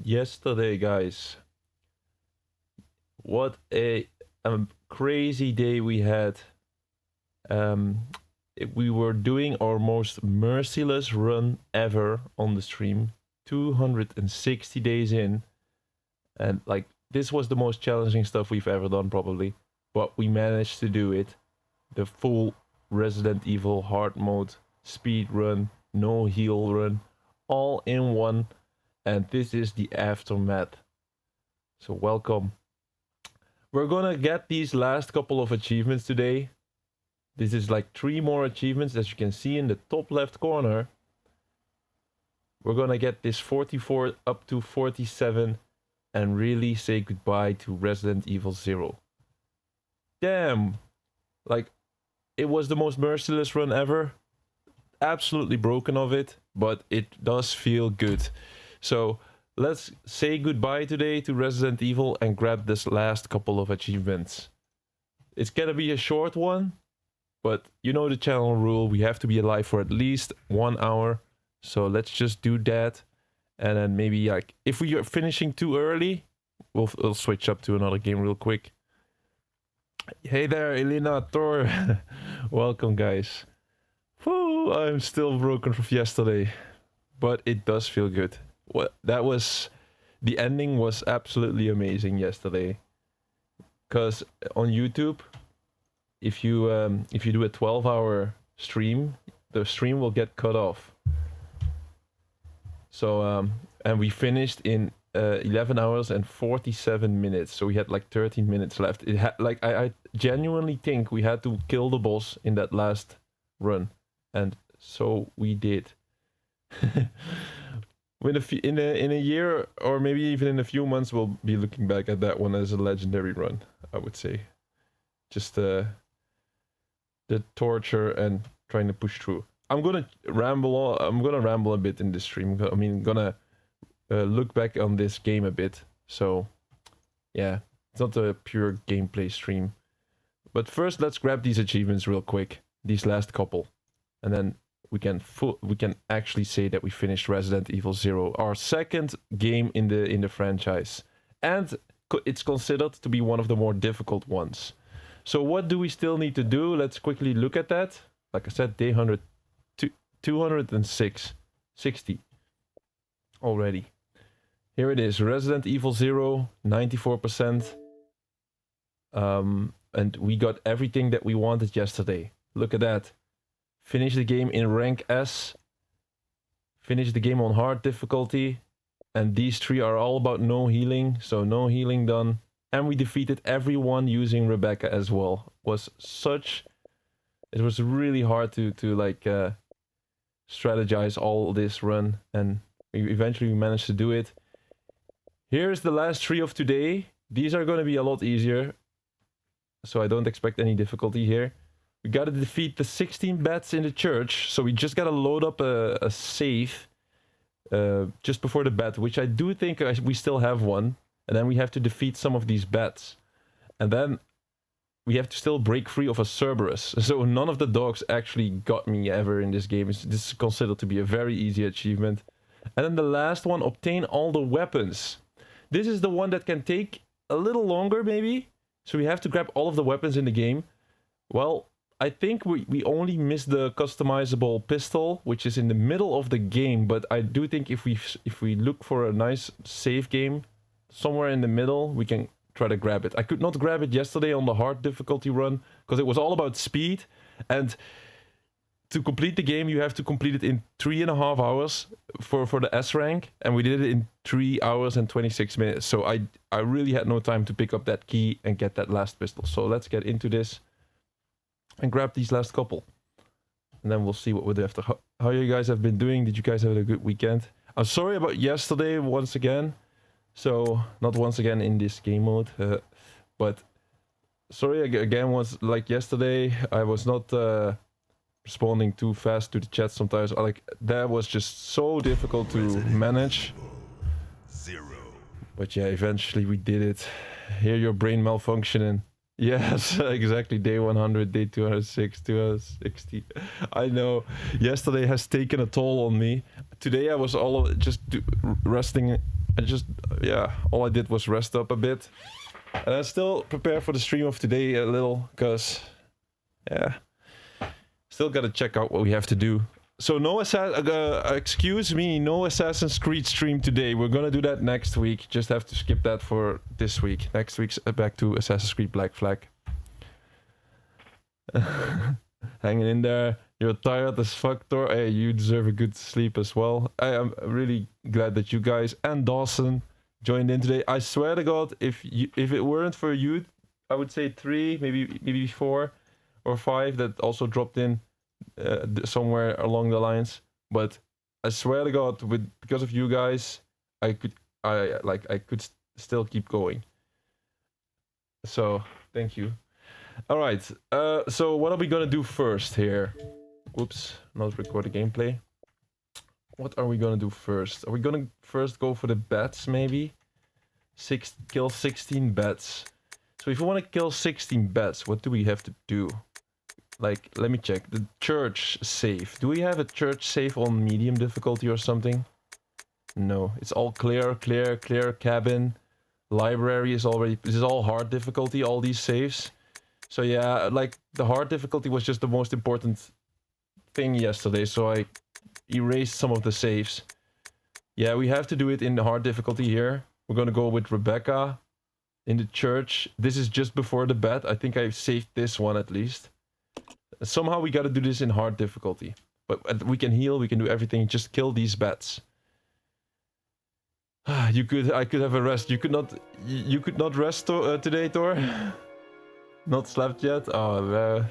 yesterday, guys. What a crazy day we had. We were doing our most merciless run ever on the stream, 260 days in, and like this was the most challenging stuff we've ever done probably, but we managed to do it. The full Resident Evil hard mode, speed run, no heal run, all in one, and this is the aftermath. So welcome. We're gonna get these last couple of achievements today. This is like 3 more achievements, as you can see in the top left corner. We're gonna get this 44 up to 47 and really say goodbye to Resident Evil 0. Damn! Like, it was the most merciless run ever. Absolutely broken of it, but it does feel good. So let's say goodbye today to Resident Evil and grab this last couple of achievements. It's gonna be a short one, but you know the channel rule, we have to be alive for at least 1 hour. So let's just do that. And then maybe like, if we are finishing too early, we'll switch up to another game real quick. Hey there, Elena, Thor. Welcome, guys. Whew, I'm still broken from yesterday, but it does feel good. The ending was absolutely amazing yesterday. Because on YouTube, if you do a 12-hour stream, the stream will get cut off. So and we finished in 11 hours and 47 minutes. So we had like 13 minutes left. It had like I genuinely think we had to kill the boss in that last run, and so we did. In a year, or maybe even in a few months, we'll be looking back at that one as a legendary run, I would say. Just the torture and trying to push through. I'm gonna ramble a bit in this stream. I mean, gonna look back on this game a bit. So yeah, it's not a pure gameplay stream. But first, let's grab these achievements real quick. These last couple, and then we can actually say that we finished Resident Evil 0, our second game in the franchise, and it's considered to be one of the more difficult ones. So what do we still need to do? Let's quickly look at that. Like I said, day 260 already. Here it is, Resident Evil 0, 94%. And we got everything that we wanted yesterday. Look at that. Finish the game in rank S. Finish the game on hard difficulty. And these 3 are all about no healing. So no healing done. And we defeated everyone using Rebecca as well. It was really hard to like strategize all this run, and eventually we managed to do it. Here's the last 3 of today. These are going to be a lot easier, so I don't expect any difficulty here. We got to defeat the 16 bats in the church, so we just got to load up a save just before the bat, which I do think we still have one. And then we have to defeat some of these bats. And then we have to still break free of a Cerberus. So none of the dogs actually got me ever in this game. This is considered to be a very easy achievement. And then the last one, obtain all the weapons. This is the one that can take a little longer maybe. So we have to grab all of the weapons in the game. Well, I think we only missed the customizable pistol, which is in the middle of the game. But I do think if we look for a nice save game, somewhere in the middle, we can try to grab it. I could not grab it yesterday on the hard difficulty run, because it was all about speed. And to complete the game, you have to complete it in 3.5 hours for the S rank. And we did it in 3 hours and 26 minutes. So I really had no time to pick up that key and get that last pistol. So let's get into this and grab these last couple. And then we'll see what we'll do after. How you guys have been doing? Did you guys have a good weekend? I'm sorry about yesterday once again. So, not once again in this game mode, but sorry again, was like yesterday, I was not responding too fast to the chat sometimes. Like, that was just so difficult to manage. But yeah, eventually we did it. Hear your brain malfunctioning. Yes, exactly. Day 100, day 206, 260. I know. Yesterday has taken a toll on me. Today I was just resting yeah, all I did was rest up a bit. And I still prepare for the stream of today a little, because, yeah, still gotta check out what we have to do. So no excuse me, no Assassin's Creed stream today. We're gonna do that next week. Just have to skip that for this week. Next week's back to Assassin's Creed Black Flag. Hanging in there. You're tired as fuck, Thor. Hey, you deserve a good sleep as well. I am really glad that you guys and Dawson joined in today. I swear to God, if it weren't for you, I would say 3, maybe 4 or 5 that also dropped in somewhere along the lines. But I swear to God, because of you guys, I could still keep going. So thank you. All right. So what are we gonna do first here? Whoops, not record the gameplay. What are we gonna do first? Are we gonna first go for the bats, maybe? Kill 16 bats. So if we want to kill 16 bats, what do we have to do? Like, let me check. The church safe. Do we have a church safe on medium difficulty or something? No, it's all clear cabin. Library is already... This is all hard difficulty, all these saves. So yeah, like, the hard difficulty was just the most important thing yesterday, so I erased some of the saves. Yeah, we have to do it in the hard difficulty here. We're gonna go with Rebecca in the church. This is just before the bat. I think I saved this one at least. Somehow we gotta do this in hard difficulty. But we can heal, we can do everything. Just kill these bats. I could have a rest. You could not rest today, Thor? Not slept yet? Oh,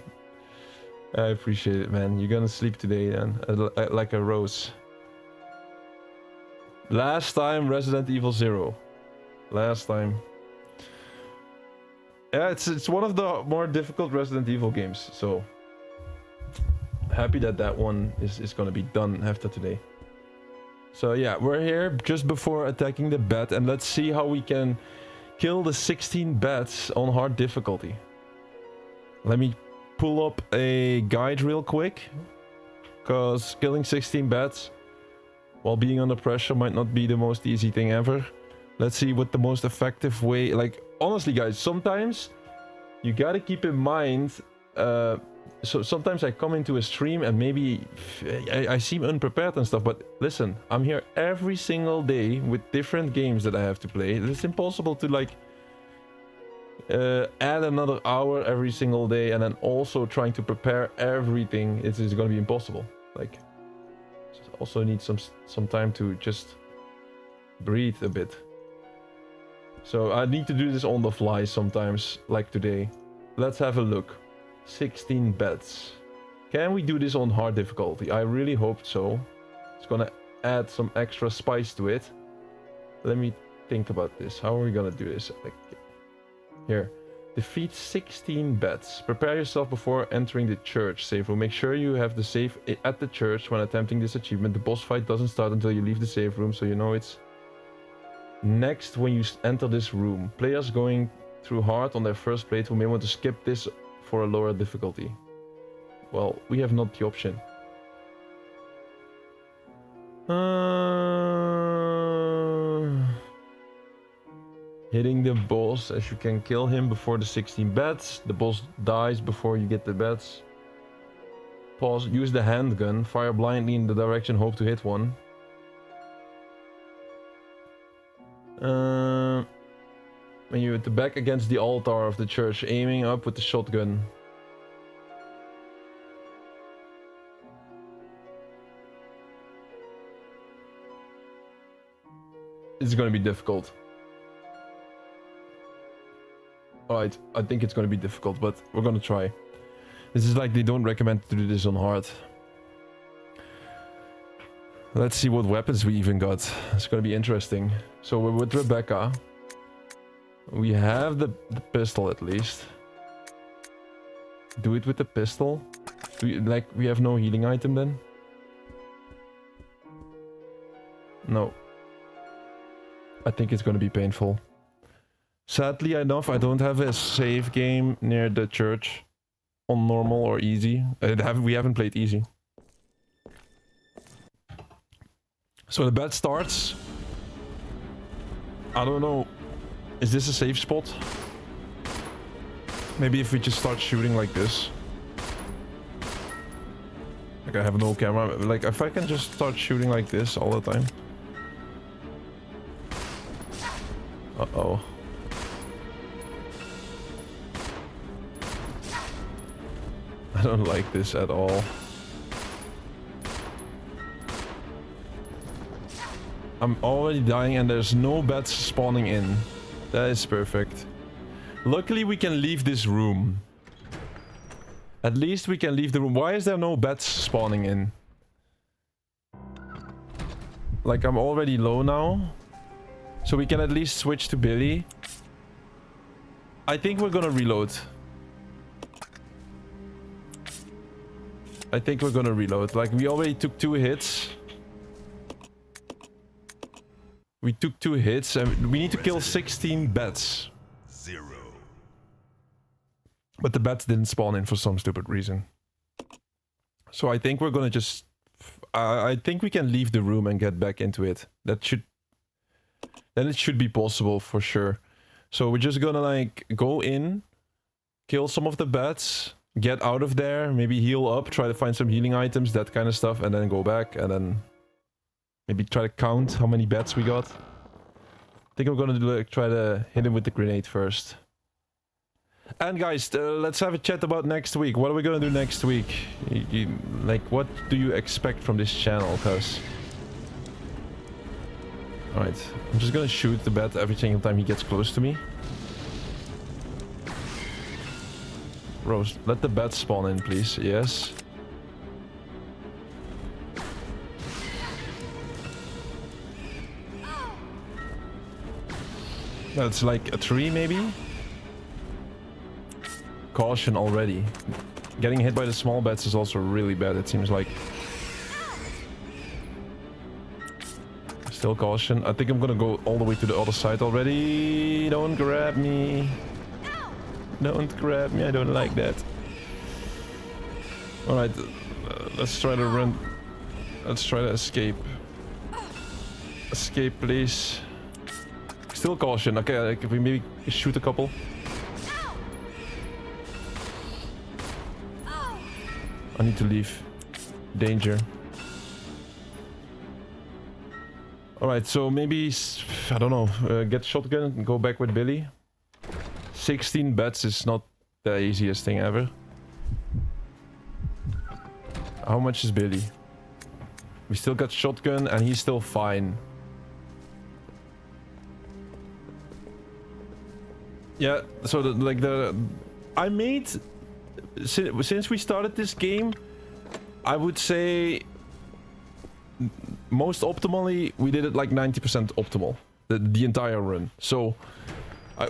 I appreciate it, man. You're gonna sleep today then, like a rose. Last time Resident Evil 0. Last time. Yeah, it's one of the more difficult Resident Evil games, so happy that one is gonna be done after today. So yeah, we're here just before attacking the bat, and let's see how we can kill the 16 bats on hard difficulty. Let me pull up a guide real quick, because killing 16 bats while being under pressure might not be the most easy thing ever. Let's see what the most effective way... Like, honestly guys, sometimes you gotta keep in mind... So sometimes I come into a stream and maybe I seem unprepared and stuff, but listen, I'm here every single day with different games that I have to play. It's impossible to like add another hour every single day and then also trying to prepare everything. It's gonna be impossible. Like, also need some time to just breathe a bit. So I need to do this on the fly sometimes, like today. Let's have a look. 16 bets. Can we do this on hard difficulty? I really hope so. It's gonna add some extra spice to it. Let me think about this. How are we gonna do this? Like, here. Defeat 16 bets. Prepare yourself before entering the church save room. Make sure you have the save at the church when attempting this achievement. The boss fight doesn't start until you leave the save room, so you know it's next when you enter this room. Players going through hard on their first playthrough may want to skip this for a lower difficulty. Well, we have not the option. Hitting the boss, as you can kill him before the 16 bats. The boss dies before you get the bats. Pause, use the handgun, fire blindly in the direction, hope to hit one. When you're at the back against the altar of the church, aiming up with the shotgun. It's gonna be difficult. Alright, I think it's gonna be difficult, but we're gonna try. This is like they don't recommend to do this on hard. Let's see what weapons we even got. It's gonna be interesting. So we're with Rebecca. We have the pistol at least. Do it with the pistol. We have no healing item then? No. I think it's gonna be painful. Sadly enough, I don't have a save game near the church on normal or easy. We haven't played easy. So the bat starts. I don't know. Is this a safe spot? Maybe if we just start shooting like this. Like I have no camera. Like if I can just start shooting like this all the time. Uh-oh. I don't like this at all. I'm already dying and there's no bats spawning in. That is perfect. Luckily we can leave this room. At least we can leave the room. Why is there no bats spawning in? Like I'm already low now. So we can at least switch to Billy. I think we're gonna reload. I think we're gonna reload. Like we already took 2 hits. We took 2 hits and we need to kill 16 bats. 0. But the bats didn't spawn in for some stupid reason. So I think we're gonna just... I think we can leave the room and get back into it. That should... Then it should be possible for sure. So we're just gonna like go in, kill some of the bats, get out of there, maybe heal up, try to find some healing items, that kind of stuff, and then go back and then maybe try to count how many bats we got. I think I'm gonna do like try to hit him with the grenade first. And guys, let's have a chat about next week. What are we gonna do next week? Like, what do you expect from this channel? Cause... Alright, I'm just gonna shoot the bat every single time he gets close to me. Rose, let the bat spawn in, please. Yes. That's like a tree, maybe? Caution already. Getting hit by the small bats is also really bad, it seems like. Still caution. I think I'm gonna go all the way to the other side already. Don't grab me. Don't grab me, I don't like that. Alright, let's try to run. Let's try to escape. Escape, please. Still caution. Okay, like, if we maybe shoot a couple. I need to leave. Danger. Alright, so maybe, I don't know, get shotgun and go back with Billy. 16 bats is not the easiest thing ever. How much is Billy? We still got shotgun and he's still fine. Yeah, so I made... Since we started this game, I would say... Most optimally, we did it like 90% optimal. The entire run. So...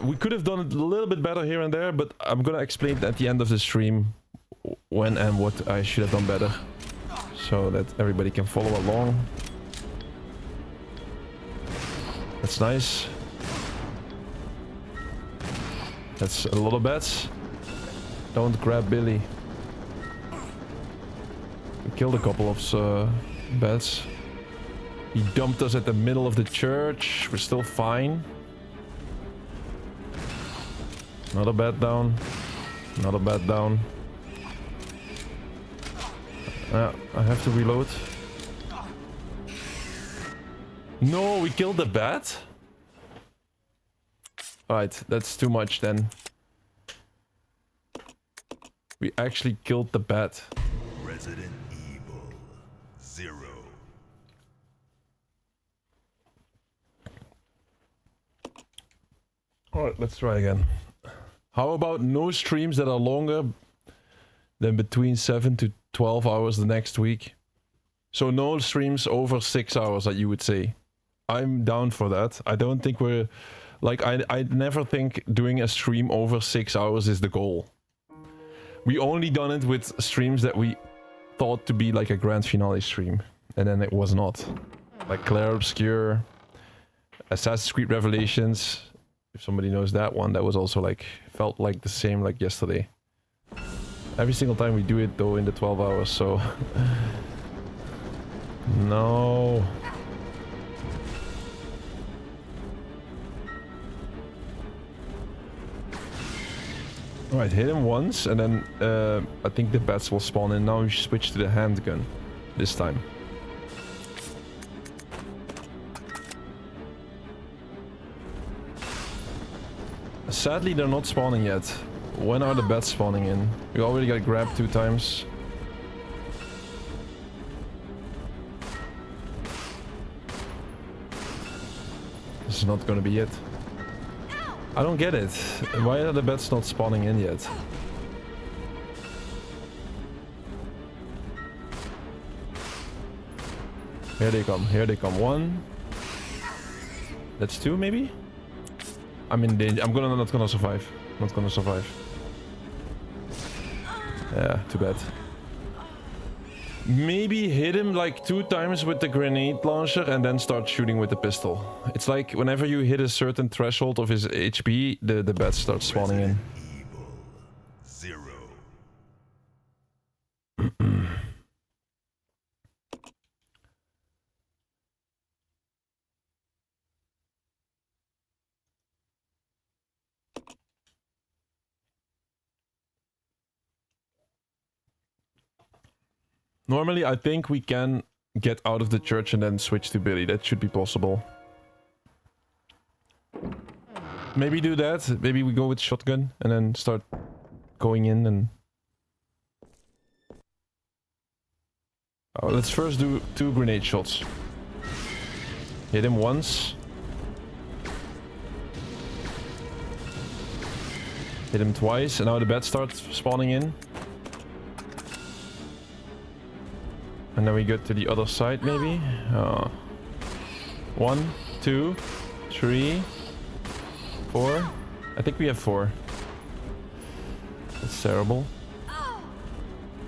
we could have done it a little bit better here and there, but I'm gonna explain at the end of the stream when and what I should have done better. So that everybody can follow along. That's nice. That's a lot of bats. Don't grab Billy. We killed a couple of bats. He dumped us at the middle of the church. We're still fine. Another bat down. Another bat down. I have to reload. No, we killed the bat? Alright, that's too much then. We actually killed the bat. Resident Evil 0. Alright, let's try again. How about no streams that are longer than between 7 to 12 hours the next week? So no streams over 6 hours that you would say. I'm down for that. I don't think we're... Like, I never think doing a stream over 6 hours is the goal. We only done it with streams that we thought to be like a grand finale stream. And then it was not. Like Claire Obscure, Assassin's Creed Revelations. If somebody knows that one, that was also like, felt like the same like yesterday. Every single time we do it though in the 12 hours, so... No. Alright, hit him once, and then I think the bats will spawn in. Now we switch to the handgun this time. Sadly, they're not spawning yet. When are the bats spawning in? We already got grabbed 2 times. This is not gonna be it. I don't get it. Why are the bats not spawning in yet? Here they come. Here they come. 1. That's 2, maybe? I'm in danger. I'm not gonna survive. Not gonna survive. Yeah, too bad. Maybe hit him like 2 times with the grenade launcher and then start shooting with the pistol. It's like whenever you hit a certain threshold of his HP, the bats start spawning in. Evil 0. Normally, I think we can get out of the church and then switch to Billy. That should be possible. Maybe do that. Maybe we go with shotgun and then start going in and... Oh, let's first do 2 grenade shots. Hit him once. Hit him twice, and now the bats start spawning in. And then we go to the other side, maybe? 1, 2, 3, 4. I think we have 4. That's terrible. I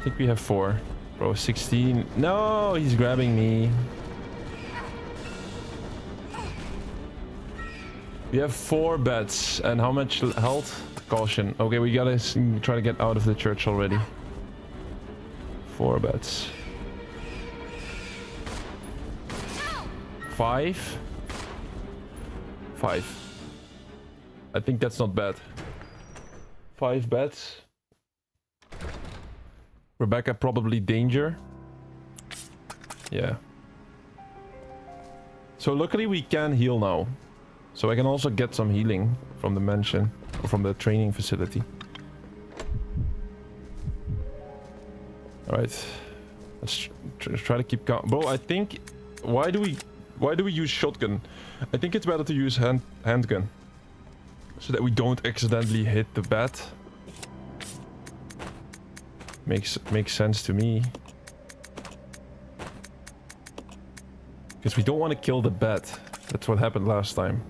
think we have 4. Bro, 16. No, he's grabbing me. We have 4 bats. And how much health? Caution. Okay, we gotta try to get out of the church already. 4 bats. 5. 5. I think that's not bad. 5 bats. Rebecca, probably danger. Yeah. So luckily we can heal now. So I can also get some healing from the mansion. Or from the training facility. Alright. Let's try to keep calm. Bro, I think... Why do we use shotgun? I think it's better to use handgun. So that we don't accidentally hit the bat. Makes sense to me. Because we don't want to kill the bat. That's what happened last time.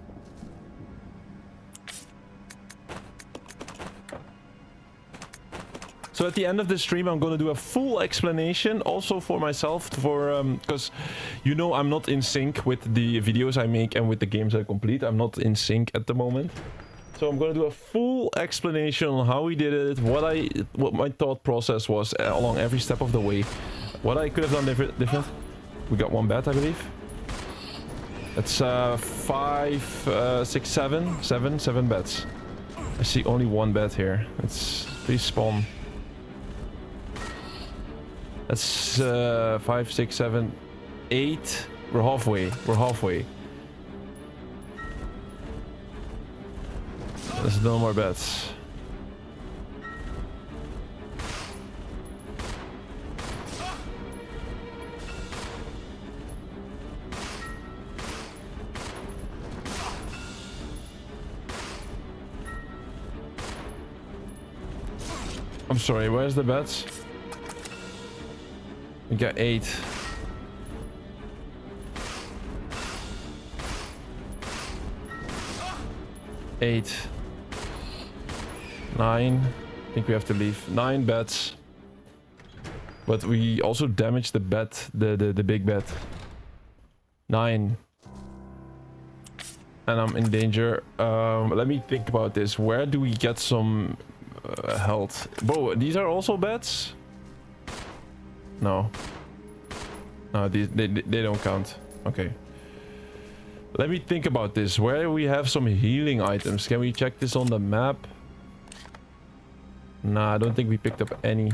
So at the end of the stream, I'm going to do a full explanation also for myself, because you know I'm not in sync with the videos I make and with the games I complete. I'm not in sync at the moment. So I'm going to do a full explanation on how we did it, what my thought process was along every step of the way, what I could have done different. We got 1 bat, I believe. That's 5, 6, 7 bats. I see only 1 bat here. Please spawn. That's 5, 6, 7, 8. We're halfway. There's no more bats. I'm sorry, where's the bats? We got 8. Eight. 9. I think we have to leave. 9 bats. But we also damaged the bat, the big bat. 9. And I'm in danger. Let me think about this. Where do we get some health? Bro, these are also bats? No. No, they don't count. Okay. Let me think about this. Where we have some healing items. Can we check this on the map? Nah, I don't think we picked up any.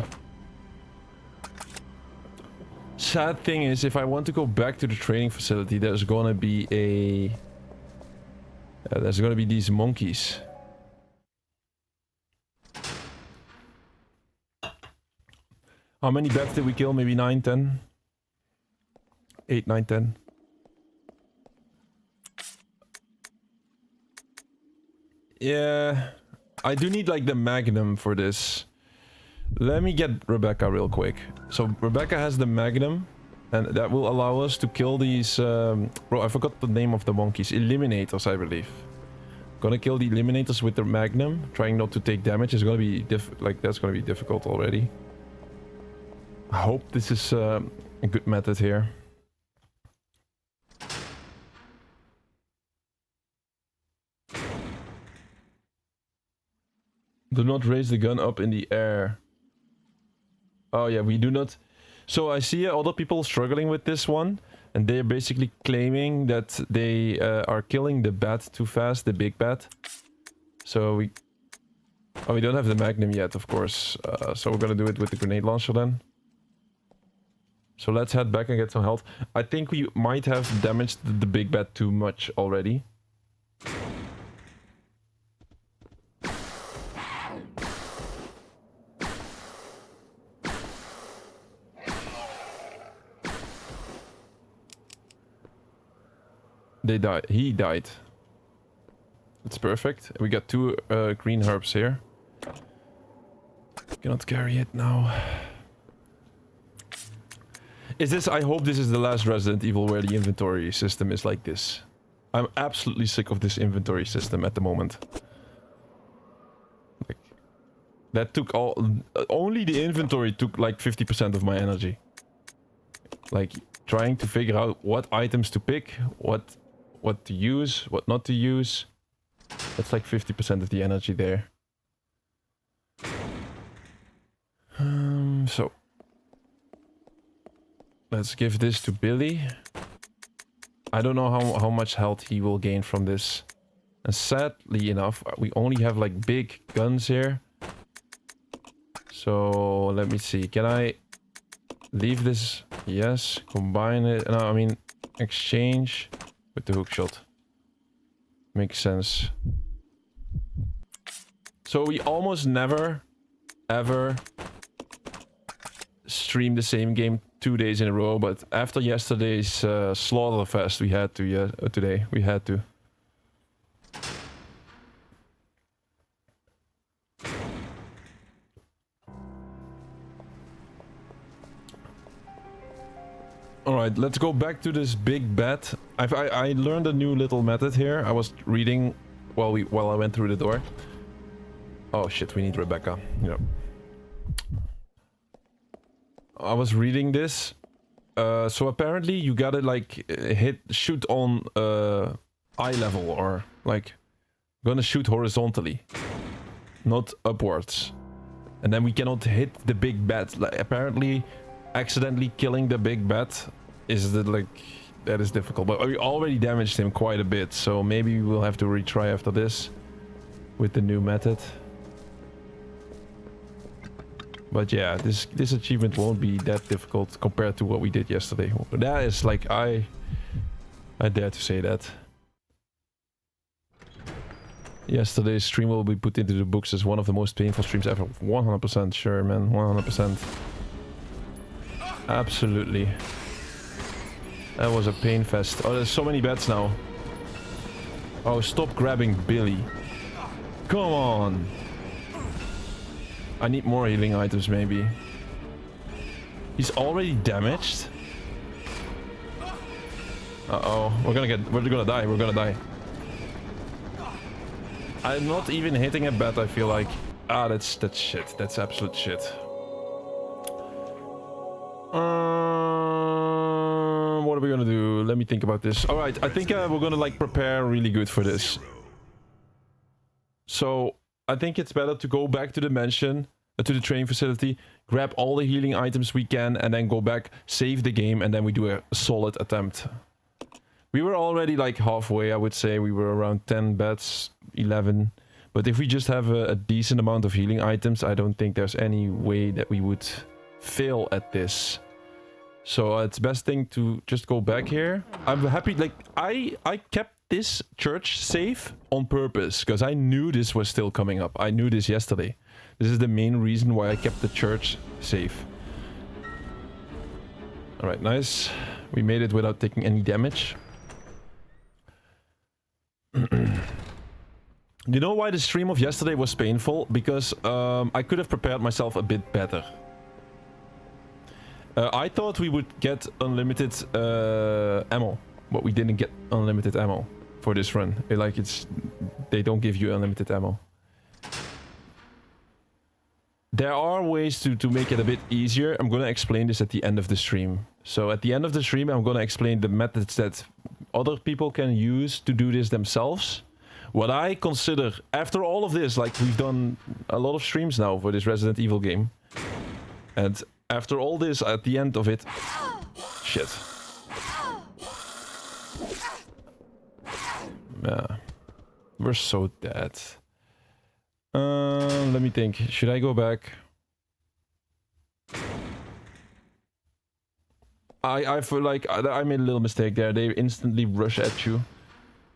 Sad thing is, if I want to go back to the training facility, there's gonna be a... there's gonna be these monkeys. How many bats did we kill? Maybe 9, 10? 8, 9, 10. Yeah, I do need like the magnum for this. Let me get Rebecca real quick. So Rebecca has the magnum, and that will allow us to kill these... bro, I forgot the name of the monkeys. Eliminators, I believe. Gonna kill the eliminators with the magnum, trying not to take damage. Is gonna be that's gonna be difficult already. I hope this is a good method here. Do not raise the gun up in the air. Oh yeah, we do not. So I see other people struggling with this one, and they're basically claiming that they are killing the bat too fast, the big bat. So we... Oh, we don't have the magnum yet, of course. So we're gonna do it with the grenade launcher then. So let's head back and get some health. I think we might have damaged the big bat too much already. They died. He died. That's perfect. We got 2 green herbs here. Cannot carry it now. Is this... I hope this is the last Resident Evil where the inventory system is like this. I'm absolutely sick of this inventory system at the moment. Like, that took all... Only the inventory took like 50% of my energy. Like, trying to figure out what items to pick, what to use, what not to use. That's like 50% of the energy there. So let's give this to Billy. I don't know how much health he will gain from this. And sadly enough, we only have like big guns here. So let me see. Can I leave this? Yes. Combine it. No, I mean exchange with the hookshot. Makes sense. So we almost never, ever stream the same game 2 days in a row, but after yesterday's Slaughterfest, we had to, today, we had to. Alright, let's go back to this big bat. I learned a new little method here. I was reading while I went through the door. Oh shit, we need Rebecca. Yep. I was reading this. So apparently you gotta like shoot on eye level, or like gonna shoot horizontally, not upwards. And then we cannot hit the big bat. Like, apparently accidentally killing the big bat is that is difficult, but we already damaged him quite a bit, so maybe we'll have to retry after this with the new method. But yeah, this achievement won't be that difficult compared to what we did yesterday. That is like, I dare to say that. Yesterday's stream will be put into the books as one of the most painful streams ever. 100% sure, man. 100%. Absolutely. That was a pain fest. Oh, there's so many bats now. Oh, stop grabbing Billy. Come on. I need more healing items, maybe. He's already damaged. Uh-oh. We're gonna die. We're gonna die. I'm not even hitting a bat, I feel like. Ah, that's shit. That's absolute shit. What are we gonna do? Let me think about this. Alright, I think we're gonna like prepare really good for this. So, I think it's better to go back to the mansion, to the training facility, grab all the healing items we can, and then go back, save the game, and then we do a solid attempt. We were already like halfway, I would say. We were around 10 bats, 11. But if we just have a decent amount of healing items, I don't think there's any way that we would fail at this. So it's best thing to just go back here. I'm happy, like, I kept this church safe on purpose, because I knew this was still coming up. I knew this yesterday. This is the main reason why I kept the church safe. Alright, nice. We made it without taking any damage. You know why the stream of yesterday was painful? Because I could have prepared myself a bit better. I thought we would get unlimited ammo, but we didn't get unlimited ammo for this run. They don't give you unlimited ammo. There are ways to make it a bit easier. I'm gonna explain this at the end of the stream. So at the end of the stream, I'm gonna explain the methods that other people can use to do this themselves. What I consider, after all of this, like we've done a lot of streams now for this Resident Evil game. And after all this, at the end of it... Shit. Yeah. We're so dead. Let me think. Should I go back? I feel like I made a little mistake there. They instantly rush at you.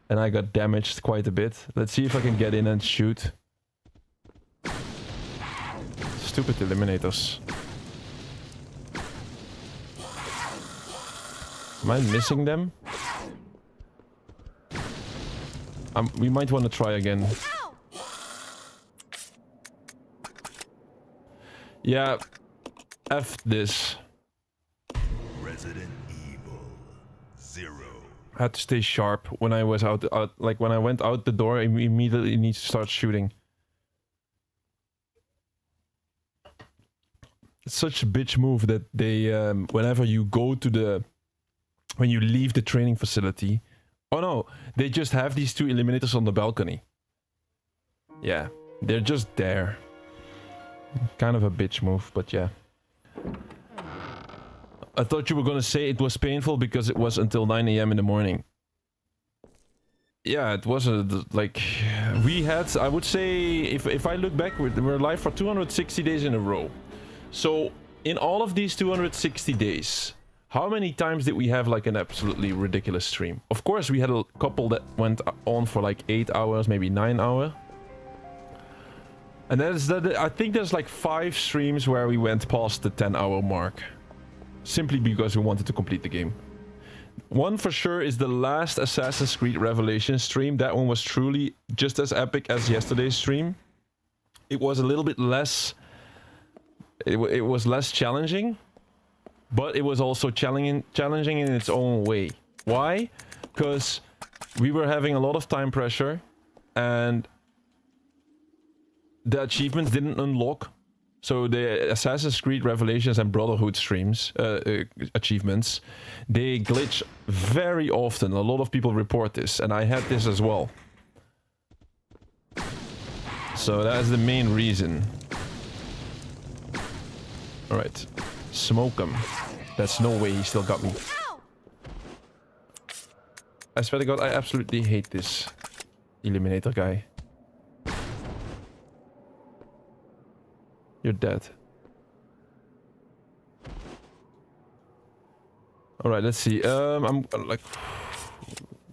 And I got damaged quite a bit. Let's see if I can get in and shoot. Stupid eliminators. Am I missing them? We might want to try again. Yeah, F this. Resident Evil 0. I had to stay sharp when I was out. Like when I went out the door, I immediately need to start shooting. It's such a bitch move that they, whenever you go to the, when you leave the training facility, oh no, they just have these two eliminators on the balcony. Yeah, they're just there. Kind of a bitch move, but yeah. I thought you were gonna say it was painful because it was until 9 AM in the morning. Yeah, it was like... We had, I would say, if I look back, we're live for 260 days in a row. So, in all of these 260 days, how many times did we have like an absolutely ridiculous stream? Of course, we had a couple that went on for like 8 hours, maybe 9 hours. And I think there's like 5 streams where we went past the 10-hour mark. Simply because we wanted to complete the game. One for sure is the last Assassin's Creed Revelations stream. That one was truly just as epic as yesterday's stream. It was a little bit less... It was less challenging. But it was also challenging in its own way. Why? Because we were having a lot of time pressure. And the achievements didn't unlock. So the Assassin's Creed Revelations and Brotherhood streams, achievements, they glitch very often. A lot of people report this, and I had this as well. So that's the main reason. Alright, smoke him. That's no way he still got me. I swear to God, I absolutely hate this Eliminator guy. You're dead. Alright, let's see. I'm like...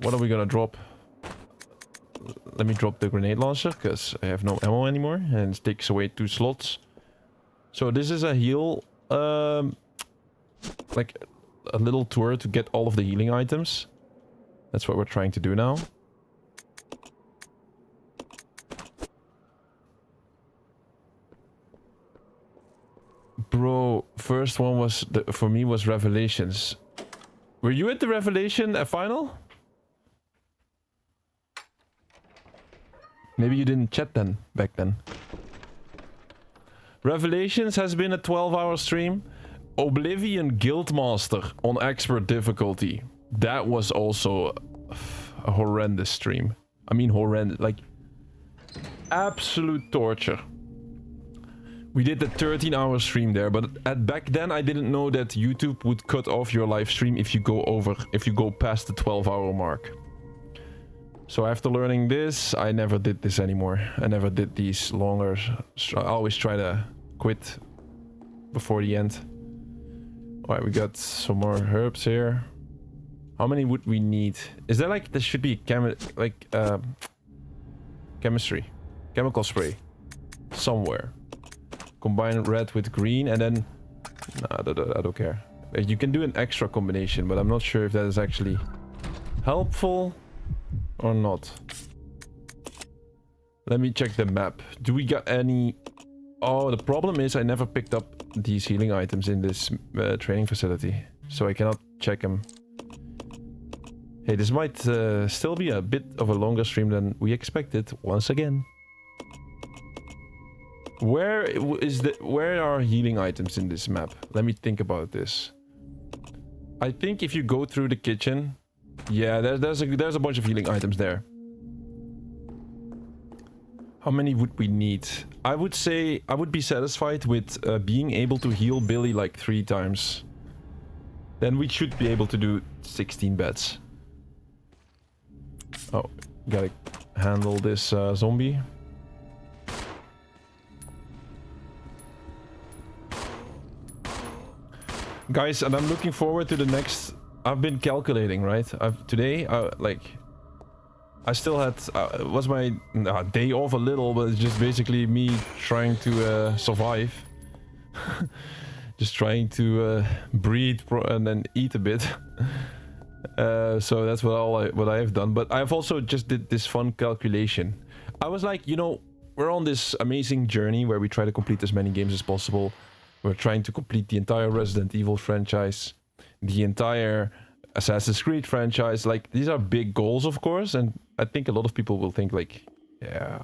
What are we gonna drop? Let me drop the grenade launcher, because I have no ammo anymore, and it takes away 2 slots. So this is a heal... like a little tour to get all of the healing items. That's what we're trying to do now. Bro, first one was for me was Revelations. Were you at the Revelation final? Maybe you didn't chat then, back then. Revelations has been a 12-hour stream. Oblivion Guildmaster on expert difficulty. That was also a horrendous stream. I mean horrendous, like absolute torture. We did the 13-hour stream there, but back then I didn't know that YouTube would cut off your live stream if you go past the 12-hour mark. So after learning this, I never did this anymore. I never did these longer. I always try to quit before the end. All right, we got some more herbs here. How many would we need? Is there like, there should be chemistry, chemical spray somewhere. Combine red with green and then, nah, I don't care. You can do an extra combination, but I'm not sure if that is actually helpful or not. Let me check the map. Do we got any... Oh, the problem is I never picked up these healing items in this training facility, so I cannot check them. Hey, this might still be a bit of a longer stream than we expected, once again. Where are healing items in this map? Let me think about this. I think if you go through the kitchen, yeah, there's a bunch of healing items there. How many would we need? I would say I would be satisfied with being able to heal Billy like 3 times. Then we should be able to do 16 beds. Oh, gotta handle this zombie. Guys, and I'm looking forward to the next... I've been calculating, right? Today, I still had... it was my day off a little, but it's just basically me trying to survive. Just trying to breathe and then eat a bit. So that's what I have done. But I've also just did this fun calculation. I was like, you know, we're on this amazing journey where we try to complete as many games as possible. We're trying to complete the entire Resident Evil franchise, the entire Assassin's Creed franchise. Like, these are big goals, of course, and I think a lot of people will think like, yeah,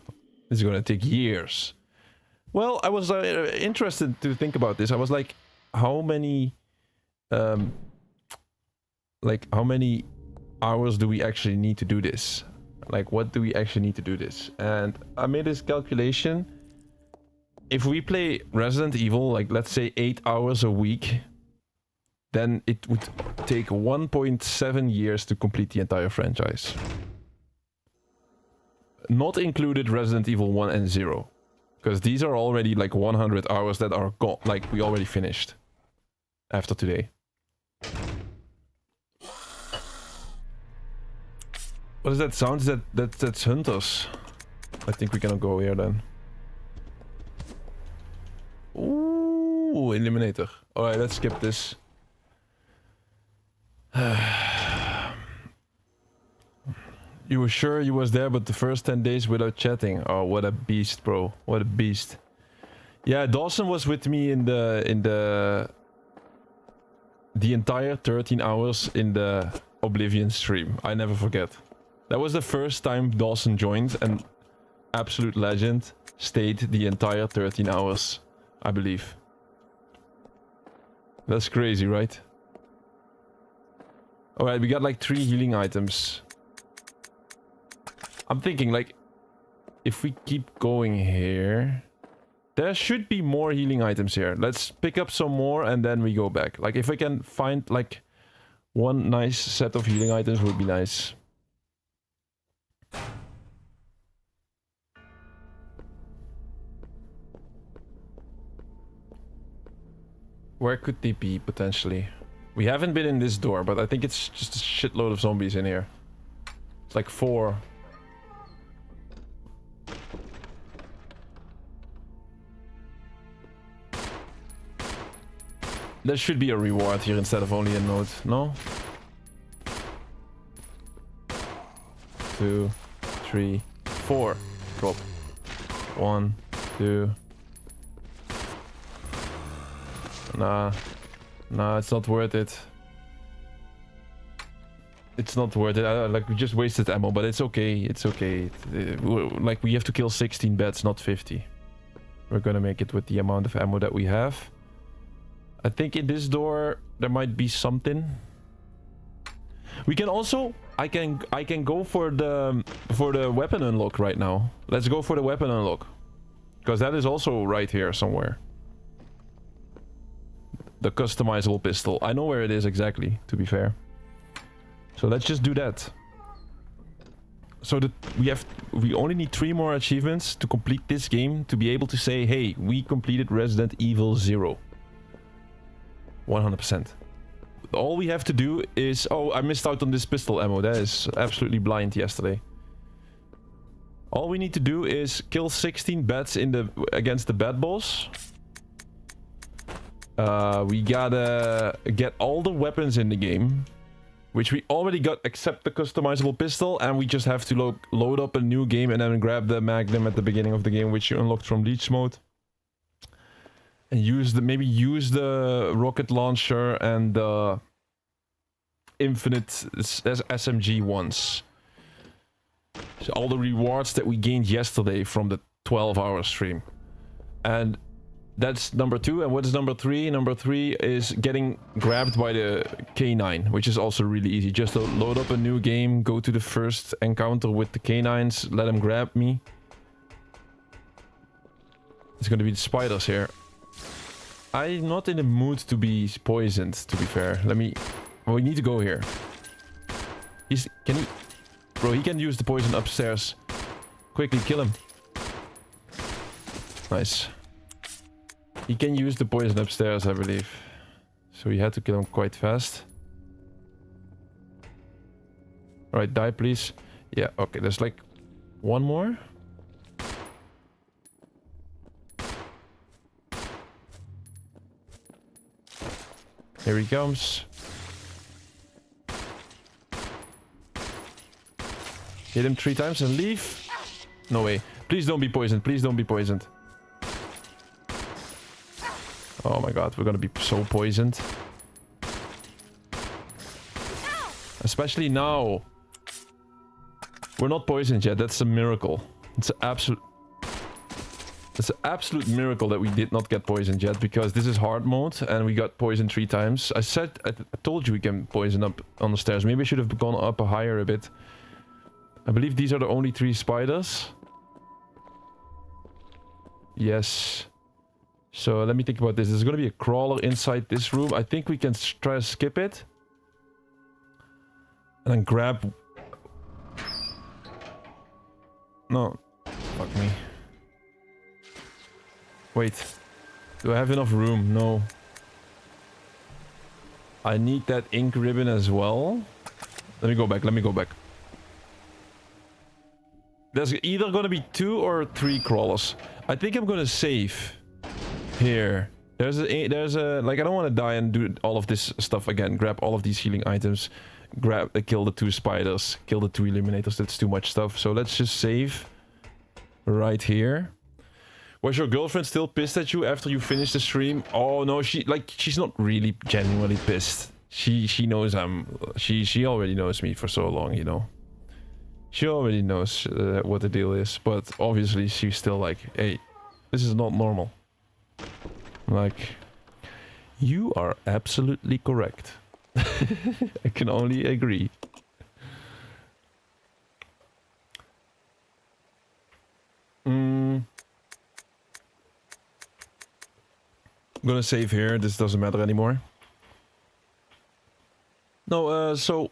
this is gonna take years. Well, I was interested to think about this. I was like, how many hours do we actually need to do this? Like, what do we actually need to do this? And I made this calculation. If we play Resident Evil, like, let's say 8 hours a week, then it would take 1.7 years to complete the entire franchise. Not included Resident Evil 1 and 0. Because these are already like 100 hours that are gone, like we already finished. After today. What is that sound? That's hunters. I think we cannot go here then. Ooh, eliminator. Alright, let's skip this. You were sure you was there, but the first 10 days without chatting. Oh, what a beast, bro. What a beast. Yeah, Dawson was with me in the entire 13 hours in the Oblivion stream. I never forget. That was the first time Dawson joined, and absolute legend stayed the entire 13 hours, I believe. That's crazy, right? Alright, we got like 3 healing items. I'm thinking, like, if we keep going here, there should be more healing items here. Let's pick up some more and then we go back. Like, if I can find like one nice set of healing items would be nice. Where could they be potentially? We haven't been in this door, but I think it's just a shitload of zombies in here. It's like 4. There should be a reward here instead of only a note, no? 2, 3, 4. Drop. 1, 2. Nah, it's not worth it. It's not worth it. Like, we just wasted ammo, but it's okay. It's okay. Like, we have to kill 16 bats, not 50. We're gonna make it with the amount of ammo that we have. I think in this door there might be something. We can also... I can go for the weapon unlock right now. Let's go for the weapon unlock. Because that is also right here somewhere. The customizable pistol. I know where it is exactly, to be fair. So let's just do that. So that we only need 3 more achievements to complete this game to be able to say, hey, we completed Resident Evil 0. 100%. All we have to do is... Oh, I missed out on this pistol ammo. That is absolutely blind yesterday. All we need to do is kill 16 bats against the bat boss. We gotta get all the weapons in the game, which we already got except the customizable pistol, and we just have to load up a new game and then grab the magnum at the beginning of the game, which you unlocked from Leech mode. And maybe use the rocket launcher and the infinite SMG once. So all the rewards that we gained yesterday from the 12-hour stream. And that's number 2. And what is number 3? Number 3 is getting grabbed by the K9, which is also really easy. Just to load up a new game, go to the first encounter with the K9s, let them grab me. It's gonna be the spiders here. I'm not in the mood to be poisoned, to be fair. Well, we need to go here. Bro, he can use the poison upstairs. Quickly, kill him. Nice. He can use the poison upstairs, I believe. So we had to kill him quite fast. Alright, die please. Yeah, okay, there's like 1 more. Here he comes. Hit him 3 times and leave. No way. Please don't be poisoned. Please don't be poisoned. Oh my god, we're gonna be so poisoned. Especially now. We're not poisoned yet. That's a miracle. It's an absolute miracle that we did not get poisoned yet, because this is hard mode and we got poisoned 3 times. I told you we can poison up on the stairs. Maybe I should have gone up higher a bit. I believe these are the only 3 spiders. Yes. So let me think about this. There's gonna be a crawler inside this room. I think we can try to skip it. And then grab... No. Fuck me. Wait. Do I have enough room? No. I need that ink ribbon as well. Let me go back. Let me go back. There's either gonna be 2 or 3 crawlers. I think I'm gonna save here. There's a like, I don't want to die and do all of this stuff again. Grab all of these healing items. Kill the 2 spiders. Kill the 2 eliminators. That's too much stuff. So let's just save right here. Was your girlfriend still pissed at you after you finished the stream? Oh no, she's not really genuinely pissed. She knows she already knows me for so long, you know. She already knows what the deal is, but obviously she's still like, hey, this is not normal. Like, you are absolutely correct. I can only agree. I'm gonna save here. This doesn't matter anymore. No, so...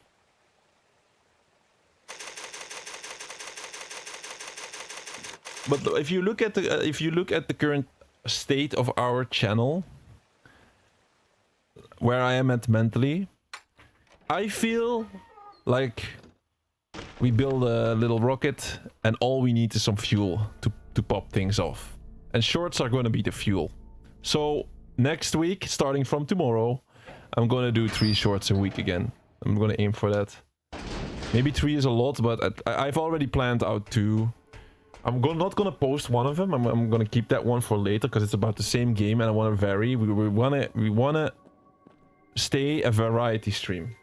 But if you look at the current state of our channel, where I am at mentally, I feel like we build a little rocket and all we need is some fuel to pop things off. And shorts are going to be the fuel. So next week, starting from tomorrow, I'm going to do 3 shorts a week again. I'm going to aim for that. Maybe 3 is a lot, but I've already planned out 2. I'm not gonna post one of them. I'm gonna keep that one for later because it's about the same game and I want to vary. We wanna stay a variety stream.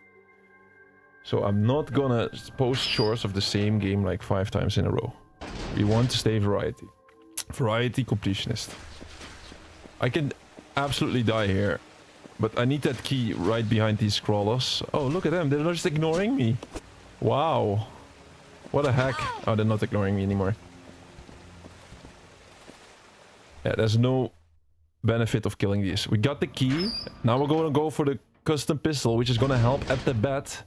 So I'm not gonna post shorts of the same game like 5 times in a row. We want to stay variety. Variety completionist. I can absolutely die here, but I need that key right behind these crawlers. Oh, look at them. They're just ignoring me. Wow. What a hack. Oh, they're not ignoring me anymore. Yeah, there's no benefit of killing these. We got the key. Now we're going to go for the custom pistol, which is going to help at the bat.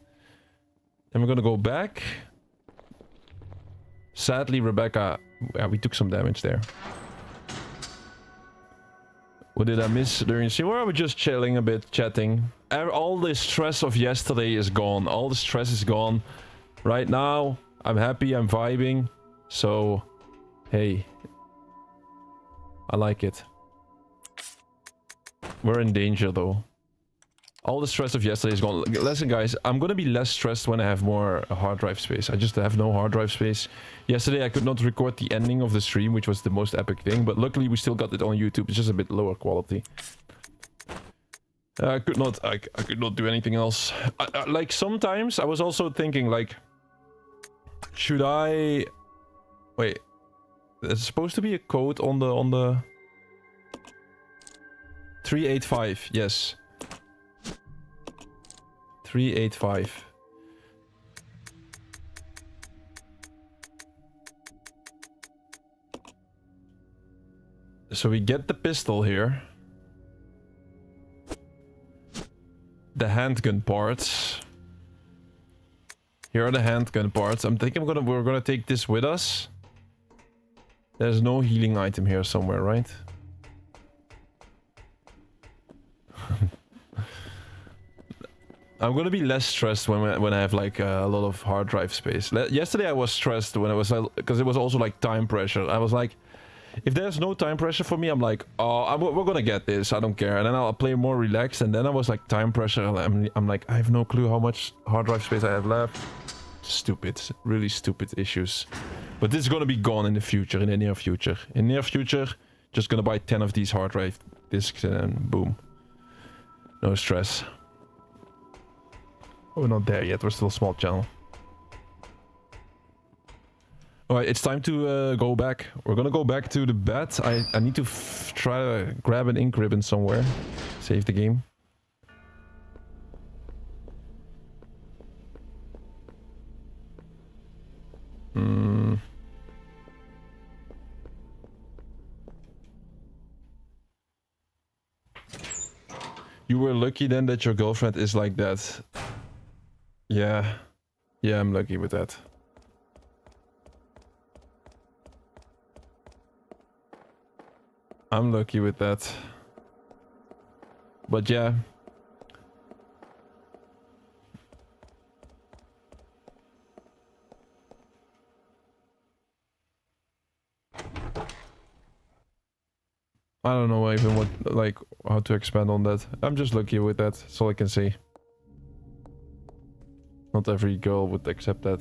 Then we're going to go back. Sadly, Rebecca, we took some damage there. What did I miss during the stream? Well, we're just chilling a bit, chatting. All the stress of yesterday is gone. All the stress is gone. Right now, I'm happy, I'm vibing. So, hey. I like it. We're in danger, though. All the stress of yesterday is gone. Listen, guys, I'm gonna be less stressed when I have more hard drive space. I just have no hard drive space. Yesterday, I could not record the ending of the stream, which was the most epic thing. But luckily, we still got it on YouTube. It's just a bit lower quality. I could not do anything else. Like, sometimes, I was also thinking, like... Should I... Wait. There's supposed to be a code on the... 385, yes. 385. So we get the pistol here. The handgun parts. Here are the handgun parts. I'm thinking we're gonna take this with us. There's no healing item here somewhere, right? I'm gonna be less stressed when I have like a lot of hard drive space. Yesterday I was stressed when it was because it was also like time pressure. I was like, if there's no time pressure for me, I'm like, oh, we're gonna get this. I don't care. And then I'll play more relaxed. And then I was like, time pressure. I'm like, I have no clue how much hard drive space I have left. Stupid, really stupid issues. But this is gonna be gone in the future, in the near future. In the near future, just gonna buy 10 of these hard drive discs and then boom. No stress. Oh, we're not there yet. We're still a small channel. Alright, it's time to go back. We're gonna go back to the bed. I need to try to grab an ink ribbon somewhere. Save the game. You were lucky then that your girlfriend is like that. Yeah. Yeah, I'm lucky with that. I'm lucky with that. But yeah. I don't know even what, like, how to expand on that. I'm just lucky with that. That's all I can say. Not every girl would accept that.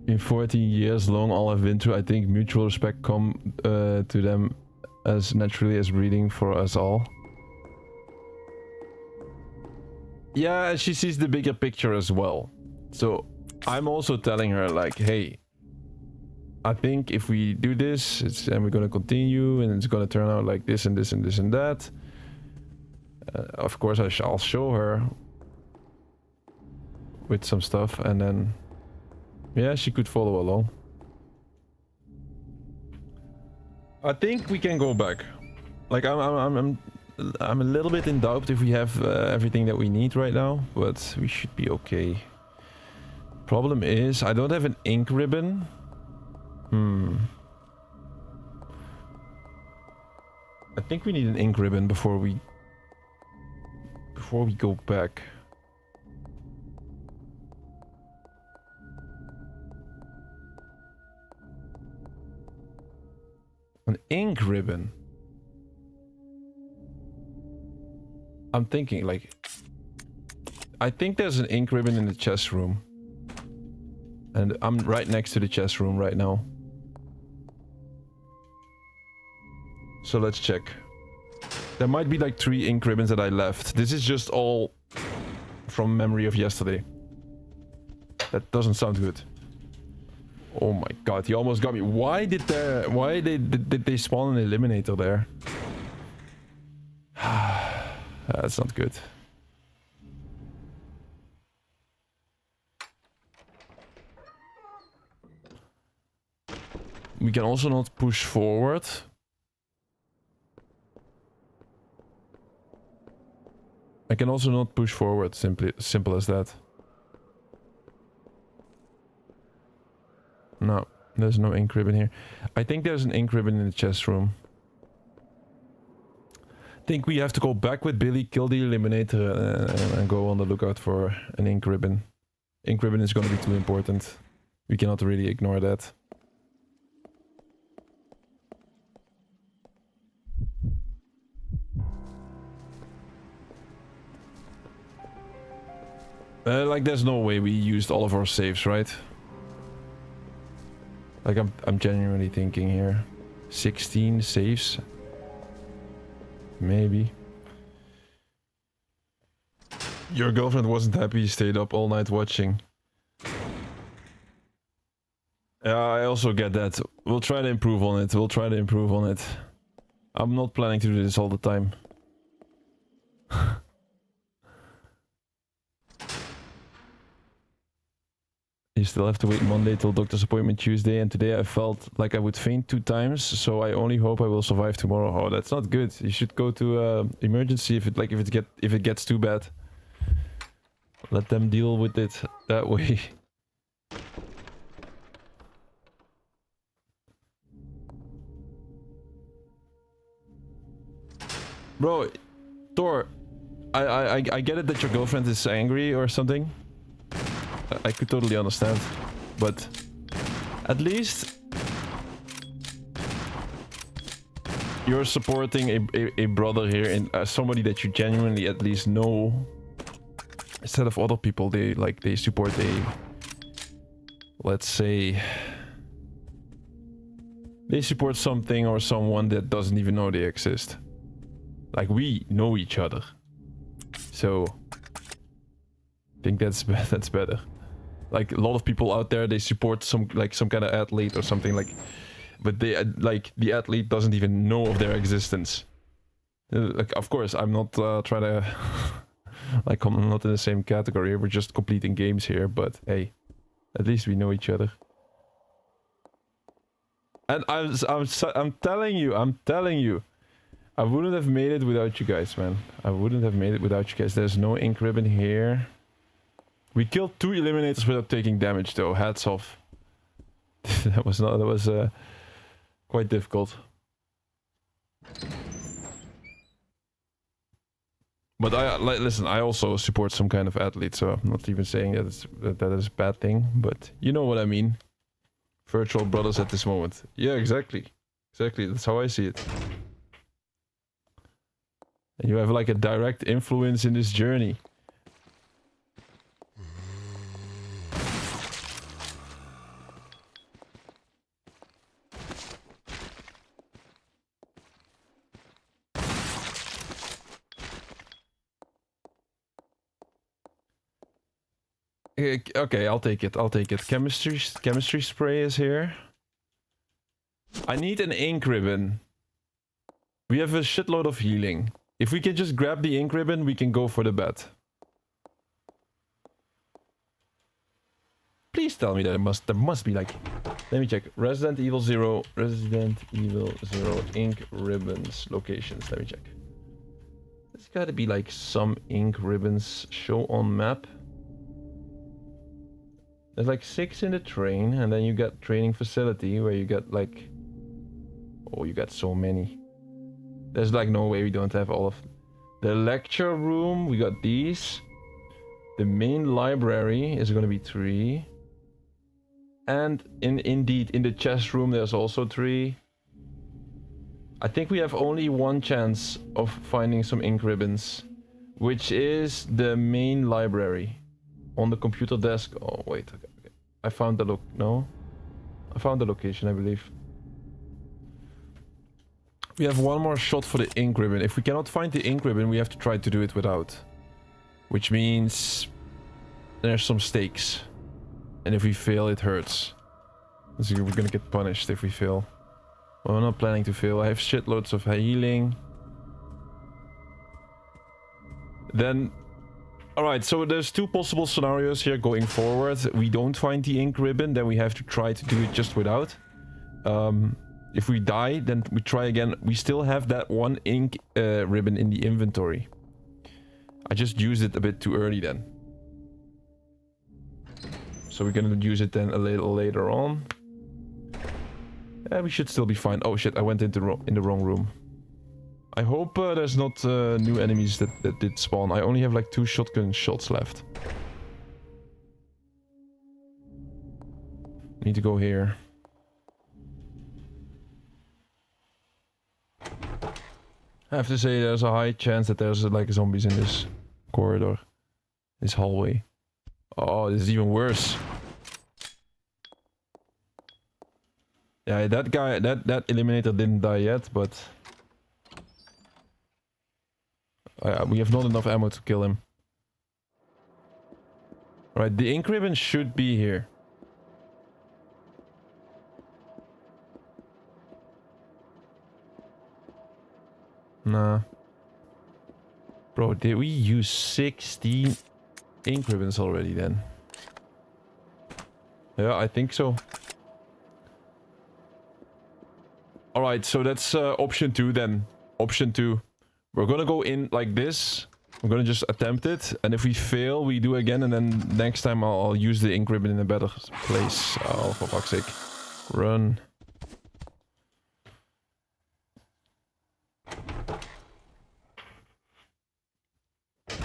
In 14 years long, all I've been through, I think mutual respect come to them as naturally as breathing for us all. Yeah, she sees the bigger picture as well. So I'm also telling her like, hey, I think if we do this, and we're gonna continue, and it's gonna turn out like this and this and this and that. Of course, I'll show her with some stuff, and then yeah, she could follow along. I think we can go back. Like I'm a little bit in doubt if we have everything that we need right now, but we should be okay. Problem is, I don't have an ink ribbon. I think we need an ink ribbon before we go back. An ink ribbon. I'm thinking like, I think there's an ink ribbon in the chess room. And I'm right next to the chess room right now. So let's check. There might be like 3 ink ribbons that I left. This is just all from memory of yesterday. That doesn't sound good. Oh my god, he almost got me. Why did they spawn an eliminator there? That's not good. We can also not push forward. I can also not push forward, simple as that. No, there's no ink ribbon here. I think there's an ink ribbon in the chest room. I think we have to go back with Billy, kill the Eliminator, and go on the lookout for an ink ribbon. Ink ribbon is going to be too important. We cannot really ignore that. Like, there's no way we used all of our saves, right? Like, I'm genuinely thinking here. 16 saves? Maybe. Your girlfriend wasn't happy you stayed up all night watching. Yeah, I also get that. We'll try to improve on it. We'll try to improve on it. I'm not planning to do this all the time. You still have to wait Monday till doctor's appointment Tuesday, and today I felt like I would faint 2 times, so I only hope I will survive tomorrow. Oh, that's not good. You should go to emergency if it gets too bad. Let them deal with it that way. Bro, Thor, I get it that your girlfriend is angry or something. I could totally understand, but at least you're supporting a brother here and somebody that you genuinely at least know, instead of other people. They support let's say they support something or someone that doesn't even know they exist. Like, we know each other, so I think that's better. Like, a lot of people out there, they support some kind of athlete or something, like, but they the athlete doesn't even know of their existence. Like, of course, I'm not trying to like, I'm not in the same category. We're just completing games here, but hey, at least we know each other. And I'm telling you, I wouldn't have made it without you guys, man. I wouldn't have made it without you guys. There's no ink ribbon here. We killed 2 eliminators without taking damage, though. Hats off. that was quite difficult. But listen, I also support some kind of athlete, so I'm not even saying that is a bad thing. But you know what I mean. Virtual brothers at this moment. Yeah, exactly. Exactly. That's how I see it. And you have like a direct influence in this journey. Okay, I'll take it. I'll take it. Chemistry spray is here. I need an ink ribbon. We have a shitload of healing. If we can just grab the ink ribbon, we can go for the bet. Please tell me that there must be like... Let me check. Resident Evil 0 ink ribbons locations. Let me check. There's gotta be like some ink ribbons. Show on map. There's like 6 in the train, and then you got training facility where you got like... Oh, you got so many. There's like no way we don't have all of... The lecture room, we got these. The main library is gonna be 3. And indeed, in the chess room there's also 3. I think we have only one chance of finding some ink ribbons, which is the main library. On the computer desk. Oh wait, okay. I found the I found the location, I believe. We have one more shot for the ink ribbon. If we cannot find the ink ribbon, we have to try to do it without. Which means there's some stakes. And if we fail, it hurts. So we're gonna get punished if we fail. Well, I'm not planning to fail. I have shitloads of healing. Then... Alright, so there's 2 possible scenarios here going forward. We don't find the ink ribbon, then we have to try to do it just without. If we die, then we try again. We still have that one ink ribbon in the inventory. I just used it a bit too early then. So we're gonna use it then a little later on. Yeah, we should still be fine. Oh shit, I went in the wrong room. I hope there's not new enemies that did spawn. I only have like 2 shotgun shots left. Need to go here. I have to say there's a high chance that there's like zombies in this corridor. This hallway. Oh, this is even worse. Yeah, that guy, that eliminator didn't die yet, but... we have not enough ammo to kill him. Right, the ink ribbon should be here. Nah. Bro, did we use 16 ink ribbons already then? Yeah, I think so. Alright, so that's option 2 then. Option 2. We're gonna go in like this. We're gonna just attempt it. And if we fail, we do again. And then next time I'll use the ink ribbon in a better place. Oh, for fuck's sake. Run.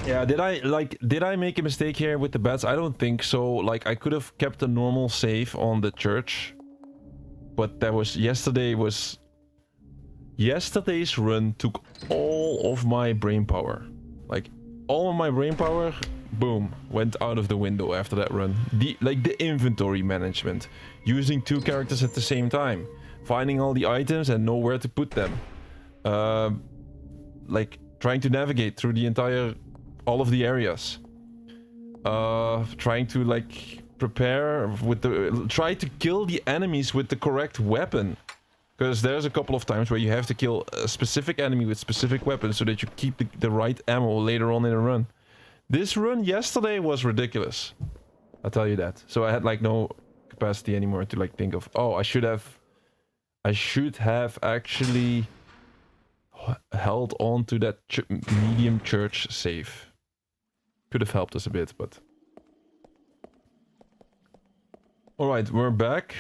Yeah, did I make a mistake here with the bats? I don't think so. Like, I could have kept a normal save on the church. But that was... Yesterday's run took all of my brain power. Like, all of my brain power, boom, went out of the window after that run. The inventory management. Using 2 characters at the same time. Finding all the items and know where to put them. Like, trying to navigate through the entire... all of the areas. Trying to, like, prepare with the... Try to kill the enemies with the correct weapon. Because there's a couple of times where you have to kill a specific enemy with specific weapons so that you keep the right ammo later on in a run. This run yesterday was ridiculous. I'll tell you that. So I had like no capacity anymore to like think of, oh, I should have actually held on to that medium church save. Could have helped us a bit, but... Alright, we're back.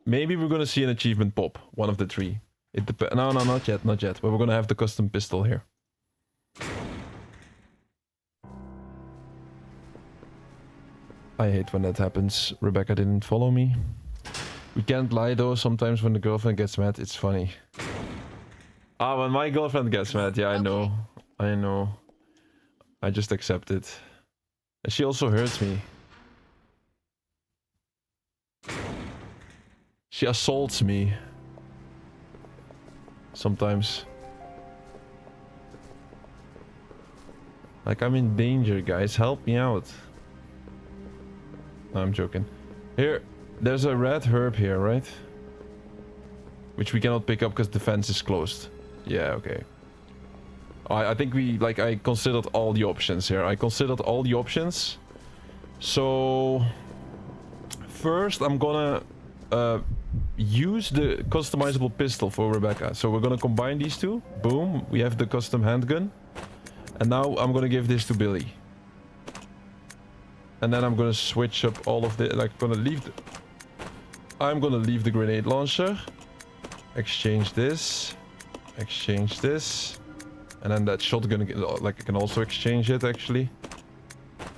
Maybe we're gonna see an achievement pop. One of the 3. It depends. No, not yet, not yet. But we're gonna have the custom pistol here. I hate when that happens. Rebecca didn't follow me. We can't lie though. Sometimes when the girlfriend gets mad, it's funny. Ah, when my girlfriend gets mad, yeah, I know. I know. I just accept it. And she also hurts me. She assaults me. Sometimes. Like, I'm in danger, guys. Help me out. No, I'm joking. Here, there's a red herb here, right? Which we cannot pick up because the fence is closed. Yeah, okay. I think we, like, I considered all the options here. I considered all the options. So... First, I'm gonna... use the customizable pistol for Rebecca. So we're gonna combine these 2. Boom, we have the custom handgun. And now I'm gonna give this to Billy. And then I'm gonna switch up all of the... Like, I'm gonna leave the grenade launcher. Exchange this. Exchange this. And then that shotgun, like, I can also exchange it, actually.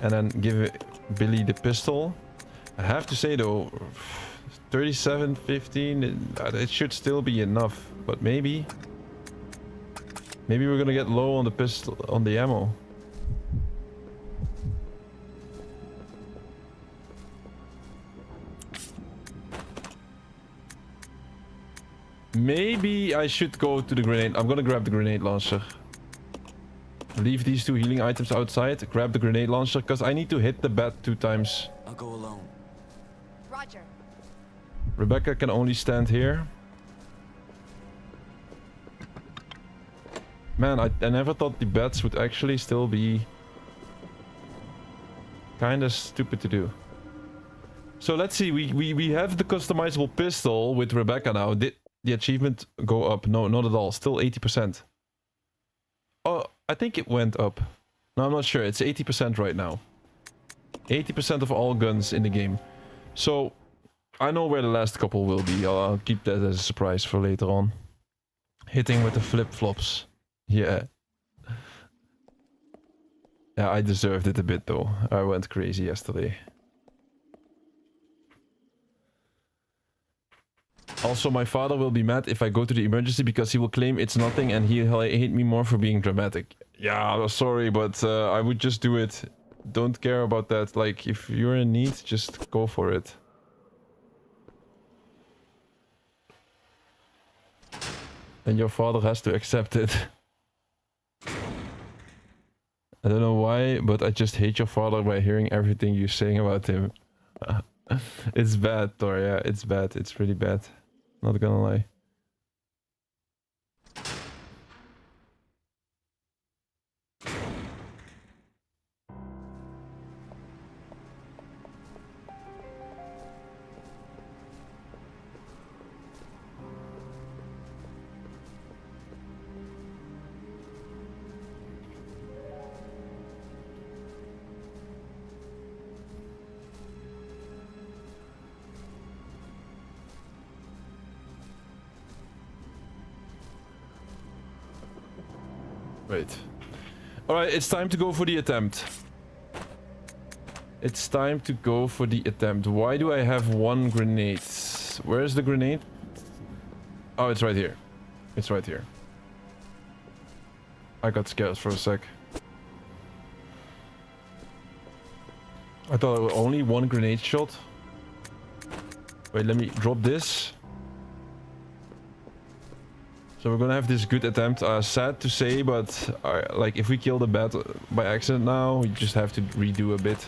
And then give Billy the pistol. I have to say, though... 37, 15, it should still be enough, but maybe we're gonna get low on the pistol, on the ammo. Maybe I should go to the grenade. I'm gonna grab the grenade launcher. Leave these 2 healing items outside, grab the grenade launcher, because I need to hit the bat 2 times. I'll go alone. Roger. Rebecca can only stand here. Man, I never thought the bats would actually still be kinda stupid to do. So let's see, we have the customizable pistol with Rebecca now. Did the achievement go up? No, not at all. Still 80%. Oh, I think it went up. No, I'm not sure. It's 80% right now. 80% of all guns in the game. So, I know where the last couple will be. I'll keep that as a surprise for later on. Hitting with the flip-flops. Yeah. Yeah, I deserved it a bit though. I went crazy yesterday. Also, my father will be mad if I go to the emergency because he will claim it's nothing and he'll hate me more for being dramatic. Yeah, sorry, but I would just do it. Don't care about that. Like, if you're in need, just go for it. And your father has to accept it. I don't know why, but I just hate your father by hearing everything you're saying about him. It's bad, Thor, yeah, it's bad. It's really bad. Not gonna lie. Wait. Alright, it's time to go for the attempt. It's time to go for the attempt. Why do I have one grenade? Where's the grenade? Oh, it's right here. It's right here. I got scared for a sec. I thought it was only one grenade shot. Wait, let me drop this. So we're gonna have this good attempt. Sad to say, but like if we kill the bat by accident now, we just have to redo a bit.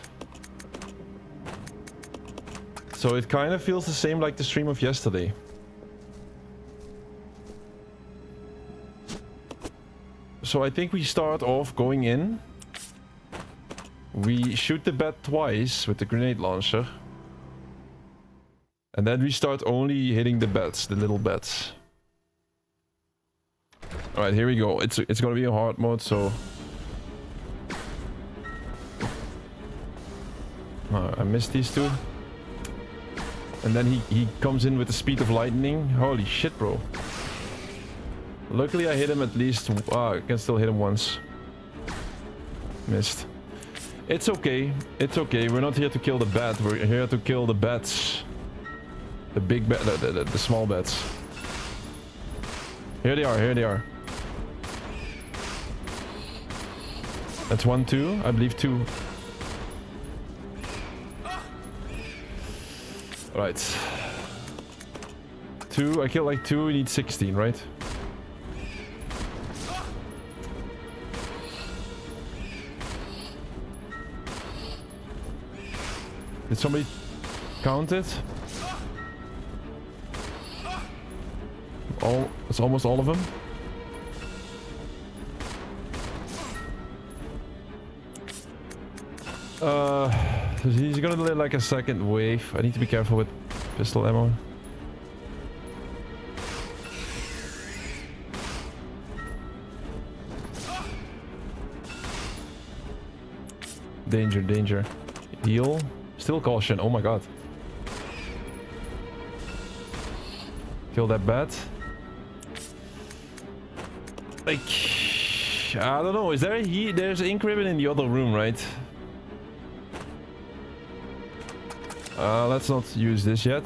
So it kind of feels the same like the stream of yesterday. So I think we start off going in. We shoot the bat twice with the grenade launcher. And then we start only hitting the bats, the little bats. Alright, here we go. It's gonna be a hard mode, so... I missed these two. And then he comes in with the speed of lightning. Holy shit, bro. Luckily I hit him at least... I can still hit him once. Missed. It's okay. It's okay. We're not here to kill the bat. We're here to kill the bats. The big bat... The small bats. Here they are. Here they are. That's 1, 2. I believe 2. Right. 2. I killed like 2. We need 16, right? Did somebody count it? It's almost all of them. He's gonna let like a second wave. I need to be careful with pistol ammo. Danger, danger. Heal. Still caution. Oh my god. Kill that bat. Like, I don't know. Is there a there's an ink ribbon in the other room, right? Let's not use this yet.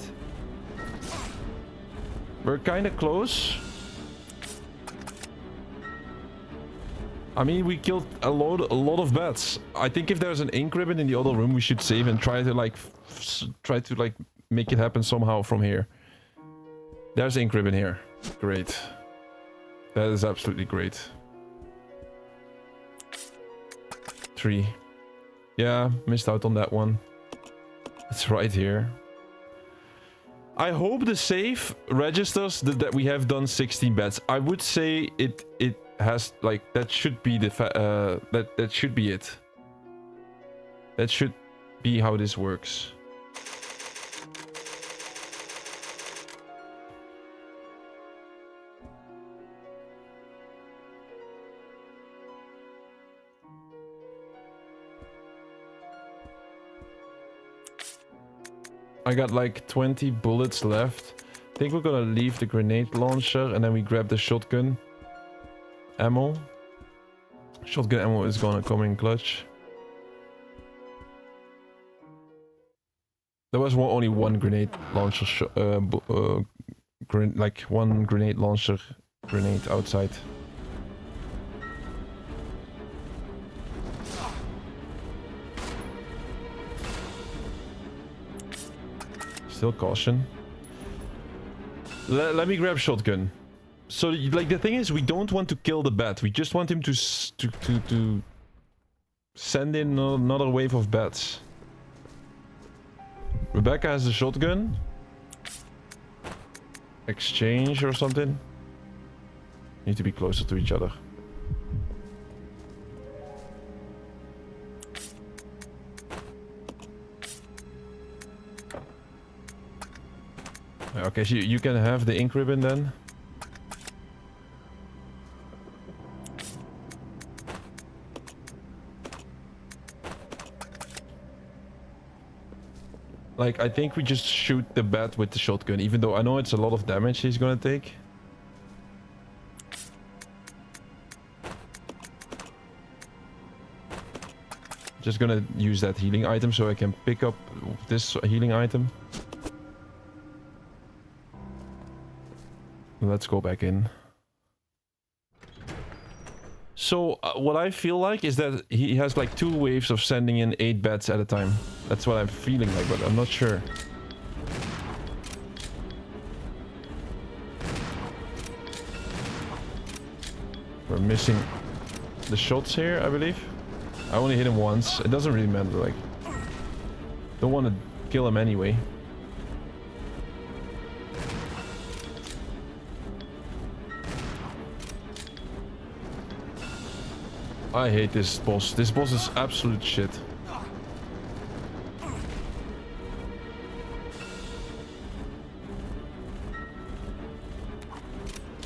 We're kind of close. I mean, we killed a lot of bats. I think if there's an ink ribbon in the other room, we should save and try to like make it happen somehow from here. There's ink ribbon here. Great. That is absolutely great. 3. Yeah, missed out on that one. It's right here. I hope the save registers that we have done 16 bets. I would say it has like that should be the that should be it. That should be how this works. I got like 20 bullets left. I think we're gonna leave the grenade launcher and then we grab the shotgun ammo. Shotgun ammo is gonna come in clutch. There was only one grenade launcher, like one grenade launcher grenade outside. Still caution. Let me grab shotgun. So, like, the thing is, we don't want to kill the bat. We just want him to send in another wave of bats. Rebecca has a shotgun. Exchange or something. Need to be closer to each other. Okay, so you can have the ink ribbon then. Like, I think we just shoot the bat with the shotgun, even though I know it's a lot of damage he's gonna take. Just gonna use that healing item so I can pick up this healing item. Let's go back in. So, what I feel like is that he has like 2 waves of sending in 8 bats at a time. That's what I'm feeling like, but I'm not sure. We're missing the shots here, I believe. I only hit him once. It doesn't really matter, like... Don't want to kill him anyway. I hate this boss. This boss is absolute shit.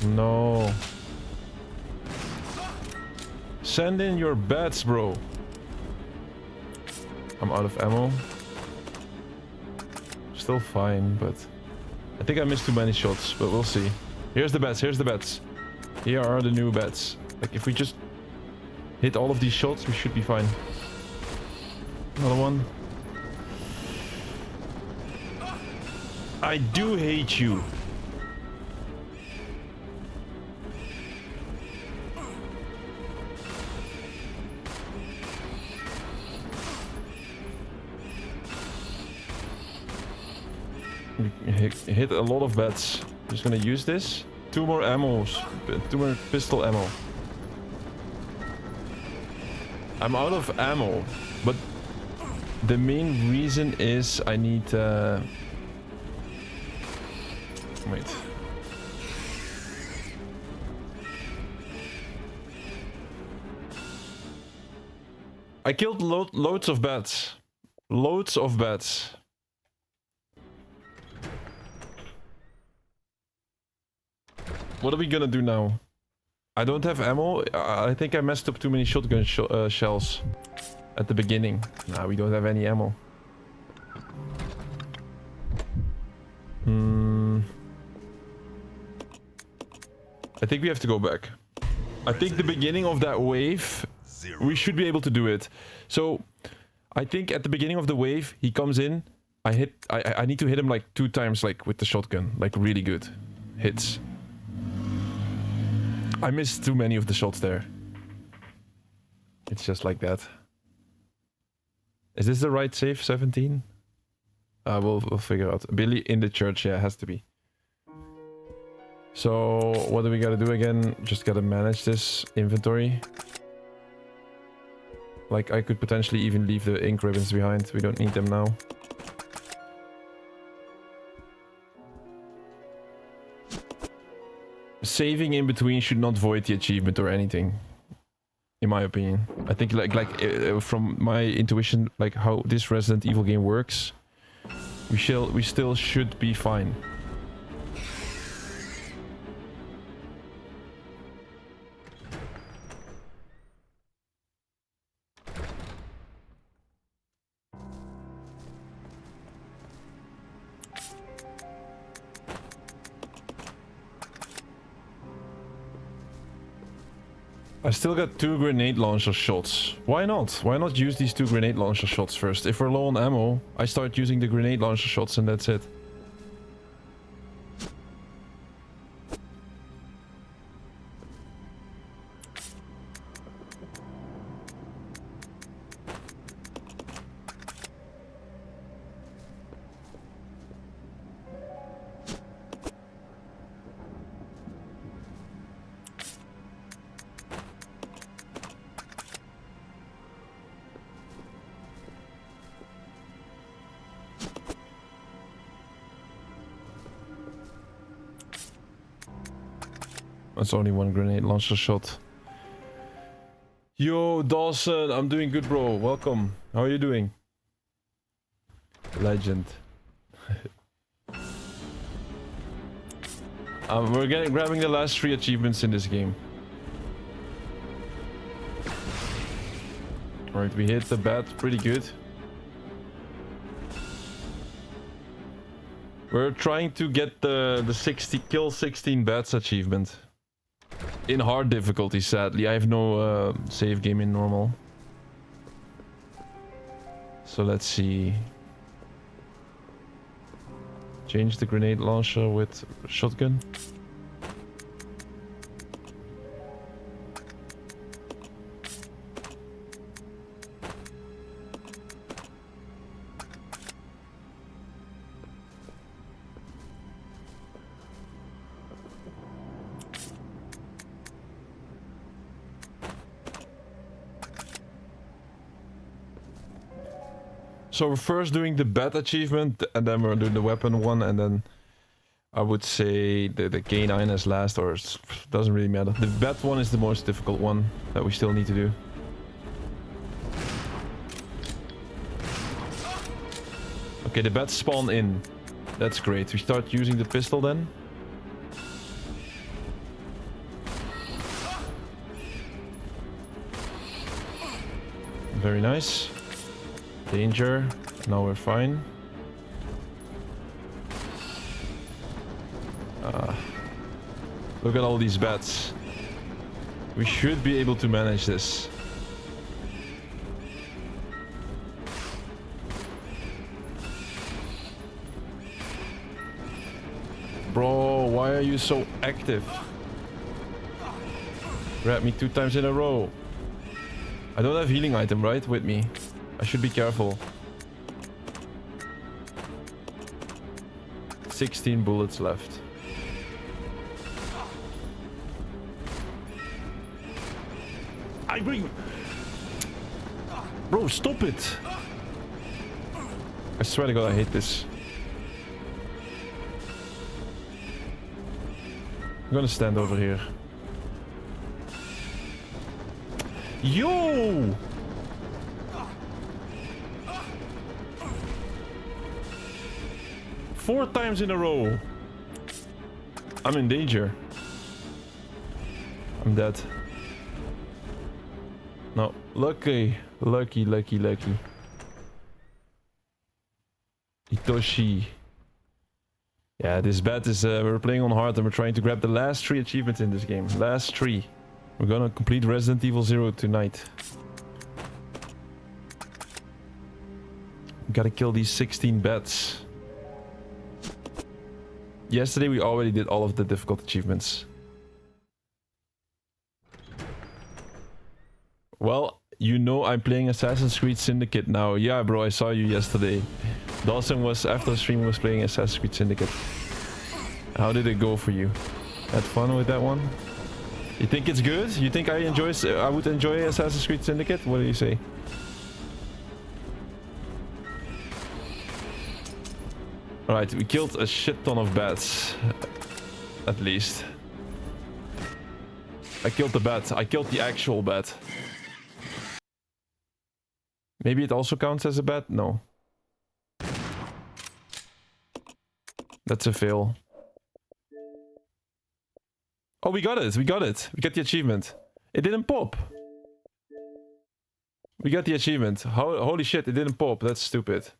No. Send in your bats, bro. I'm out of ammo. Still fine, but... I think I missed too many shots, but we'll see. Here's the bats, here's the bats. Here are the new bats. Like, if we just... hit all of these shots, we should be fine. Another one. I do hate you. Hit a lot of bats. Just gonna use this. 2 more ammos. 2 more pistol ammo. I'm out of ammo, but the main reason is I need wait. I killed loads of bats. Loads of bats. What are we gonna do now? I don't have ammo. I think I messed up too many shotgun shells at the beginning. Nah, we don't have any ammo. I think we have to go back. I think the beginning of that wave, we should be able to do it. So, I think at the beginning of the wave, he comes in. I need to hit him like 2 times, like with the shotgun, like really good hits. I missed too many of the shots there. It's just like that. Is this the right save? 17? We'll figure out. Billy in the church, yeah, has to be. So, what do we gotta do again? Just gotta manage this inventory. Like, I could potentially even leave the ink ribbons behind. We don't need them now. Saving in between should not void the achievement or anything, in my opinion. I think from my intuition, like how this Resident Evil game works, we still should be fine. I still got 2 grenade launcher shots. Why not? Why not use these 2 grenade launcher shots first? If we're low on ammo, I start using the grenade launcher shots and that's it. That's only 1 grenade launcher shot. Yo, Dawson, I'm doing good, bro. Welcome. How are you doing? Legend. We're grabbing the last 3 achievements in this game. Alright, we hit the bat pretty good. We're trying to get the 60 kill 16 bats achievement. In hard difficulty, sadly. I have no save game in normal. So let's see. Change the grenade launcher with shotgun. So we're first doing the bat achievement, and then we're doing the weapon one, and then I would say the K9 as last, or it doesn't really matter. The bat one is the most difficult one that we still need to do. Okay, the bats spawn in. That's great. We start using the pistol then. Very nice. Danger. Now we're fine. Look at all these bats. We should be able to manage this. Bro, why are you so active? Grab me 2 times in a row. I don't have healing item, right? With me. I should be careful. 16 bullets left. I bring. Bro, stop it! I swear to God, I hate this. I'm gonna stand over here. Yo! Four times in a row. I'm in danger. I'm dead. No, lucky. Lucky. Itoshi. Yeah, this bat is, we're playing on hard and we're trying to grab the last 3 achievements in this game. Last 3. We're gonna complete Resident Evil 0 tonight. We gotta kill these 16 bats. Yesterday we already did all of the difficult achievements. Well, you know I'm playing Assassin's Creed Syndicate now. Yeah, bro, I saw you yesterday. Dawson was, after the stream, was playing Assassin's Creed Syndicate. How did it go for you? Had fun with that one? You think it's good? You think I would enjoy Assassin's Creed Syndicate? What do you say? Alright, we killed a shit ton of bats. At least. I killed the bat. I killed the actual bat. Maybe it also counts as a bat? No. That's a fail. Oh, we got it. We got it. We got the achievement. It didn't pop. We got the achievement. Holy shit, it didn't pop. That's stupid.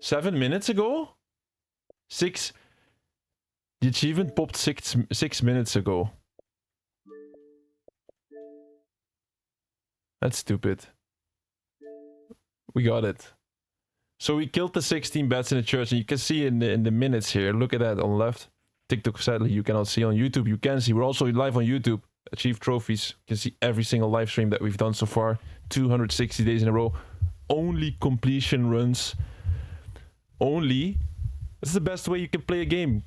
7 minutes ago? 6. The achievement popped six minutes ago. That's stupid. We got it. So we killed the 16 bats in the church, and you can see in the minutes here. Look at that on the left. TikTok, sadly, you cannot see. On YouTube, you can see. We're also live on YouTube. Achieve trophies. You can see every single live stream that we've done so far. 260 days in a row. Only completion runs. Only. That's the best way you can play a game.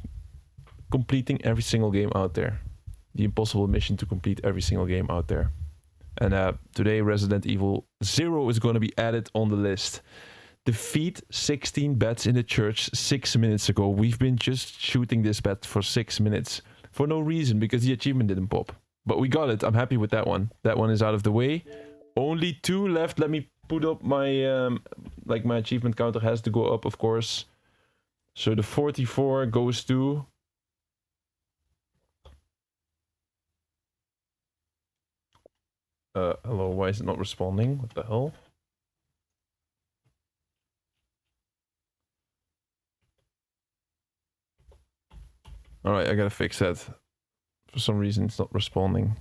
Completing every single game out there. The impossible mission to complete every single game out there. And today, Resident Evil 0 is going to be added on the list. Defeat 16 bats in the church 6 minutes ago. We've been just shooting this bat for 6 minutes. For no reason, because the achievement didn't pop. But we got it. I'm happy with that one. That one is out of the way. Only 2 left. Let me put up my... my achievement counter has to go up, of course. So the 44 goes to... hello, why is it not responding? What the hell? Alright, I gotta fix that. For some reason it's not responding.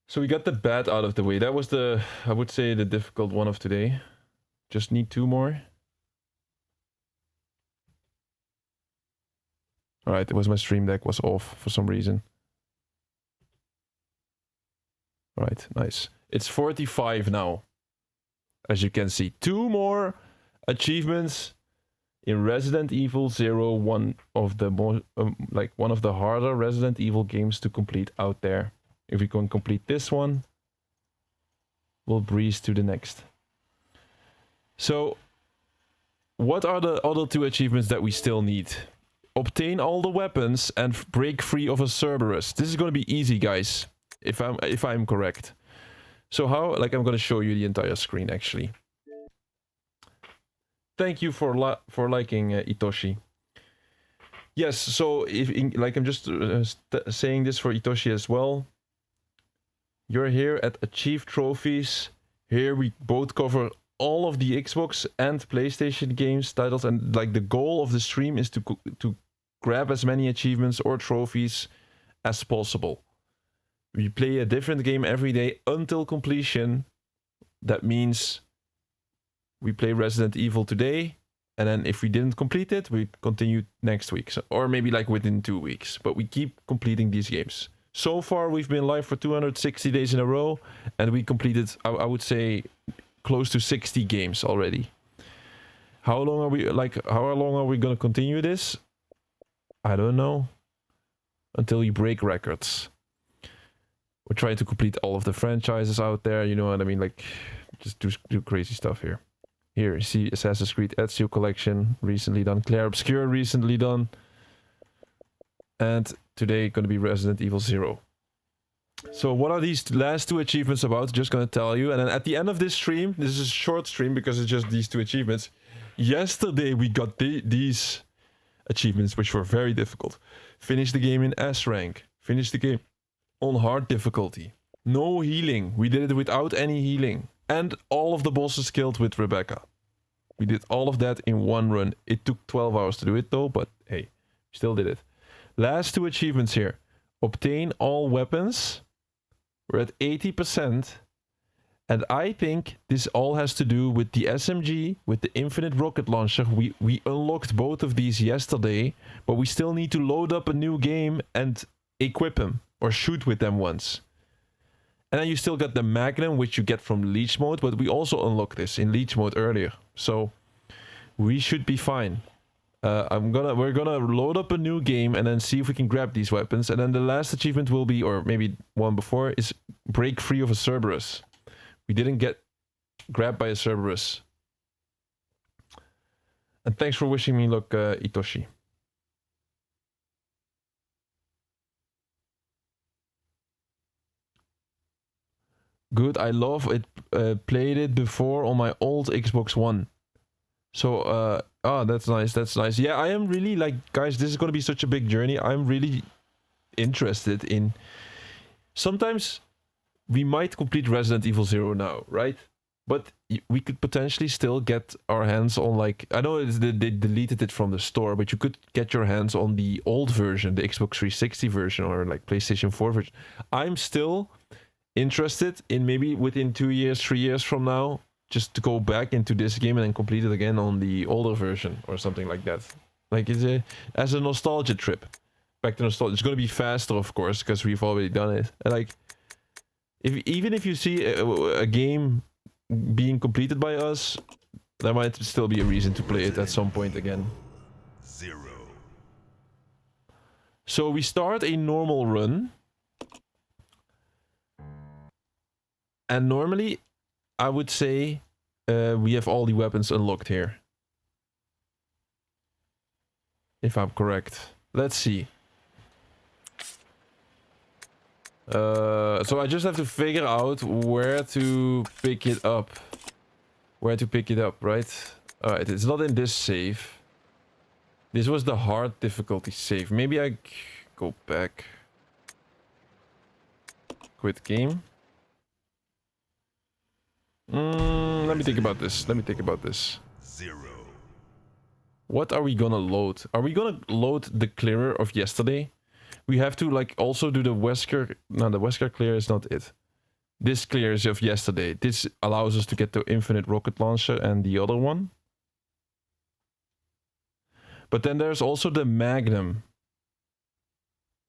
So we got the bat out of the way. That was the, I would say, the difficult one of today. Just need 2 more. Alright, it was my stream deck was off for some reason. Alright, nice. It's 45 now. As you can see. 2 more achievements in Resident Evil 0. One of the more, one of the harder Resident Evil games to complete out there. If we can complete this one, we'll breeze to the next. So, what are the other 2 achievements that we still need? Obtain all the weapons and break free of a Cerberus. This is going to be easy, guys, if I'm correct. So how? Like, I'm going to show you the entire screen, actually. Thank you for liking Itoshi. Yes, so I'm just saying this for Itoshi as well. You're here at Achieve Trophies. Here we both cover all of the Xbox and PlayStation games titles, and like the goal of the stream is to grab as many achievements or trophies as possible. We play a different game every day until completion. That means we play Resident Evil today, and then if we didn't complete it, we continue next week. So, or maybe like within 2 weeks. But we keep completing these games. So far, we've been live for 260 days in a row, and we completed, I would say, close to 60 games already. How long are we gonna continue this? I don't know. Until we break records. We're trying to complete all of the franchises out there, you know what I mean? Like, just do crazy stuff here. Here, you see Assassin's Creed Ezio Collection, recently done. Claire Obscure, recently done. And today, gonna be Resident Evil 0. So what are these last 2 achievements about? Just gonna tell you. And then at the end of this stream, this is a short stream because it's just these 2 achievements. Yesterday, we got these achievements, which were very difficult. Finish the game in S rank. Finish the game on hard difficulty. No healing. We did it without any healing. And all of the bosses killed with Rebecca. We did all of that in 1 run. It took 12 hours to do it though, but hey, still did it. Last 2 achievements here. Obtain all weapons. We're at 80%. And I think this all has to do with the SMG, with the infinite rocket launcher. We unlocked both of these yesterday, but we still need to load up a new game and equip them or shoot with them once. And then you still got the Magnum, which you get from Leech mode, but we also unlocked this in Leech mode earlier. So we should be fine. We're gonna load up a new game and then see if we can grab these weapons. And then the last achievement will be, or maybe one before, is break free of a Cerberus. We didn't get grabbed by a Cerberus. And thanks for wishing me luck, Itoshi. Good, I love it. Played it before on my old Xbox One. So, that's nice, that's nice. Yeah, I am really, like, guys, this is going to be such a big journey. I'm really interested in... Sometimes we might complete Resident Evil 0 now, right? But we could potentially still get our hands on, like, I know they deleted it from the store, but you could get your hands on the old version, the Xbox 360 version or like PlayStation 4 version. I'm still interested in maybe within 2 years, 3 years from now, just to go back into this game and then complete it again on the older version or something like that. Like as a nostalgia trip. Back to nostalgia. It's gonna be faster, of course, because we've already done it. And like, even if you see a game being completed by us, there might still be a reason to play it at some point again. 0. So we start a normal run. And normally, I would say we have all the weapons unlocked here. If I'm correct. Let's see. So I just have to figure out where to pick it up. Where to pick it up, right? Alright, it's not in this save. This was the hard difficulty save. Maybe I go back. Quit game. Let me think about this. 0. What are we gonna load? Are we gonna load the clearer of yesterday? We have to like also do the Wesker. No, the Wesker clear is not it. This clear is of yesterday. This allows us to get the infinite rocket launcher and the other one. But then there's also the Magnum.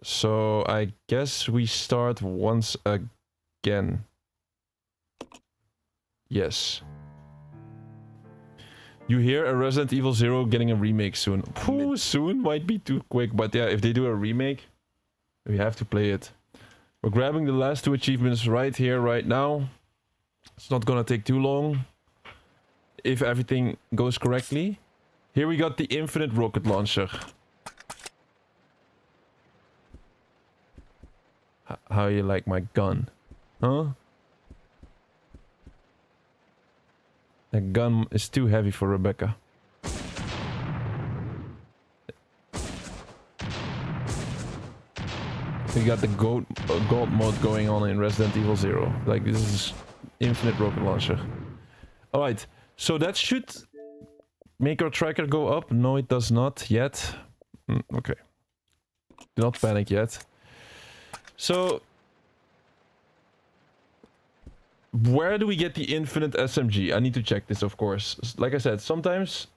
So I guess we start once again. Yes. You hear a Resident Evil 0 getting a remake soon. Pooh, soon might be too quick, but yeah, if they do a remake, we have to play it. We're grabbing the last 2 achievements right here, right now. It's not gonna take too long. If everything goes correctly. Here we got the infinite rocket launcher. How you like my gun? Huh? That gun is too heavy for Rebecca. We got the gold mode going on in Resident Evil 0. Like, this is infinite rocket launcher. Alright, so that should make our tracker go up. No, it does not yet. Okay. Do not panic yet. So, where do we get the infinite SMG? I need to check this, of course. Like I said, sometimes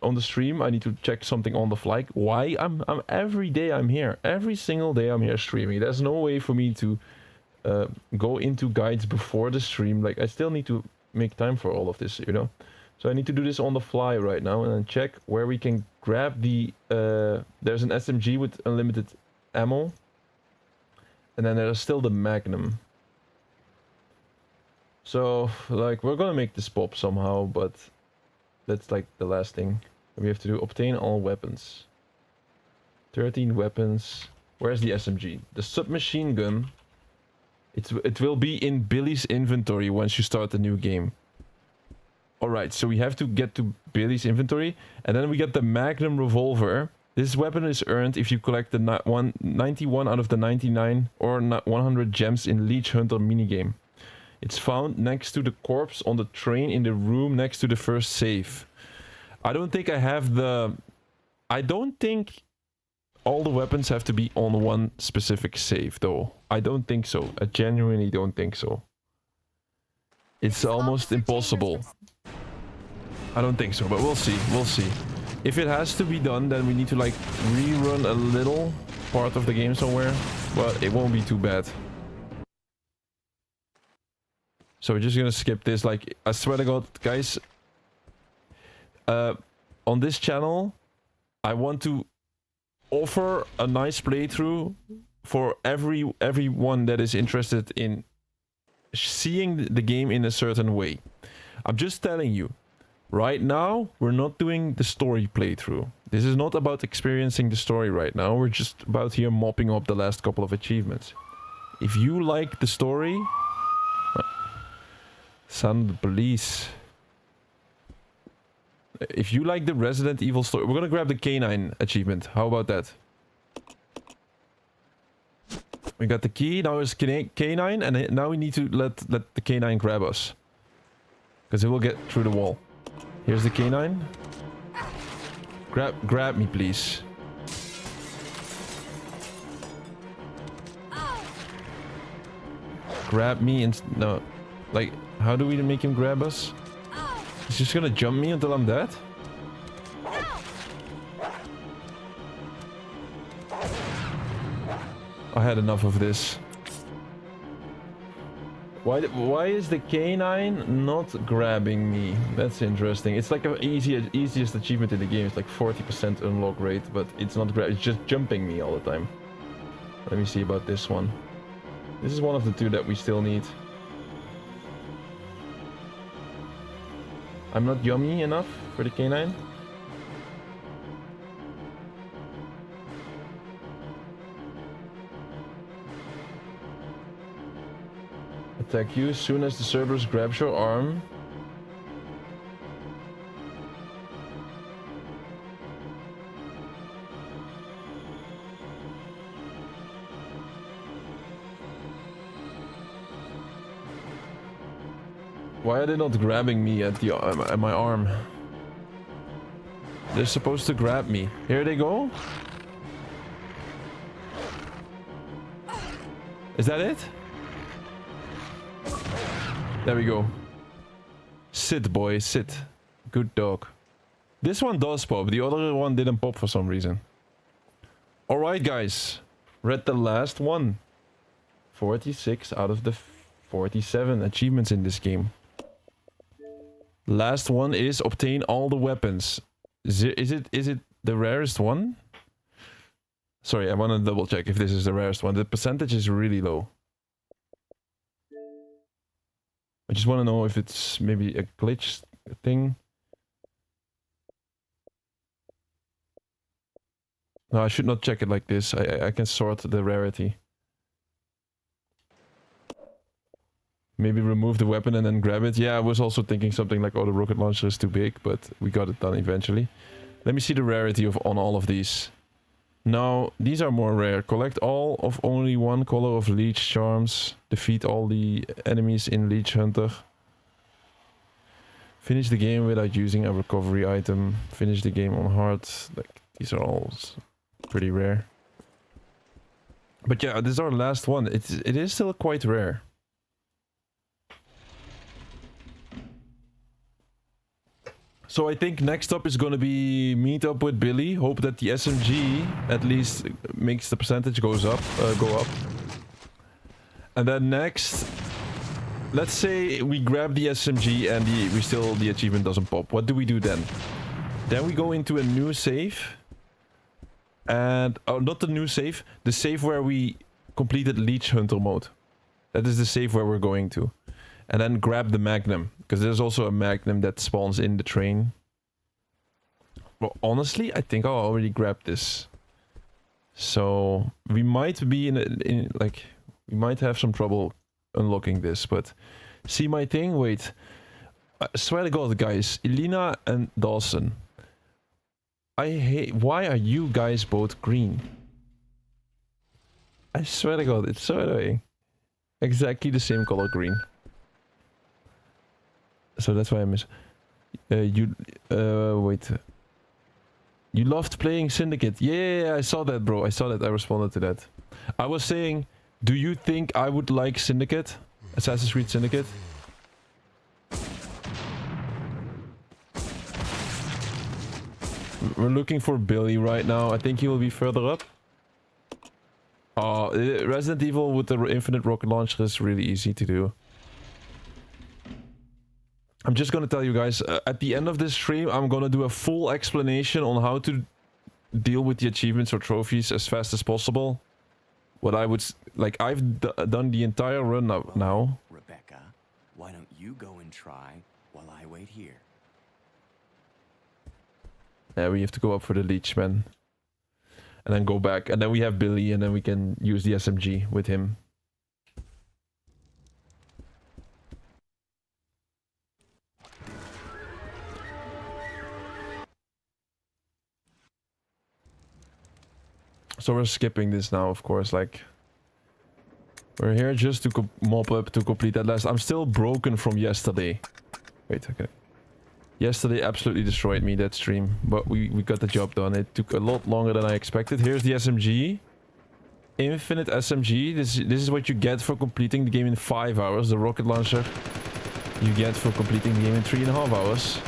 on the stream I need to check something on the fly. Why? I'm every day I'm here. Every single day I'm here streaming. There's no way for me to go into guides before the stream. Like, I still need to make time for all of this, you know? So I need to do this on the fly right now and then check where we can grab the... there's an SMG with unlimited ammo. And then there's still the Magnum. So, like, we're gonna make this pop somehow, but that's like the last thing we have to do. Obtain all weapons. 13 weapons. Where's the SMG? The submachine gun. It will be in Billy's inventory once you start the new game. Alright, so we have to get to Billy's inventory. And then we get the Magnum revolver. This weapon is earned if you collect the 91 out of the 99 or 100 gems in Leech Hunter minigame. It's found next to the corpse on the train in the room next to the first save. I don't think I have the... I don't think all the weapons have to be on one specific save, though. I don't think so. I genuinely don't think so. It's almost impossible. I don't think so, but we'll see. We'll see. If it has to be done, then we need to, like, rerun a little part of the game somewhere. But it won't be too bad. So we're just gonna skip this. Like, I swear to God, guys, on this channel, I want to offer a nice playthrough for everyone that is interested in seeing the game in a certain way. I'm just telling you, right now, we're not doing the story playthrough. This is not about experiencing the story right now. We're just about here mopping up the last couple of achievements. If you like the story... Son of the police. If you like the Resident Evil story... We're gonna grab the K9 achievement. How about that? We got the key. Now it's K9. And now we need to let the K9 grab us. Because it will get through the wall. Here's the canine. Grab me, please. Grab me and... No. Like, how do we make him grab us? He's just gonna jump me until I'm dead? I had enough of this. Why is the canine not grabbing me? That's interesting. It's like an easiest achievement in the game. It's like 40% unlock rate, but it's not it's just jumping me all the time. Let me see about this one. This is one of the two that we still need. I'm not yummy enough for the canine. Attack you as soon as the Cerberus grabs your arm. Why are they not grabbing me at my arm? They're supposed to grab me. Here they go. Is that it? There we go. Sit, boy, sit. Good dog. This one does pop. The other one didn't pop for some reason. Alright, guys. Read the last one. 46 out of the 47 achievements in this game. Last one is obtain all the weapons. Is it the rarest one? Sorry, I want to double check if this is the rarest one. The percentage is really low. I just want to know if it's maybe a glitch thing. No, I should not check it like this. I can sort the rarity. Maybe remove the weapon and then grab it. Yeah, I was also thinking something like, oh, the rocket launcher is too big, but we got it done eventually. Let me see the rarity on all of these. Now, these are more rare. Collect all of only one color of Leech Charms. Defeat all the enemies in Leech Hunter. Finish the game without using a recovery item. Finish the game on hard. Like, these are all pretty rare. But yeah, this is our last one. It is still quite rare. So I think next up is gonna be meet up with Billy. Hope that the SMG at least makes the percentage go up. And then next, let's say we grab the SMG and the achievement doesn't pop. What do we do then? Then we go into a new save. And not the new save, the save where we completed Leech Hunter mode. That is the save where we're going to. And then grab the Magnum, because there's also a Magnum that spawns in the train. Well, honestly, I think I'll already grab this. So we might be we might have some trouble unlocking this, but see my thing? Wait. I swear to God, guys, Elena and Dawson. I hate... Why are you guys both green? I swear to God, it's so annoying. Exactly the same color green. So that's why I miss... wait. You loved playing Syndicate. Yeah, I saw that, bro. I saw that. I responded to that. I was saying, do you think I would like Syndicate? Assassin's Creed Syndicate? We're looking for Billy right now. I think he will be further up. Resident Evil with the infinite rocket launcher is really easy to do. I'm just gonna tell you guys, at the end of this stream, I'm gonna do a full explanation on how to deal with the achievements or trophies as fast as possible. What I would... Like, I've done the entire run now. Rebecca, why don't you go and try while I wait here? Yeah, we have to go up for the Leech Man. And then go back. And then we have Billy, and then we can use the SMG with him. So we're skipping this now, of course, like... We're here just to mop up to complete that last... I'm still broken from yesterday. Wait, okay. Yesterday absolutely destroyed me, that stream. But we got the job done. It took a lot longer than I expected. Here's the SMG. Infinite SMG. This is what you get for completing the game in 5 hours. The rocket launcher you get for completing the game in 3.5 hours.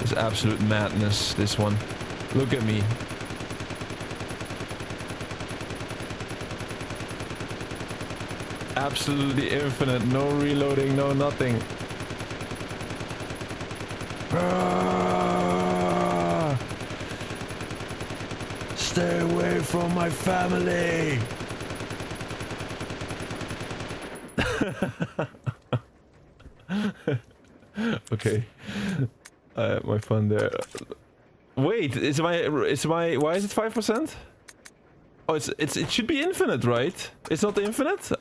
It's absolute madness, this one. Look at me. Absolutely infinite. No reloading, no nothing. Ah! Stay away from my family. Okay. I had my fun there. Wait, why is it 5%? Oh, it should be infinite, right? It's not infinite?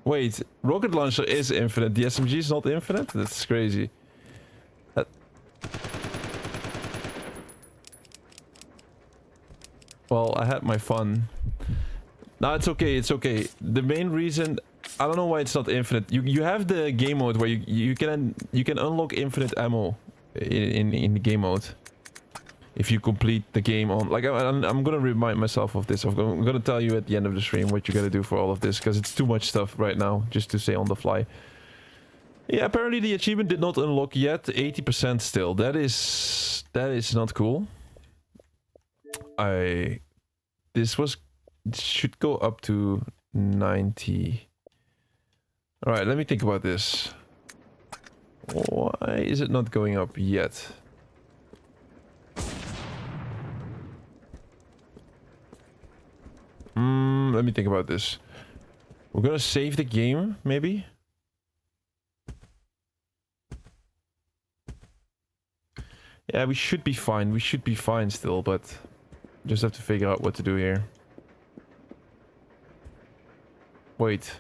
Wait, rocket launcher is infinite. The SMG is not infinite? That's crazy. Well, I had my fun. No, it's okay, it's okay. The main reason, I don't know why it's not infinite. You have the game mode where you can unlock infinite ammo in the game mode. If you complete the game on, like, I'm gonna remind myself of this. I'm gonna tell you at the end of the stream what you gotta do for all of this, because it's too much stuff right now just to say on the fly. Yeah, apparently the achievement did not unlock yet. 80% still. That is not cool. This should go up to 90. All right, let me think about this. Why is it not going up yet? Let me think about this. We're gonna save the game, maybe? Yeah, we should be fine. We should be fine still, but just have to figure out what to do here. Wait.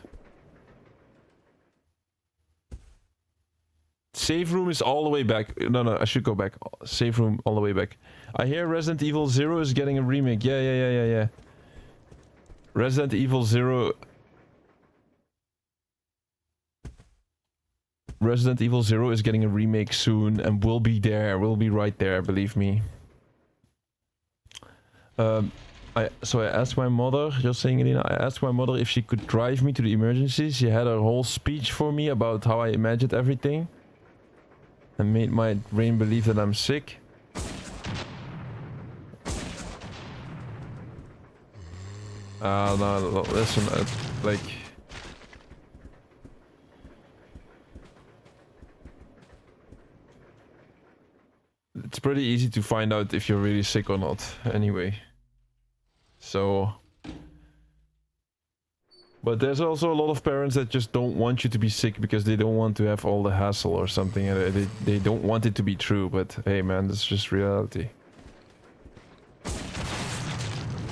Save room is all the way back. No, I should go back. Save room all the way back. I hear Resident Evil 0 is getting a remake. Yeah. Resident Evil 0... Resident Evil 0 is getting a remake soon and will be there. Will be right there, believe me. So I asked my mother, you're saying, Elena, I asked my mother if she could drive me to the emergency. She had a whole speech for me about how I imagined everything. And made my brain believe that I'm sick. No, listen, like... It's pretty easy to find out if you're really sick or not, anyway. So... But there's also a lot of parents that just don't want you to be sick because they don't want to have all the hassle or something. And they don't want it to be true, but hey man, that's just reality.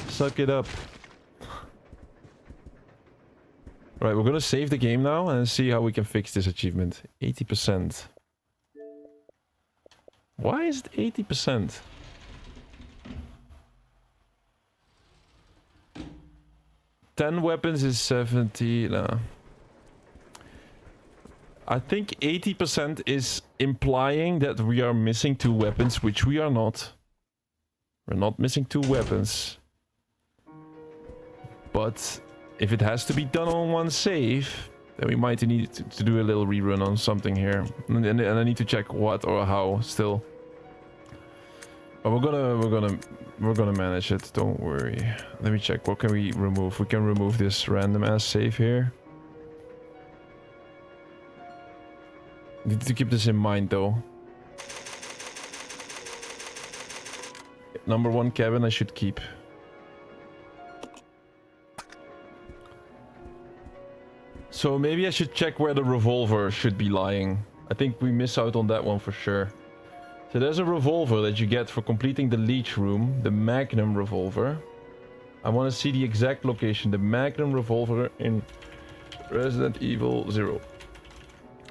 Suck it up. Right, we're gonna save the game now and see how we can fix this achievement. 80%. Why is it 80%? Ten weapons is 70. No. I think 80% is implying that we are missing 2 weapons, which we are not. We're not missing 2 weapons. But if it has to be done on one save, then we might need to do a little rerun on something here. And I need to check what or how still. But we're gonna manage it, don't worry. Let me check, what can we remove? We can remove this random ass save here. Need to keep this in mind though. Number 1 cabin I should keep. So maybe I should check where the revolver should be lying. I think we miss out on that one for sure. So there's a revolver that you get for completing the leech room, the Magnum revolver. I want to see the exact location, the Magnum revolver in Resident Evil 0.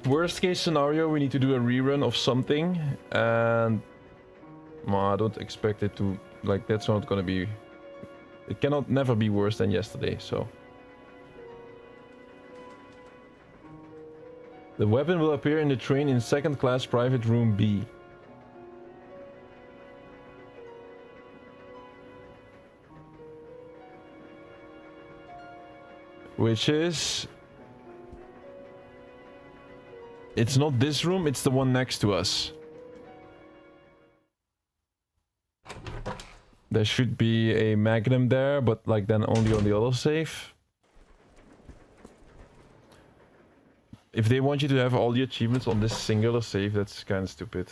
Worst case scenario, we need to do a rerun of something, and well, I don't expect it to, like, that's not gonna be, it cannot never be worse than yesterday, so. The weapon will appear in the train in second class private room B. Which is... It's not this room, it's the one next to us. There should be a magnum there, but like then only on the other safe. If they want you to have all the achievements on this singular safe, that's kind of stupid.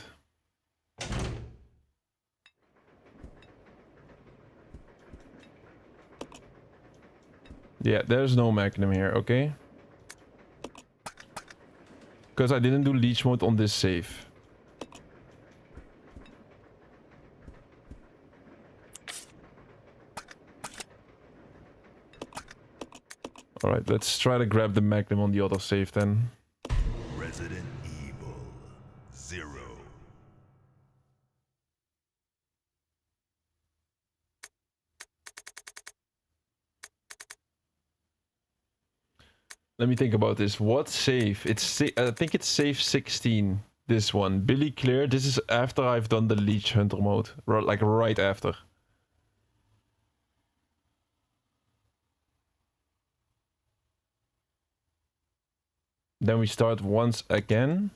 Yeah, there's no magnum here, okay? Because I didn't do leech mode on this safe. Alright, let's try to grab the magnum on the other safe then. Resident Evil 0. Let me think about this. What safe? I think it's safe 16. This one. Billy Clear. This is after I've done the Leech Hunter mode. Like right after. Then we start once again.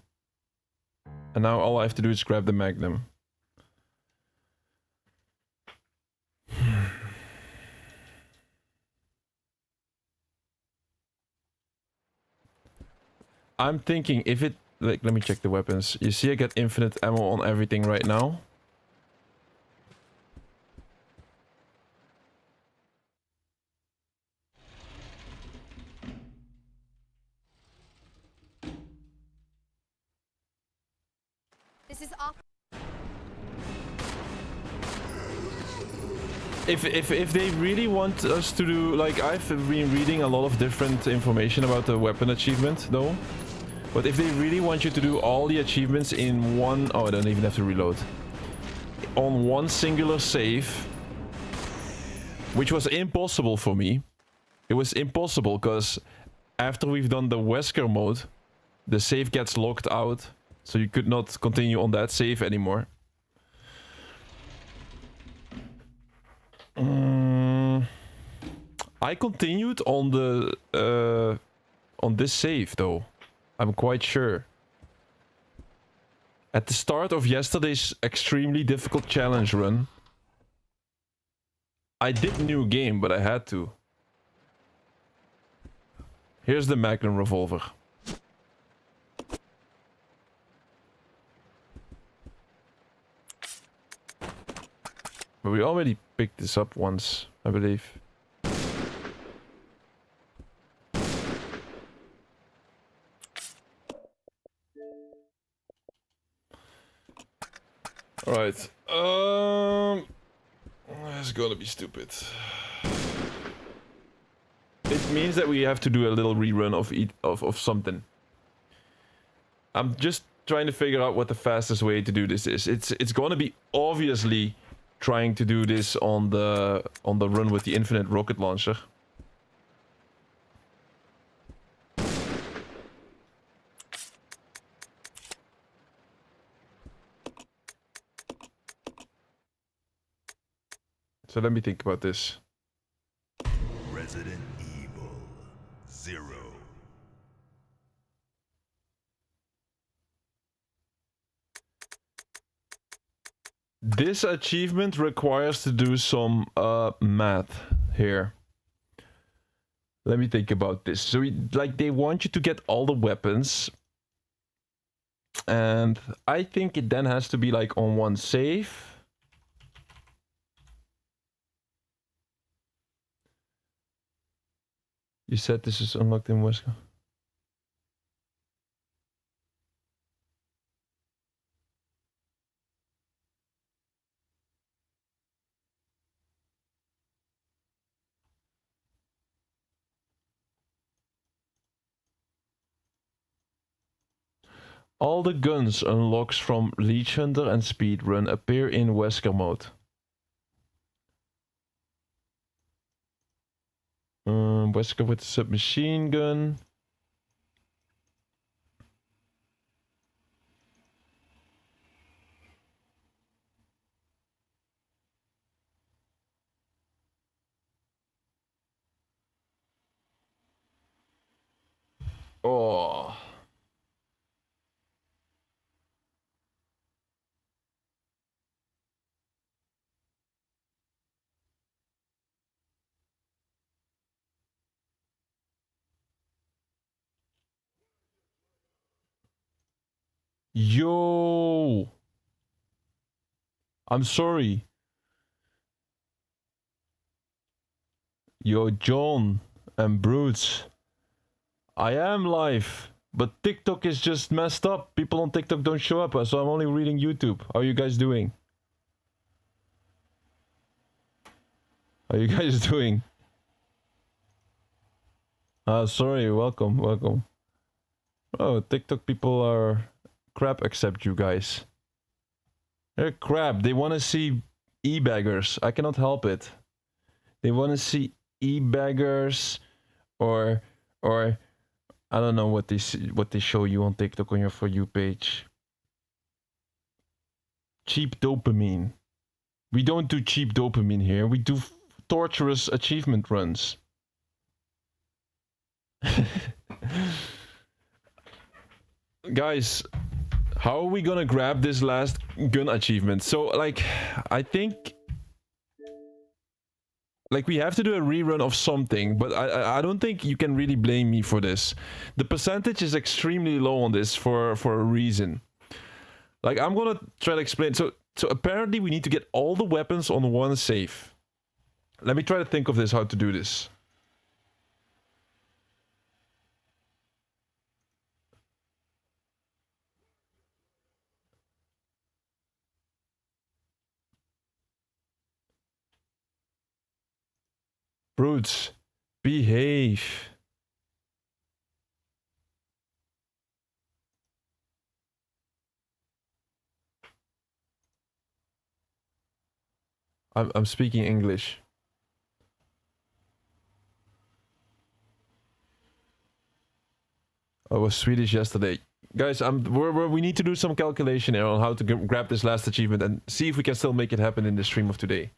And now all I have to do is grab the magnum. I'm thinking if it... Like, let me check the weapons. You see I get infinite ammo on everything right now. This is off. If they really want us to do... Like, I've been reading a lot of different information about the weapon achievement, though. But if they really want you to do all the achievements in one... Oh, I don't even have to reload. On one singular save. Which was impossible for me. It was impossible, because after we've done the Wesker mode, the save gets locked out. So you could not continue on that save anymore. I continued on the... on this save, though. I'm quite sure. At the start of yesterday's extremely difficult challenge run, I did new game, but I had to. Here's the Magnum revolver. But we already picked this up once, I believe. Alright. It's gonna be stupid. It means that we have to do a little rerun of something. I'm just trying to figure out what the fastest way to do this is. It's gonna be obviously trying to do this on the run with the infinite rocket launcher. So let me think about this. Resident Evil 0. This achievement requires to do some math here. Let me think about this. So like they want you to get all the weapons. And I think it then has to be like on one save. You said this is unlocked in Wesker. All the guns unlocks from Leech Hunter and Speedrun appear in Wesker mode. Wesker with the submachine gun. Oh. Yo. I'm sorry. Yo, John and Brutes. I am live, but TikTok is just messed up. People on TikTok don't show up, so I'm only reading YouTube. How are you guys doing? How are you guys doing? Sorry, welcome, welcome. Oh, TikTok people are crap except you guys. They're crap. They want to see e-baggers. I cannot help it. They want to see e-baggers or I don't know what they show you on TikTok on your For You page. Cheap dopamine. We don't do cheap dopamine here. We do torturous achievement runs. Guys, how are we gonna grab this last gun achievement? So, like, I think... Like, we have to do a rerun of something, but I don't think you can really blame me for this. The percentage is extremely low on this for a reason. Like, I'm gonna try to explain. So apparently we need to get all the weapons on one save. Let me try to think of this, how to do this. Brutes, behave. I'm speaking English. I was Swedish yesterday. Guys, we need to do some calculation here on how to grab this last achievement and see if we can still make it happen in the stream of today.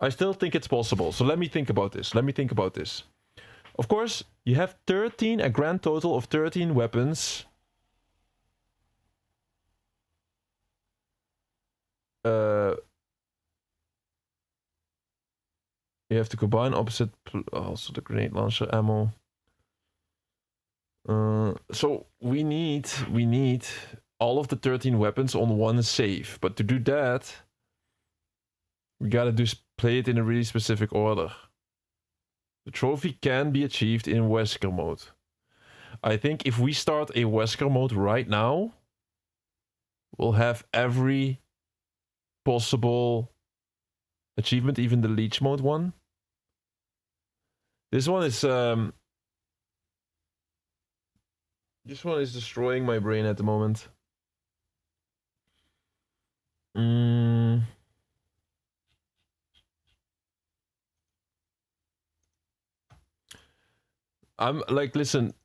I still think it's possible, so let me think about this. Of course, you have a grand total of 13 weapons. You have to combine opposite, also the grenade launcher ammo. So we need all of the 13 weapons on one save, but to do that, we gotta play it in a really specific order. The trophy can be achieved in Wesker mode. I think if we start a Wesker mode right now, we'll have every possible achievement, even the Leech mode one. This one is destroying my brain at the moment. I'm like, listen,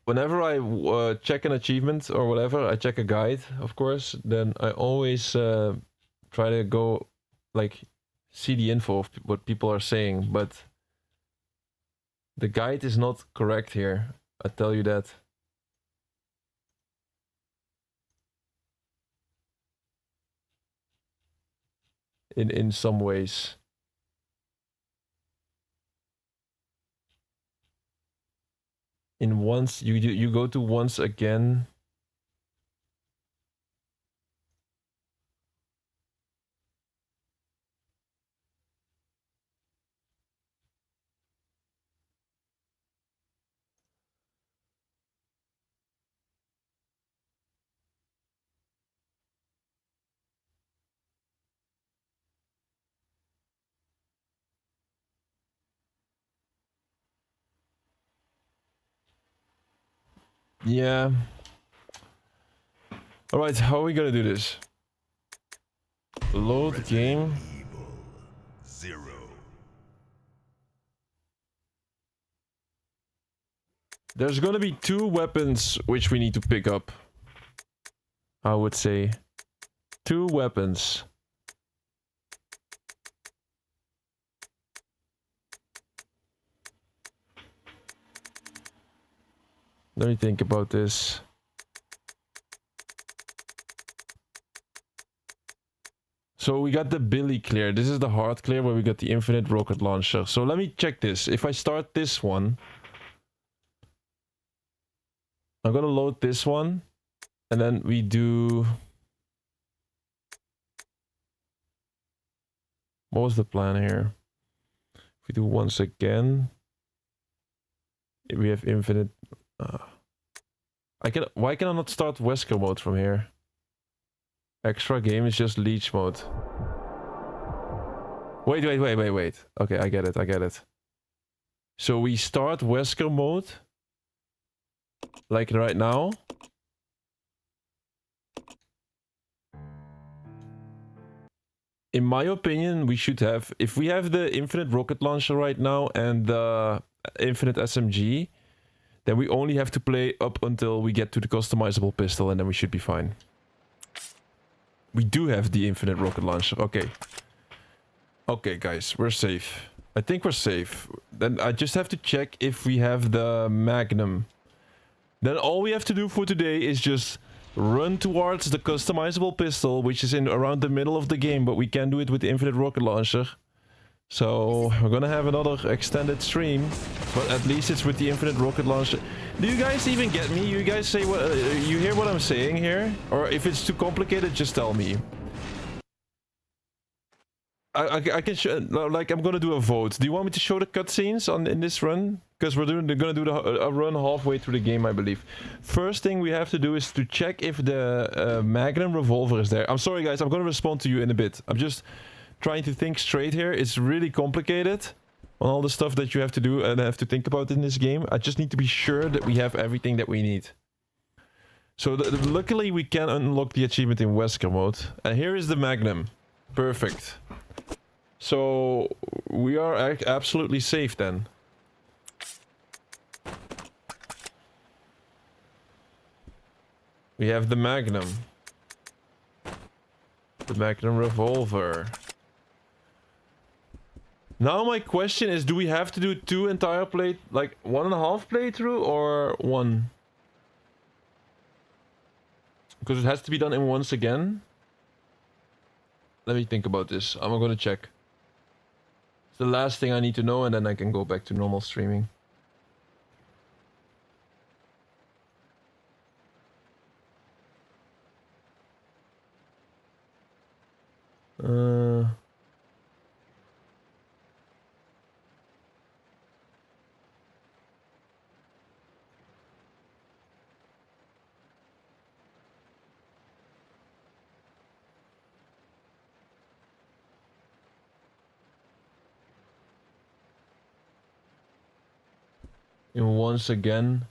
whenever I check an achievement or whatever, I check a guide, of course, then I always try to go, like, see the info of what people are saying, but the guide is not correct here. I tell you that. In some ways. In once you go to once again. Yeah. All right, how are we gonna do this? Load game. Evil 0. There's gonna be 2 weapons which we need to pick up. I would say 2 weapons. Let me think about this. So we got the Billy clear. This is the hard clear where we got the infinite rocket launcher. So let me check this. If I start this one, I'm gonna load this one, and then we do... What was the plan here? If we do once again, we have infinite... Why can I not start Wesker mode from here? Extra game is just leech mode. Wait. Okay, I get it. So we start Wesker mode. Like right now. In my opinion, we should have... If we have the infinite rocket launcher right now and the infinite SMG, then we only have to play up until we get to the customizable pistol, and then we should be fine. We do have the infinite rocket launcher. Okay. Okay, guys, we're safe. I think we're safe. Then I just have to check if we have the Magnum. Then all we have to do for today is just run towards the customizable pistol, which is in around the middle of the game, but we can do it with the infinite rocket launcher. So we're gonna have another extended stream, but at least it's with the infinite rocket launcher. Do you guys even get me? You guys say what? You hear what I'm saying here? Or if it's too complicated, just tell me. I can show, like, I'm gonna do a vote. Do you want me to show the cutscenes in this run? Because we're gonna do a run halfway through the game, I believe. First thing we have to do is to check if the Magnum revolver is there. I'm sorry, guys. I'm gonna respond to you in a bit. I'm just trying to think straight here. It's really complicated on all the stuff that you have to do and have to think about in this game. I just need to be sure that we have everything that we need. So luckily we can unlock the achievement in Wesker mode. And here is the Magnum. Perfect. So we are absolutely safe then. We have the Magnum. The Magnum revolver. Now my question is, do we have to do 2 entire play, like 1.5 playthrough or 1? Because it has to be done in once again. Let me think about this. I'm gonna check. It's the last thing I need to know, and then I can go back to normal streaming. And once again.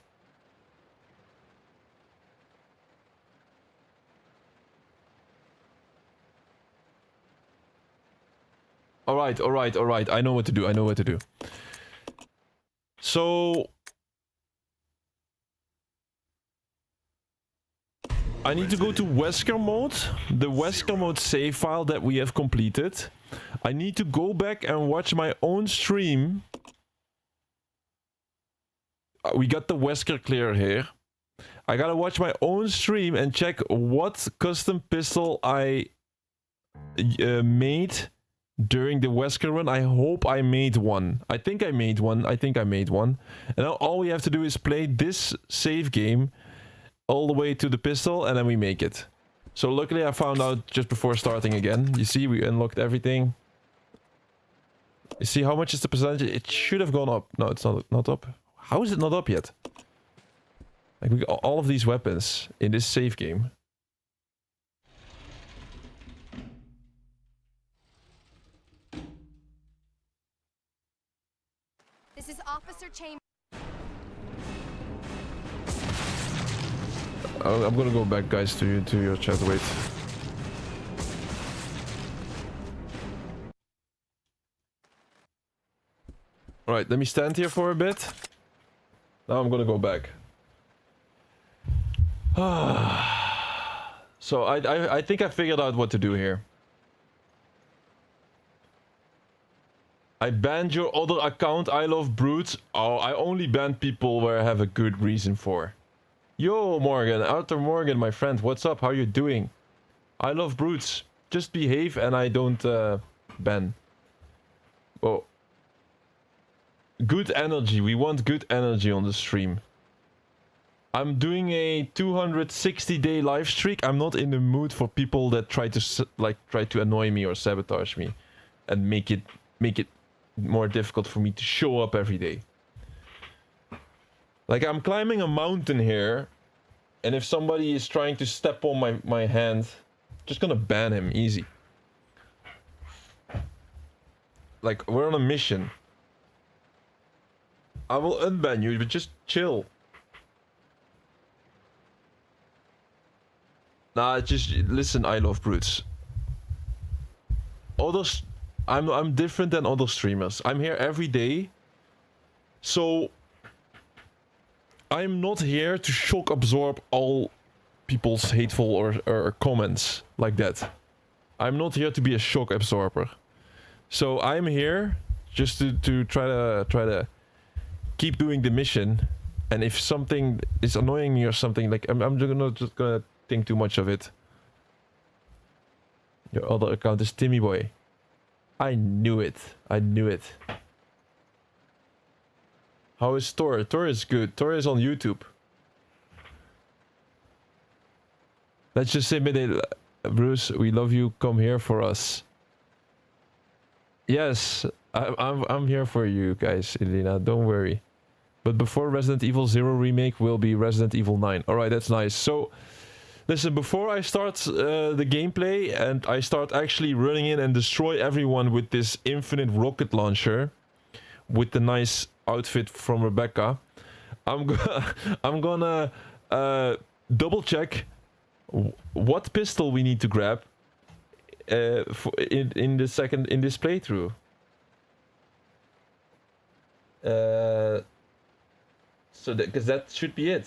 Alright. I know what to do. So I need to go to Wesker mode, the Wesker mode save file that we have completed. I need to go back and watch my own stream. We got the Wesker clear here. I gotta watch my own stream and check what custom pistol I made during the Wesker run. I hope I made one. I think I made one. And now all we have to do is play this save game all the way to the pistol, and then we make it. So luckily I found out just before starting again. You see, we unlocked everything. You see how much is the percentage? It should have gone up. No, it's not up. How is it not up yet? Like, we got all of these weapons in this save game. This is Officer Chambers. I'm gonna go back, guys, to your chat. Wait. Alright, let me stand here for a bit. Now I'm gonna go back. So I think I figured out what to do here. I banned your other account, I Love Brutes. Oh, I only ban people where I have a good reason for. Yo, Morgan, Arthur Morgan, my friend, what's up? How you doing? I Love Brutes. Just behave and I don't ban. Oh. Good energy. We want good energy on the stream. I'm doing a 260-day live streak. I'm not in the mood for people that try to annoy me or sabotage me and make it more difficult for me to show up every day. Like, I'm climbing a mountain here, and if somebody is trying to step on my hand, just gonna ban him easy. Like, we're on a mission. I will unban you, but just chill. Nah, just listen, I Love Brutes. Others, I'm different than other streamers. I'm here every day. So I'm not here to shock absorb all people's hateful or comments like that. I'm not here to be a shock absorber. So I'm here just to try to keep doing the mission, and if something is annoying me or something, like I'm just gonna think too much of it. Your other account is Timmy Boy. I knew it. I knew it. How is Tor? Tor is good. Tor is on YouTube. Let's just say, Bruce, we love you. Come here for us. Yes, I'm here for you guys, Elena. Don't worry. But before Resident Evil 0 remake will be Resident Evil 9. Alright, that's nice. So, listen, before I start the gameplay and I start actually running in and destroy everyone with this infinite rocket launcher, with the nice outfit from Rebecca, I'm gonna double check what pistol we need to grab in this playthrough. So because that should be it.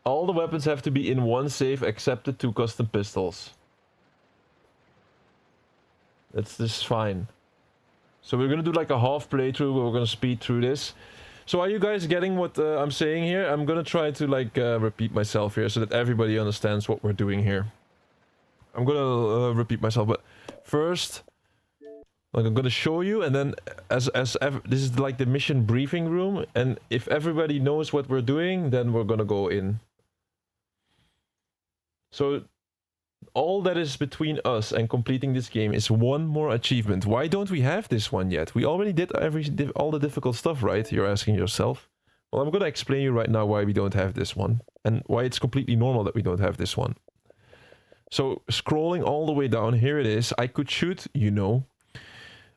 All the weapons have to be in one safe except the 2 custom pistols. That's just fine. So we're gonna do like a half playthrough where we're gonna speed through this. So are you guys getting what I'm saying here? I'm gonna try to like repeat myself here so that everybody understands what we're doing here. I'm gonna repeat myself, but first, like, I'm gonna show you, and then this is like the mission briefing room, and if everybody knows what we're doing, then we're gonna go in. So all that is between us and completing this game is one more achievement. Why don't we have this one yet? We already did all the difficult stuff, right? You're asking yourself. Well, I'm gonna explain you right now why we don't have this one, and why it's completely normal that we don't have this one. So, scrolling all the way down, here it is. I could shoot, you know.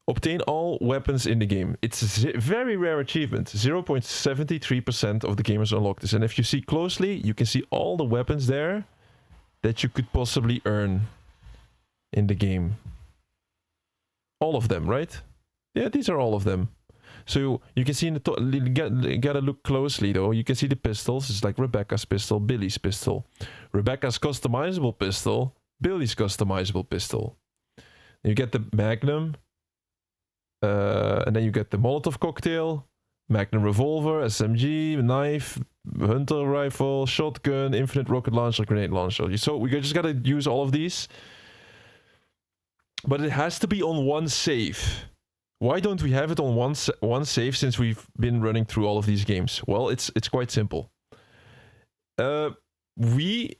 Obtain all weapons in the game. It's a very rare achievement. 0.73% of the gamers unlock this. And if you see closely, you can see all the weapons there that you could possibly earn in the game. All of them, right? Yeah, these are all of them. So you can see in the top, you gotta look closely though. You can see the pistols. It's like Rebecca's pistol, Billy's pistol. Rebecca's customizable pistol, Billy's customizable pistol. You get the Magnum, and then you get the Molotov cocktail, Magnum revolver, SMG, knife, hunter rifle, shotgun, infinite rocket launcher, grenade launcher. So we just gotta use all of these. But it has to be on one save. Why don't we have it on one save since we've been running through all of these games? Well, it's quite simple. We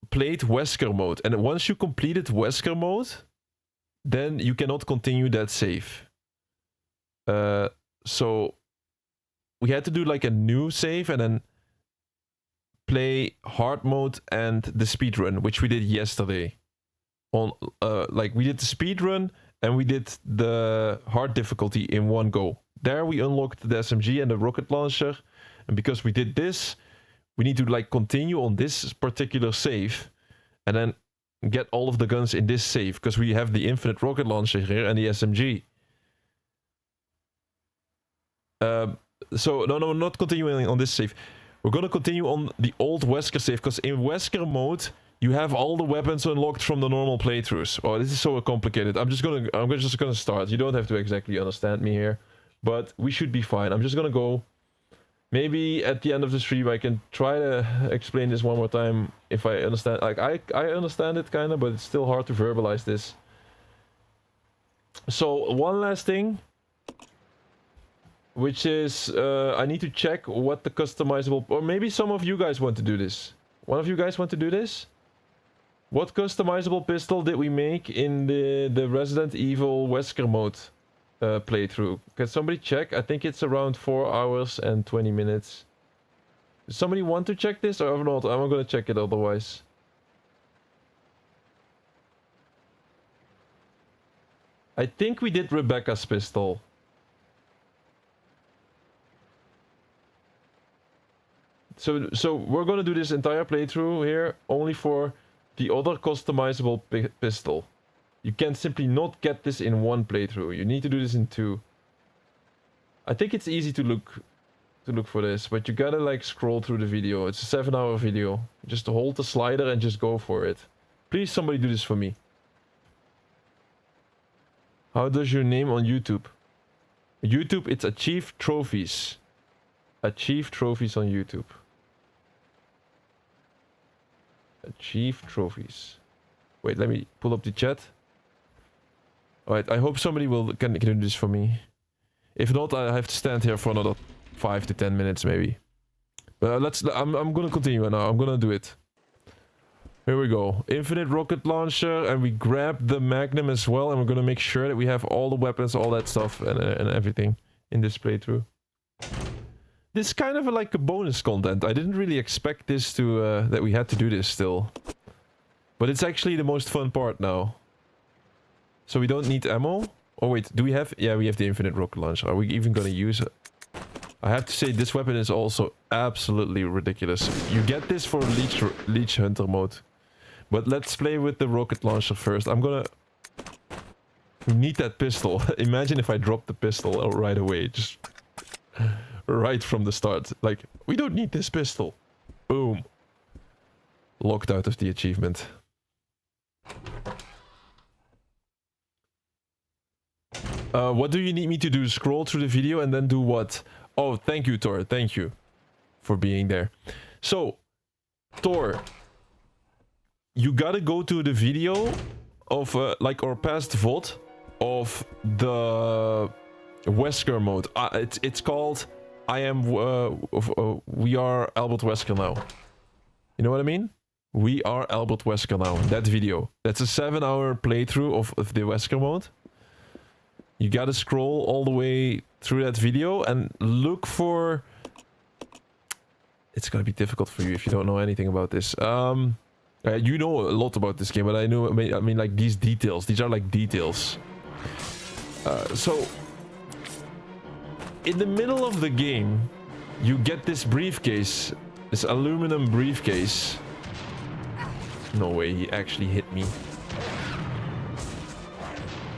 played Wesker mode, and once you completed Wesker mode, then you cannot continue that save. So we had to do like a new save and then play hard mode and the speed run, which we did yesterday. On like we did the speed run and we did the hard difficulty in one go. There we unlocked the SMG and the rocket launcher, and because we did this, we need to like continue on this particular save and then get all of the guns in this save because we have the infinite rocket launcher here and the SMG. So no, not continuing on this save. We're gonna continue on the old Wesker save, because in Wesker mode, you have all the weapons unlocked from the normal playthroughs. Oh, this is so complicated. I'm just gonna start. You don't have to exactly understand me here, but we should be fine. I'm just gonna go. Maybe at the end of the stream I can try to explain this one more time if I understand. Like I understand it kind of, but it's still hard to verbalize this. So one last thing, which is I need to check what the customizable, or maybe some of you guys want to do this. One of you guys want to do this? What customizable pistol did we make in the Resident Evil Wesker mode playthrough? Can somebody check? I think it's around 4 hours and 20 minutes. Does somebody want to check this or not? I'm gonna check it otherwise. I think we did Rebecca's pistol. So we're gonna do this entire playthrough here only for the other customizable pistol. You can simply not get this in one playthrough. You need to do this in 2. I think it's easy to look for this, but you gotta like scroll through the video. It's a 7-hour video. Just hold the slider and just go for it. Please, somebody do this for me. How does your name on YouTube? YouTube, it's Achieve Trophies. Achieve Trophies on YouTube. Achieve Trophies. Wait, let me pull up the chat. Alright, I hope somebody can do this for me. If not, I have to stand here for another 5 to 10 minutes maybe. But I'm gonna continue now. I'm gonna do it. Here we go. Infinite rocket launcher, and we grab the Magnum as well, and we're gonna make sure that we have all the weapons, all that stuff, and everything in this playthrough. This is kind of like a bonus content. I didn't really expect this to that we had to do this still, but it's actually the most fun part now. So we don't need ammo. Oh wait, do we have? Yeah, we have the infinite rocket launcher. Are we even gonna use it? I have to say this weapon is also absolutely ridiculous. You get this for Leech Hunter mode. But let's play with the rocket launcher first. We need that pistol. Imagine if I dropped the pistol right away. Just right from the start. Like, we don't need this pistol. Boom. Locked out of the achievement. What do you need me to do? Scroll through the video and then do what? Oh, thank you, Thor. Thank you for being there. So, Thor, you gotta go to the video of, like, our past VOD of the Wesker mode. It's called We Are Albert Wesker Now. You know what I mean? We Are Albert Wesker Now. That video. That's a 7-hour playthrough of the Wesker mode. You gotta scroll all the way through that video and look for... It's gonna be difficult for you if you don't know anything about this. You know a lot about this game, but I mean like these details. These are like details. So, in the middle of the game, you get this briefcase. This aluminum briefcase. No way, he actually hit me.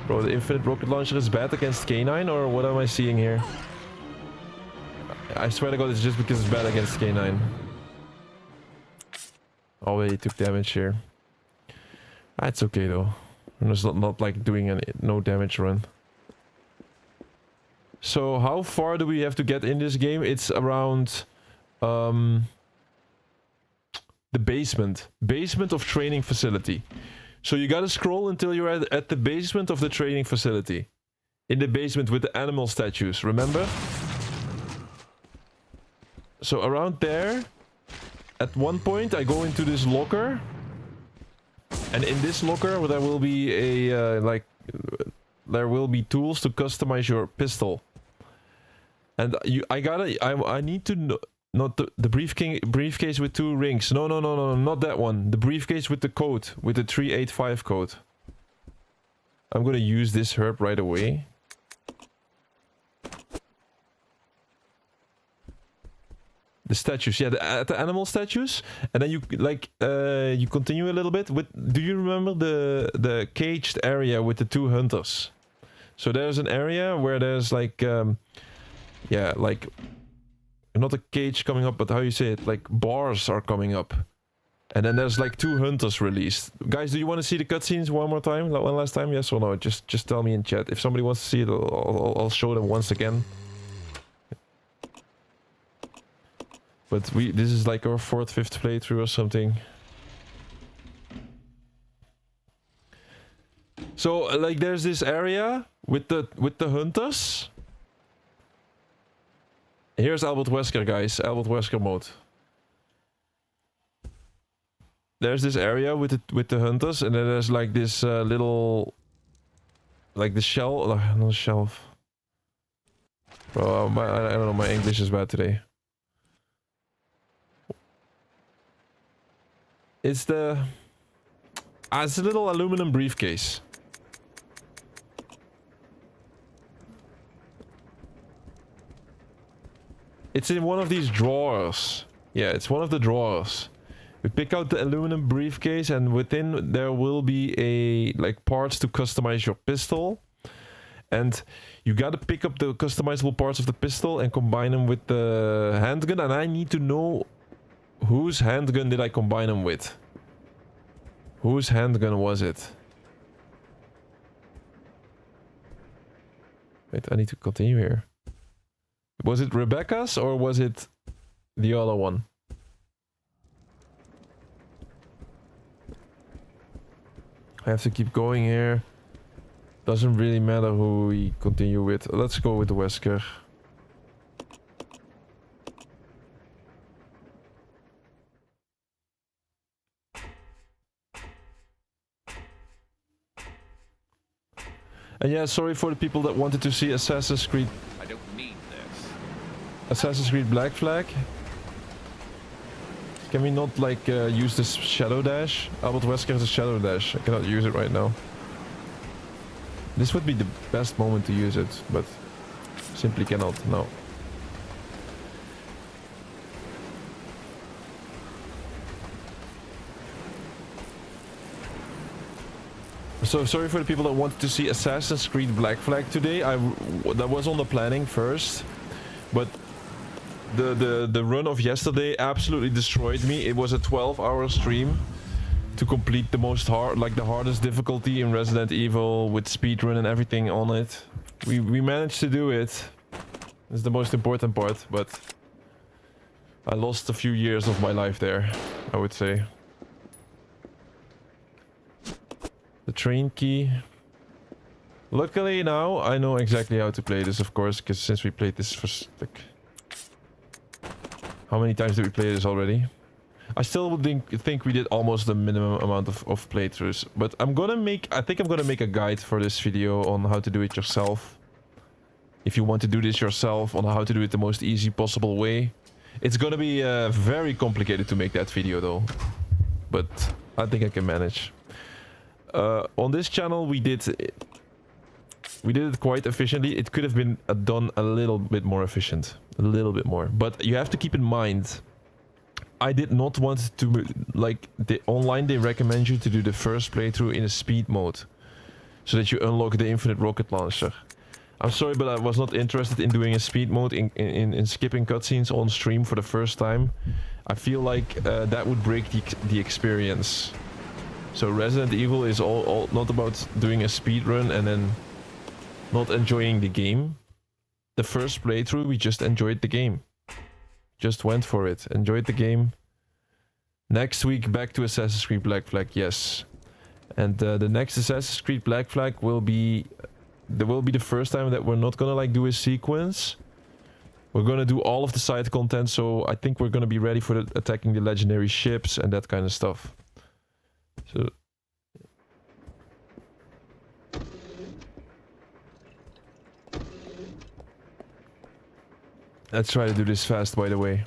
Bro, the infinite rocket launcher is bad against K9, or what am I seeing here? I swear to God, it's just because it's bad against K9. Oh, he took damage here. That's okay though. I'm just not like doing a no damage run. So how far do we have to get in this game? It's around the basement of training facility. So you gotta scroll until you're at the basement of the training facility. In the basement with the animal statues, remember? So around there, at one point I go into this locker. And in this locker there will be a, there will be tools to customize your pistol. And I need to know, not the briefcase with 2 rings. No, not that one. The briefcase with the code, with the 385 code. I'm gonna use this herb right away. The statues, yeah, the animal statues, and then you you continue a little bit with. Do you remember the caged area with the 2 hunters? So there's an area where there's like, yeah, like not a cage coming up, but how you say it, like bars are coming up. And then there's like 2 hunters released. Guys, do you want to see the cutscenes one more time? One last time? Yes or no? Just tell me in chat. If somebody wants to see it, I'll show them once again. But this is like our 4th, 5th playthrough or something. So like there's this area with the hunters. Here's Albert Wesker, guys. Albert Wesker mode. There's this area with the hunters, and then there's like this little, like the shell, not shelf. Bro, I don't know. My English is bad today. It's it's a little aluminum briefcase. It's in one of these drawers. Yeah, it's one of the drawers. We pick out the aluminum briefcase, and within there will be like parts to customize your pistol. And you gotta pick up the customizable parts of the pistol and combine them with the handgun. And I need to know whose handgun did I combine them with. Whose handgun was it? Wait, I need to continue here. Was it Rebecca's or was it the other one? I have to keep going here. Doesn't really matter who we continue with. Let's go with the Wesker. And yeah, sorry for the people that wanted to see Assassin's Creed. I don't need this. Assassin's Creed Black Flag. Can we not like use this shadow dash? Albert Wesker has a shadow dash. I cannot use it right now. This would be the best moment to use it, but simply cannot. No. So sorry for the people that wanted to see Assassin's Creed Black Flag today. That was on the planning first, but the run of yesterday absolutely destroyed me. It was a 12-hour stream to complete the the hardest difficulty in Resident Evil with speedrun and everything on it. We managed to do it. It's the most important part, but I lost a few years of my life there, I would say. The train key. Luckily now I know exactly how to play this, of course, because since we played this for like... How many times did we play this already? I still would think we did almost the minimum amount of playthroughs. But I think I'm gonna make a guide for this video on how to do it yourself. If you want to do this yourself, on how to do it the most easy possible way. It's gonna be very complicated to make that video though. But I think I can manage. On this channel we did it quite efficiently. It could have been done a little bit more efficient. A little bit more. But you have to keep in mind, I did not want to, like, online they recommend you to do the first playthrough in a speed mode. So that you unlock the infinite rocket launcher. I'm sorry, but I was not interested in doing a speed mode in skipping cutscenes on stream for the first time. I feel like that would break the experience. So Resident Evil is all not about doing a speed run and then not enjoying the game. The first playthrough, we just enjoyed the game. Just went for it. Enjoyed the game. Next week, back to Assassin's Creed Black Flag, yes. And the next Assassin's Creed Black Flag will be... There will be the first time that we're not gonna like do a sequence. We're gonna do all of the side content, so I think we're gonna be ready for attacking the legendary ships and that kind of stuff. So... Let's try to do this fast, by the way.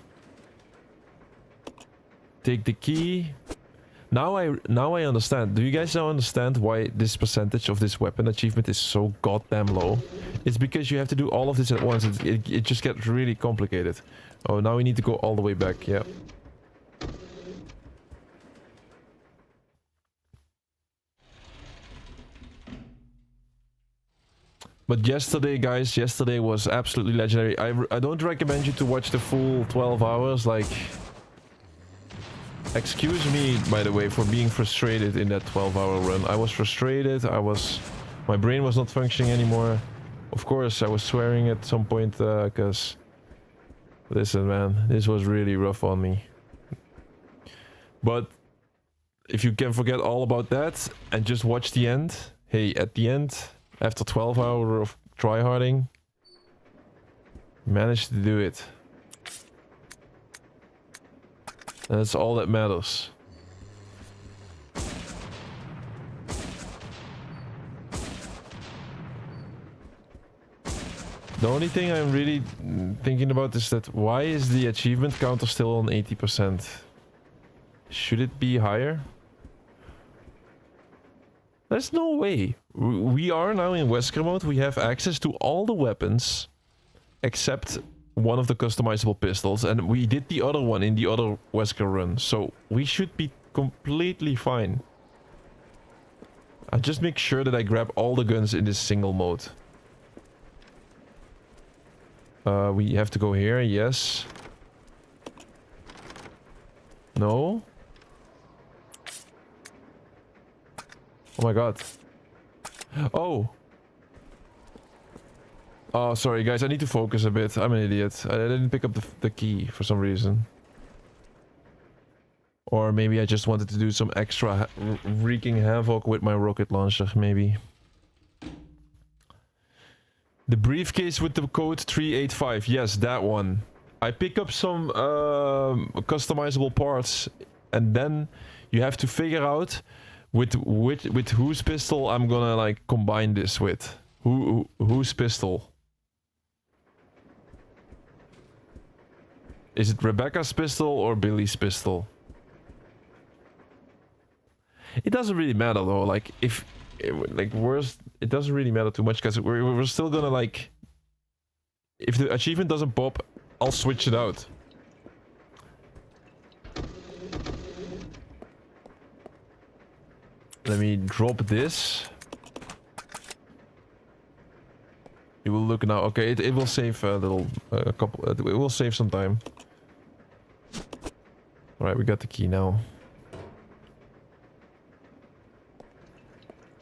Take the key. Now I understand. Do you guys now understand why this percentage of this weapon achievement is so goddamn low? It's because you have to do all of this at once. It just gets really complicated. Oh, now we need to go all the way back. Yeah. But yesterday, guys, yesterday was absolutely legendary. I don't recommend you to watch the full 12 hours. Like, excuse me, by the way, for being frustrated in that 12-hour run. I was frustrated. My brain was not functioning anymore. Of course, I was swearing at some point because... listen, man, this was really rough on me. But if you can forget all about that and just watch the end, hey, at the end, after 12 hours of tryharding, managed to do it. And that's all that matters. The only thing I'm really thinking about is that why is the achievement counter still on 80%? Should it be higher? There's no way. We are now in Wesker mode. We have access to all the weapons except one of the customizable pistols, and we did the other one in the other Wesker run, so we should be completely fine. I just make sure that I grab all the guns in this single mode. We have to go here, yes. No? Oh my god. Oh! Oh, sorry guys, I need to focus a bit. I'm an idiot. I didn't pick up the key for some reason. Or maybe I just wanted to do some extra wreaking havoc with my rocket launcher, maybe. The briefcase with the code 385. Yes, that one. I pick up some customizable parts, and then you have to figure out with whose pistol I'm gonna like combine this with. Whose pistol? Is it Rebecca's pistol or Billy's pistol? It doesn't really matter though. Like if it doesn't really matter too much because we're still gonna like, if the achievement doesn't pop, I'll switch it out. Let me drop this. It will look now. Okay, it will save a little, a couple. It will save some time. All right, we got the key now.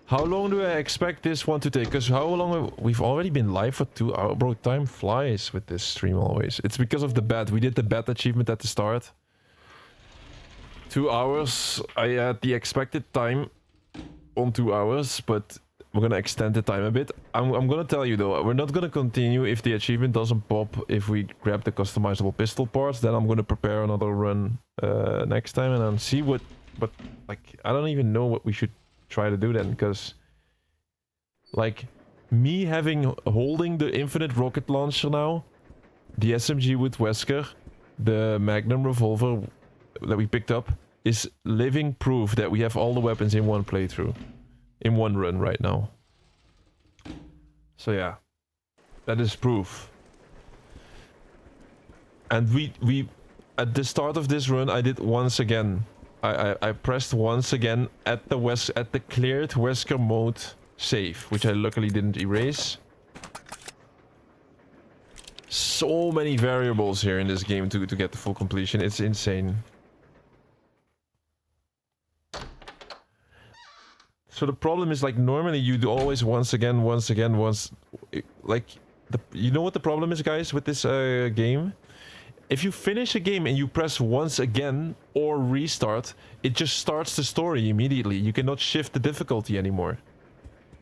How long do I expect this one to take? Because how long we've already been live for 2 hours. Bro, time flies with this stream always. It's because of the bat. We did the bat achievement at the start. 2 hours. I had the expected time on 2 hours, but we're gonna extend the time a bit. I'm gonna tell you though, we're not gonna continue if the achievement doesn't pop. If we grab the customizable pistol parts, then I'm gonna prepare another run next time and then see what. But like, I don't even know what we should try to do then, because like me holding the infinite rocket launcher now, the SMG with Wesker, the Magnum revolver that we picked up, is living proof that we have all the weapons in one playthrough, in one run right now. So yeah, that is proof. And we at the start of this run, I did once again. I pressed once again at the cleared Wesker mode save, which I luckily didn't erase. So many variables here in this game to get the full completion. It's insane. So the problem is, like, normally you do always once again, like, you know what the problem is, guys, with this game? If you finish a game and you press once again or restart, it just starts the story immediately. You cannot shift the difficulty anymore.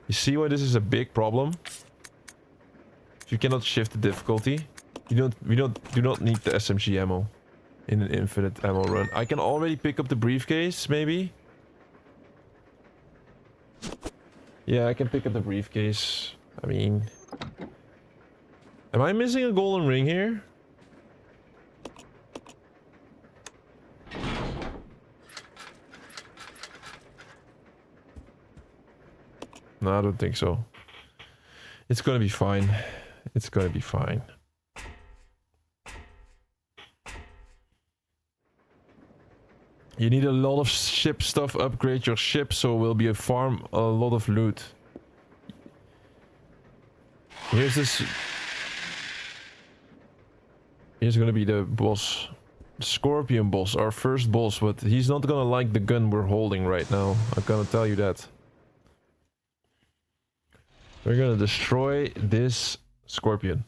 You see why this is a big problem? If you cannot shift the difficulty, do not need the SMG ammo in an infinite ammo run. I can already pick up the briefcase, maybe. Yeah, I can pick up the briefcase. I mean, am I missing a golden ring here? No, I don't think so. It's gonna be fine. It's gonna be fine. You need a lot of ship stuff. Upgrade your ship so it will be a lot of loot. Here's this. Here's gonna be the boss. Scorpion boss, our first boss, but he's not gonna like the gun we're holding right now. I'm gonna tell you that. We're gonna destroy this scorpion.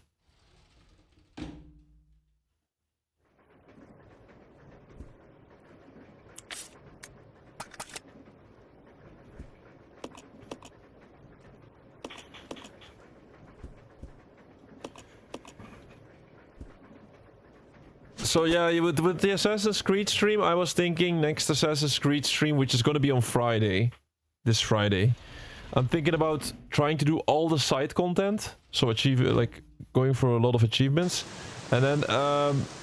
So yeah, with the Assassin's Creed stream, I was thinking next Assassin's Creed stream, which is going to be on Friday, this Friday, I'm thinking about trying to do all the side content, so achieve like going for a lot of achievements, and then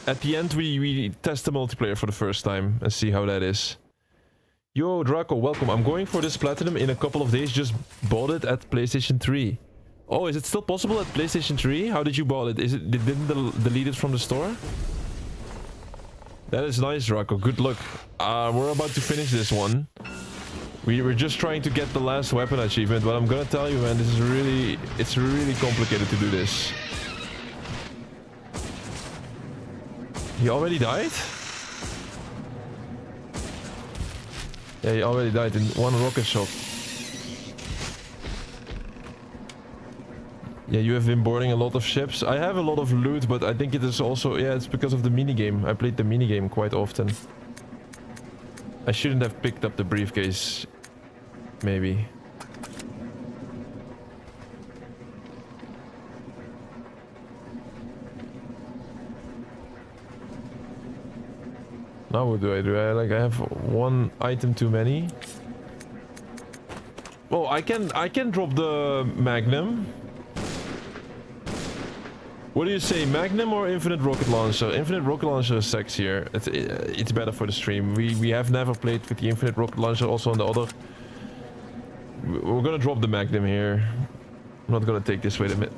at the end we test the multiplayer for the first time and see how that is. Yo Draco, welcome. I'm going for this platinum in a couple of days. Just bought it at PlayStation 3. Oh, is it still possible at PlayStation 3? How did you bought it? Is it didn't delete it from the store? That is nice, Draco. Good luck. We're about to finish this one. We were just trying to get the last weapon achievement, but I'm gonna tell you, man, this is really... It's really complicated to do this. He already died? Yeah, he already died in one rocket shot. Yeah, you have been boarding a lot of ships. I have a lot of loot, but I think it is also... Yeah, it's because of the minigame. I played the minigame quite often. I shouldn't have picked up the briefcase. Maybe. Now what do? I have one item too many. Oh, I can drop the Magnum. What do you say, Magnum or Infinite Rocket Launcher? Infinite Rocket Launcher is sexier. It's better for the stream. We have never played with the Infinite Rocket Launcher. Also on the other... We're gonna drop the Magnum here. I'm not gonna take this. Wait a minute.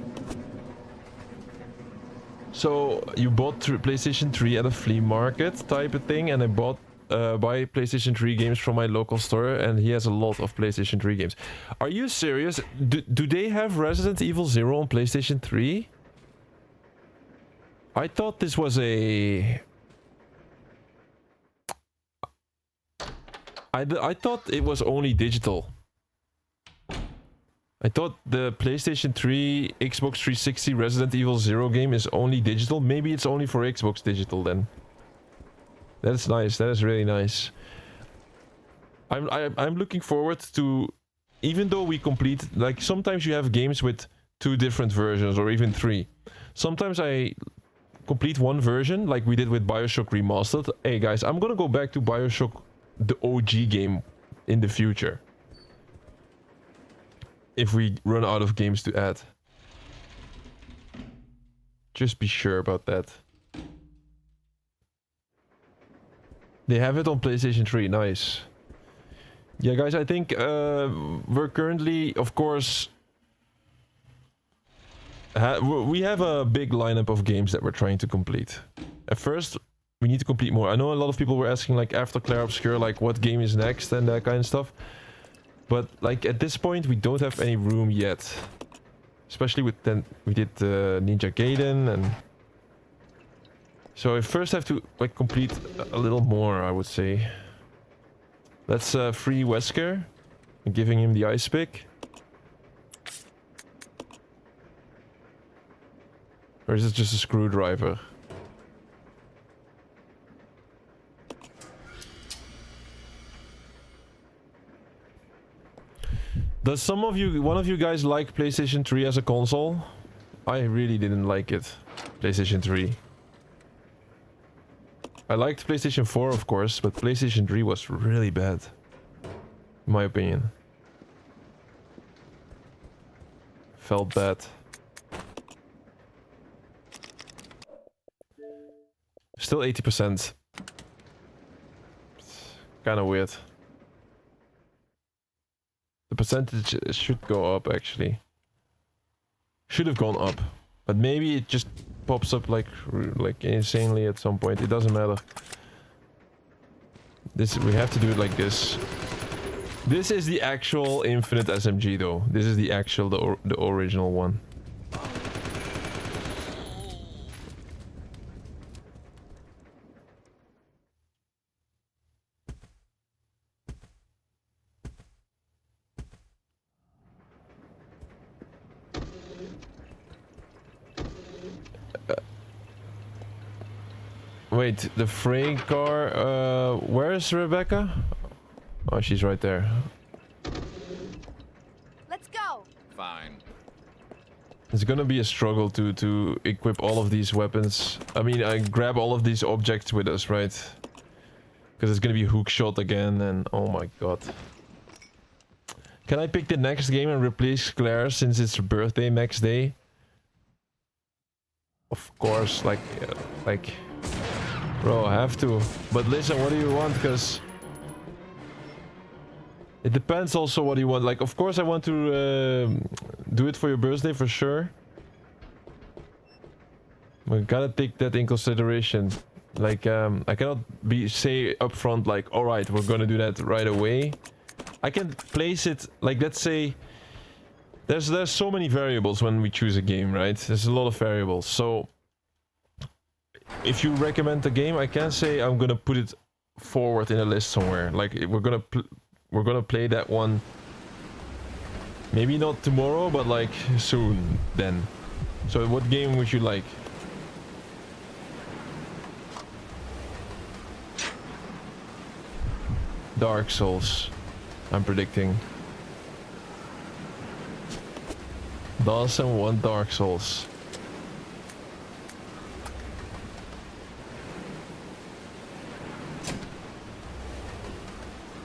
So, you bought PlayStation 3 at a flea market type of thing, and I bought... buy PlayStation 3 games from my local store, and he has a lot of PlayStation 3 games. Are you serious? Do they have Resident Evil 0 on PlayStation 3? I thought this was a... I thought it was only digital. I thought the PlayStation 3, Xbox 360 Resident Evil 0 game is only digital. Maybe it's only for Xbox digital then. That's nice. That is really nice. I'm looking forward to... Even though we complete... Like, sometimes you have games with 2 different versions, or even 3. Sometimes I... complete one version like we did with BioShock Remastered. Hey guys, I'm gonna go back to BioShock, the OG game, in the future. If we run out of games to add. Just be sure about that. They have it on PlayStation 3, nice. Yeah guys, I think we're currently, of course... we have a big lineup of games that we're trying to complete. At first, we need to complete more. I know a lot of people were asking, like, after Claire Obscure, like, what game is next and that kind of stuff. But, like, at this point, we don't have any room yet. Especially with then we did Ninja Gaiden and... So I first have to, like, complete a little more, I would say. Let's free Wesker. I'm giving him the ice pick. Or is it just a screwdriver? Does one of you guys like PlayStation 3 as a console? I really didn't like it. PlayStation 3. I liked PlayStation 4, of course, but PlayStation 3 was really bad. In my opinion. Felt bad. Still 80%. Kind of weird. The percentage should go up, actually. Should have gone up. But maybe it just pops up like insanely at some point. It doesn't matter. We have to do it like this. This is the actual Infinite SMG though. This is the actual, the original one. Wait, the freight car. Where is Rebecca? Oh, she's right there. Let's go. Fine. It's gonna be a struggle to equip all of these weapons. I mean, I grab all of these objects with us, right? Because it's gonna be hook shot again, and oh my god. Can I pick the next game and replace Claire since it's her birthday next day? Of course, like, bro, I have to. But listen, what do you want? Because it depends also what you want. Like, of course, I want to do it for your birthday for sure. We gotta take that in consideration. Like, I cannot say upfront like, all right, we're gonna do that right away. I can place it like, let's say, there's so many variables when we choose a game, right? There's a lot of variables. So if you recommend a game, I can say I'm gonna put it forward in a list somewhere. Like, we're gonna play that one. Maybe not tomorrow, but like soon then. So what game would you like? Dark Souls, I'm predicting. Dawson want Dark Souls.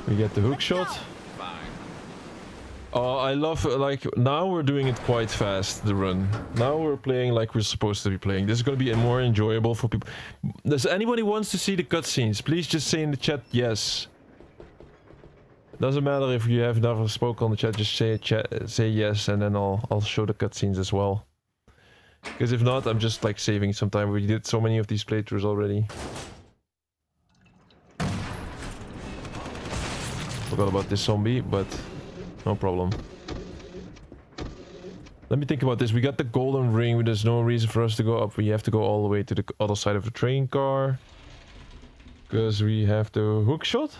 We get the hook shot. Fine. Oh, I love, like, now we're doing it quite fast, the run. Now we're playing like we're supposed to be playing. This is gonna be more enjoyable for people. Does anybody wants to see the cutscenes? Please just say in the chat yes. Doesn't matter if you have never spoken on the chat, just say yes, and then I'll show the cutscenes as well. Because if not, I'm just like saving some time. We did so many of these playthroughs already. Forgot about this zombie, but no problem. Let me think about this. We got the golden ring. There's no reason for us to go up. We have to go all the way to the other side of the train car. Because we have the hook shot.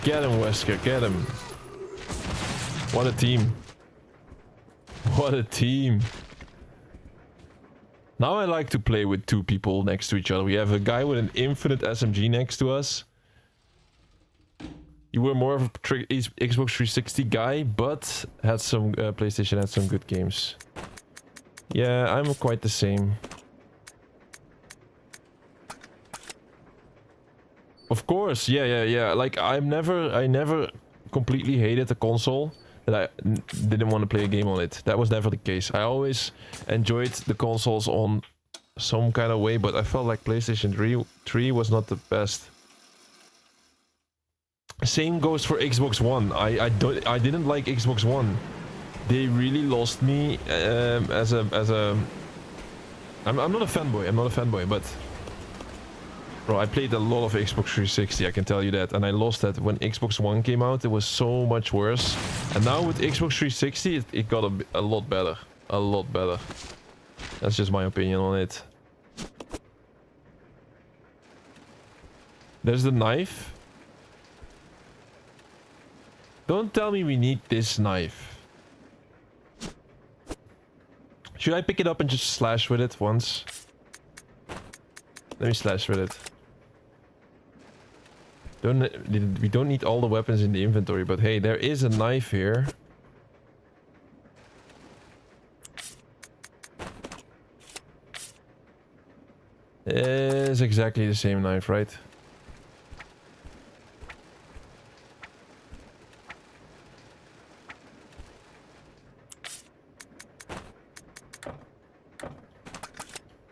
Get him, Wesker, get him. What a team. What a team. Now I like to play with two people next to each other. We have a guy with an infinite SMG next to us. You were more of a Xbox 360 guy, but had some PlayStation had some good games. Yeah, I'm quite the same. Of course, yeah. Like, I never completely hated the console, that I didn't want to play a game on it. That was never the case. I always enjoyed the consoles on some kind of way, but I felt like PlayStation 3 was not the best. Same goes for Xbox One. I didn't like Xbox One. They really lost me as a. I'm not a fanboy. I'm not a fanboy, but. Bro, I played a lot of Xbox 360, I can tell you that, and I lost that when Xbox One came out. It was so much worse. And now with Xbox 360, it got a lot better. A lot better. That's just my opinion on it. There's the knife. Don't tell me we need this knife. Should I pick it up and just slash with it once? Let me slash with it. We don't need all the weapons in the inventory, but hey, there is a knife here. It's exactly the same knife, right?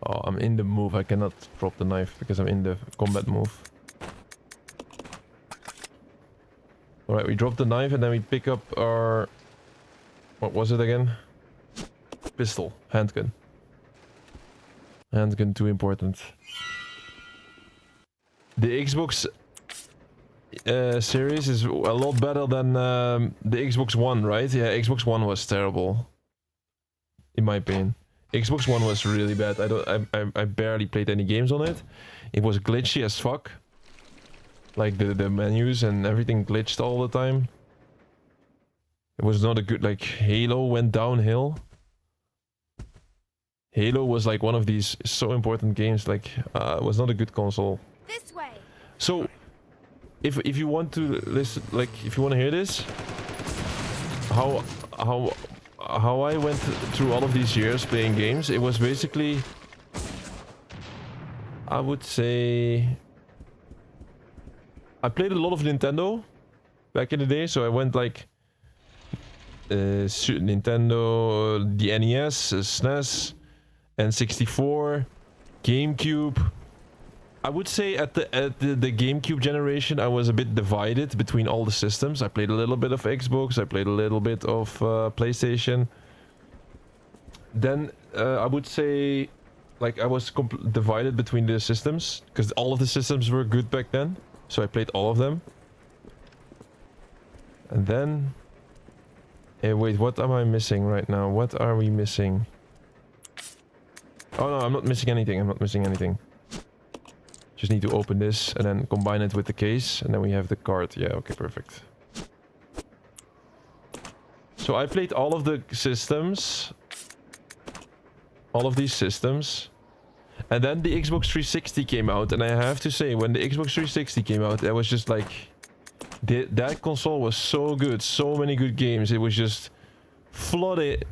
Oh, I'm in the move. I cannot drop the knife because I'm in the combat move. Alright, we drop the knife and then we pick up our... What was it again? Pistol. Handgun. Handgun, too important. The Xbox series is a lot better than the Xbox One, right? Yeah, Xbox One was terrible. In my opinion. Xbox One was really bad. I barely played any games on it. It was glitchy as fuck. Like the menus and everything glitched all the time. It was not a good, like, Halo went downhill. Halo was like one of these so important games, like, it was not a good console. This way. So, if you want to listen, like, if you want to hear this, how I went through all of these years playing games, it was basically, I would say, I played a lot of Nintendo back in the day, so I went like Nintendo, the NES, SNES, N64, GameCube. I would say at the GameCube generation, I was a bit divided between all the systems. I played a little bit of Xbox, I played a little bit of PlayStation. Then I would say, like, I was divided between the systems because all of the systems were good back then. So I played all of them. And then, hey, wait, what am I missing right now? What are we missing? Oh no, I'm not missing anything. I'm not missing anything. Just need to open this and then combine it with the case, and then we have the card. Yeah, okay, perfect. So I played all of the systems. All of these systems. And then the Xbox 360 came out, and I have to say, when the Xbox 360 came out, that was just like... that console was so good, so many good games. It was just flooded,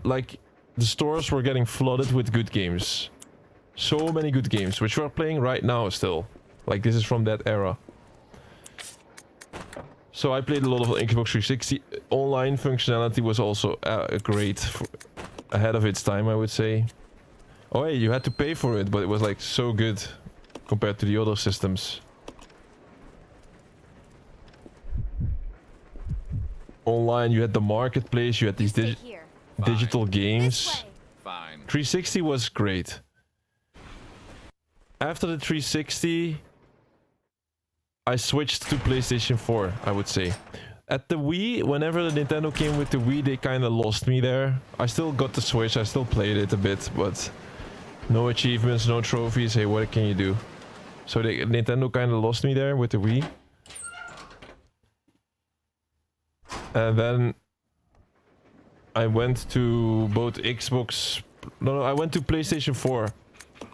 like, the stores were getting flooded with good games. So many good games, which we're playing right now still. Like, this is from that era. So I played a lot of Xbox 360. Online functionality was also great, ahead of its time, I would say. Oh hey, you had to pay for it, but it was like so good compared to the other systems. Online, you had the marketplace, you had these digital games. Fine. 360 was great. After the 360, I switched to PlayStation 4, I would say. At the Wii, whenever the Nintendo came with the Wii, they kind of lost me there. I still got the Switch, I still played it a bit, but no achievements, no trophies. Hey, what can you do? So Nintendo kind of lost me there with the Wii. And then I went to both Xbox... No, I went to PlayStation 4.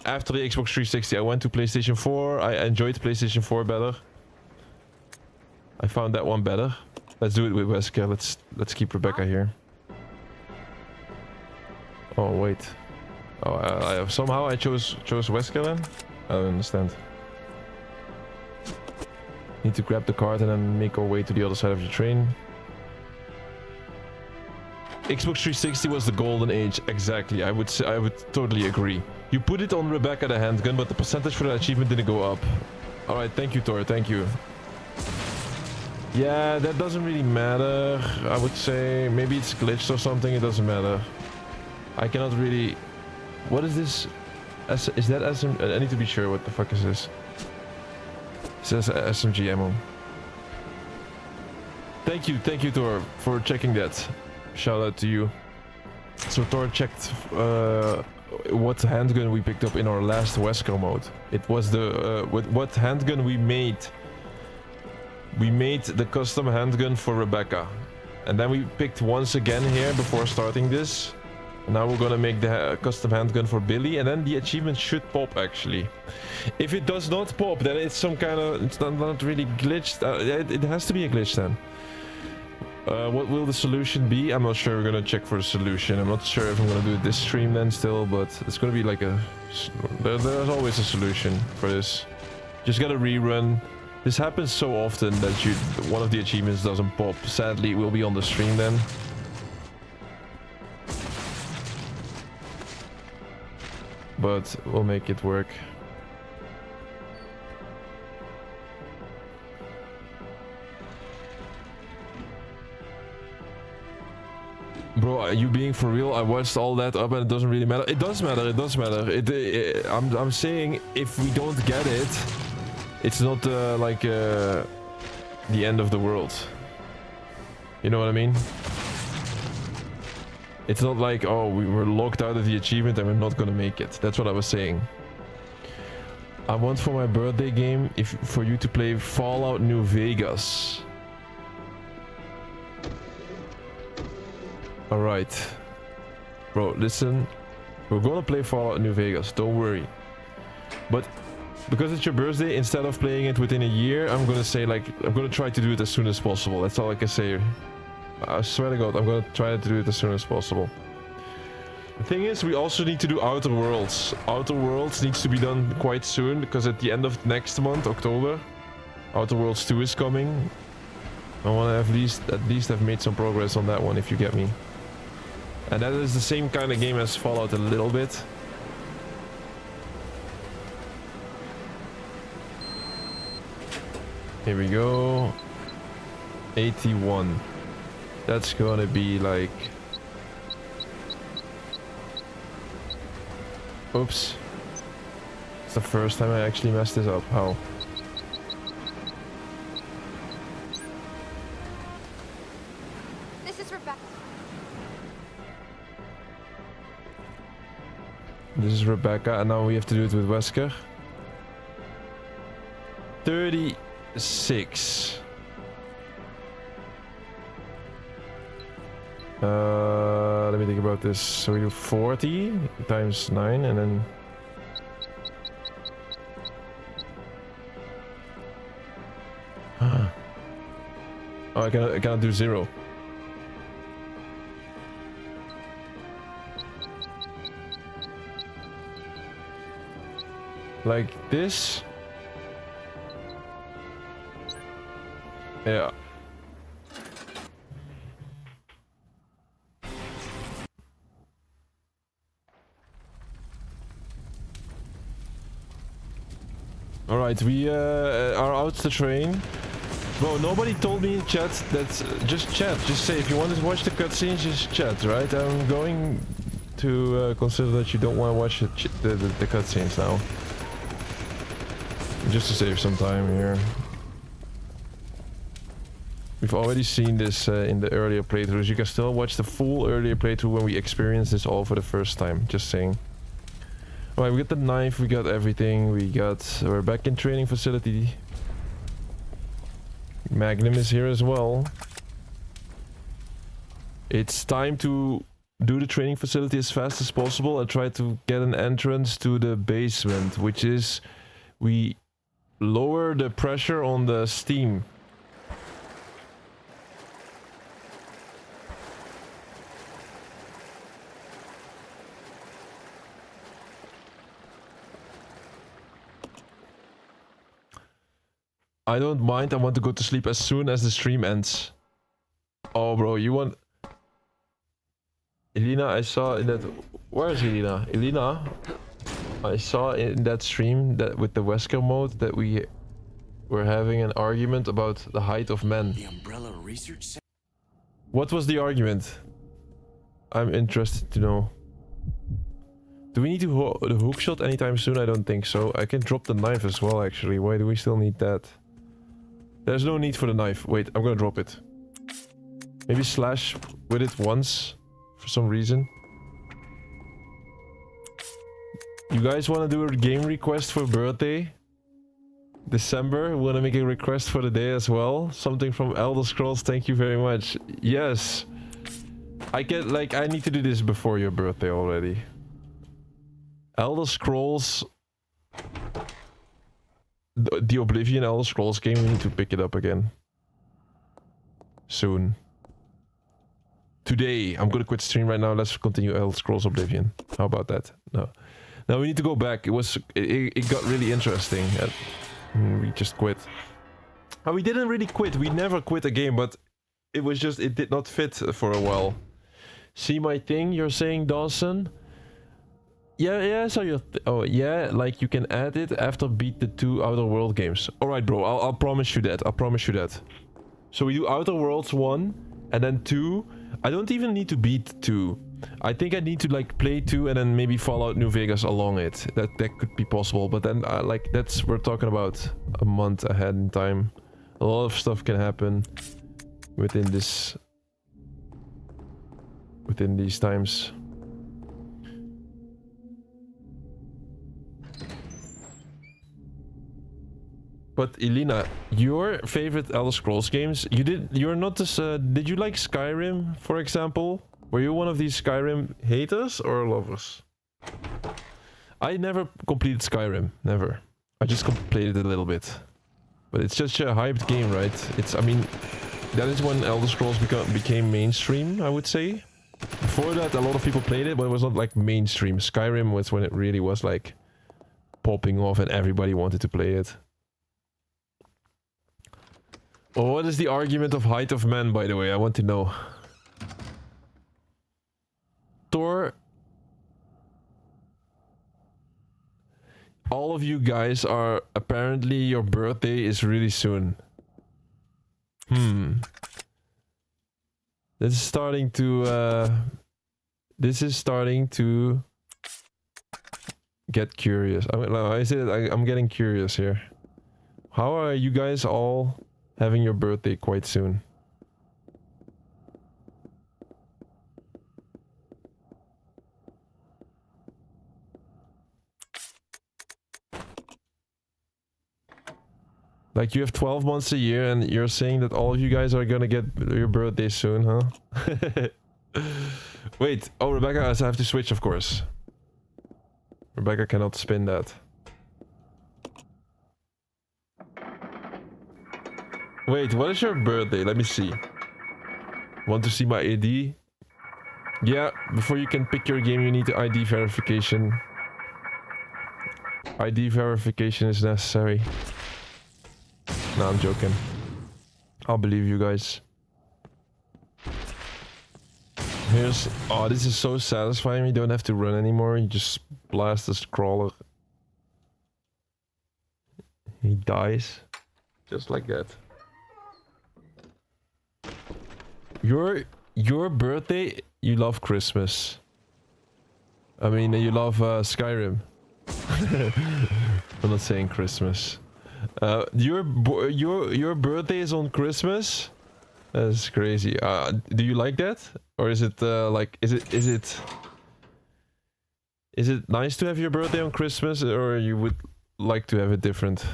After the Xbox 360, I went to PlayStation 4. I enjoyed PlayStation 4 better. I found that one better. Let's do it with Wesker. Let's keep Rebecca here. Oh, wait. Oh, somehow I chose Wesker then? I don't understand. Need to grab the card and then make our way to the other side of the train. Xbox 360 was the golden age, exactly. I would totally agree. You put it on Rebecca the handgun, but the percentage for that achievement didn't go up. Alright, thank you, Thor, thank you. Yeah, that doesn't really matter, I would say. Maybe it's glitched or something, it doesn't matter. I cannot really... What is this? Is that SM... I need to be sure, what the fuck is this? It says SMG ammo. Thank you, Thor, for checking that. Shout out to you. So Thor checked what handgun we picked up in our last Wesker mode. It was the what handgun we made. We made the custom handgun for Rebecca, and then we picked once again here before starting this. And now we're gonna make the custom handgun for Billy, and then the achievement should pop actually. If it does not pop, then it's some kind of... It's not really glitched. It has to be a glitch then. What will the solution be? I'm not sure. We're gonna check for the solution. I'm not sure if I'm gonna do it this stream then still, but it's gonna be like a... There's always a solution for this. Just gotta rerun. This happens so often that one of the achievements doesn't pop. Sadly, it will be on the stream then. But we'll make it work. Bro, are you being for real? I watched all that up and it doesn't really matter. It does matter, it does matter. I'm saying if we don't get it, it's not like the end of the world. You know what I mean? It's not like, oh, we were locked out of the achievement and we're not gonna make it. That's what I was saying. I want for my birthday game for you to play Fallout New Vegas. Alright. Bro, listen. We're gonna play Fallout New Vegas, don't worry. But because it's your birthday, instead of playing it within a year, I'm gonna say like, I'm gonna try to do it as soon as possible. That's all I can say. I swear to God, I'm gonna try to do it as soon as possible. The thing is, we also need to do Outer Worlds. Outer Worlds needs to be done quite soon, because at the end of next month, October, Outer Worlds 2 is coming. I want to at least have made some progress on that one, if you get me. And that is the same kind of game as Fallout a little bit. Here we go. 81. That's gonna be like... Oops. It's the first time I actually messed this up. How? This is Rebecca. This is Rebecca, and now we have to do it with Wesker. 36. Let me think about this. So we do 40 times 9 and then... Oh, I cannot do 0. Like this? Yeah. Alright, we are out the train. Bro, nobody told me in chat that... just chat, just say if you want to watch the cutscenes, just chat, right? I'm going to consider that you don't want to watch the cutscenes now. Just to save some time here. We've already seen this in the earlier playthroughs. You can still watch the full earlier playthrough when we experienced this all for the first time. Just saying. Alright, we got the knife, we got everything, we're back in training facility. Magnum is here as well. It's time to do the training facility as fast as possible and try to get an entrance to the basement, which is we lower the pressure on the steam. I don't mind, I want to go to sleep as soon as the stream ends. Oh bro, you want... Elena, I saw in that... Where is Elena? Elena, I saw in that stream that with the Wesker mode that we were having an argument about the height of men. The Umbrella Research Center? What was the argument? I'm interested to know. Do we need to the hookshot anytime soon? I don't think so. I can drop the knife as well actually. Why do we still need that? There's no need for the knife. Wait, I'm gonna drop it. Maybe slash with it once for some reason. You guys want to do a game request for birthday? December? Want to make a request for the day as well? Something from Elder Scrolls, thank you very much. Yes. I need to do this before your birthday already. Elder Scrolls... The Oblivion Elder Scrolls game, we need to pick it up again. Soon. Today. I'm gonna quit stream right now. Let's continue Elder Scrolls Oblivion. How about that? No. Now we need to go back. It got really interesting. We just quit. Oh, we didn't really quit. We never quit a game, but it was just... It did not fit for a while. See my thing, you're saying, Dawson? Yeah, so you're... oh, yeah, like you can add it after beat the 2 Outer World games. Alright, bro, I'll promise you that. I'll promise you that. So we do Outer Worlds 1, and then 2. I don't even need to beat 2. I think I need to, like, play 2 and then maybe Fallout New Vegas along it. That could be possible, but then, like, we're talking about a month ahead in time. A lot of stuff can happen within these times. But Elena, your favorite Elder Scrolls games, you're not this, did you like Skyrim, for example? Were you one of these Skyrim haters or lovers? I never completed Skyrim, never. I just played it a little bit. But it's such a hyped game, right? I mean, that is when Elder Scrolls became mainstream, I would say. Before that, a lot of people played it, but it was not like mainstream. Skyrim was when it really was like popping off and everybody wanted to play it. Well, what is the argument of height of man, by the way? I want to know. Thor. All of you guys are... Apparently your birthday is really soon. This is starting to... This is starting to... get curious. I'm getting curious here. How are you guys all having your birthday quite soon? Like, you have 12 months a year and you're saying that all of you guys are gonna get your birthday soon, huh? Wait, oh, Rebecca, I have to switch, of course. Rebecca cannot spin that. Wait, what is your birthday? Let me see. Want to see my ID? Yeah, before you can pick your game, you need ID verification. ID verification is necessary. No, I'm joking. I'll believe you guys. Here's... Oh, this is so satisfying. You don't have to run anymore. You just blast the scroller. He dies. Just like that. Your birthday, you love Christmas. I mean, you love Skyrim. I'm not saying Christmas. Your birthday is on Christmas? That's crazy. Do you like that? Or is it like is it nice to have your birthday on Christmas, or you would like to have it different?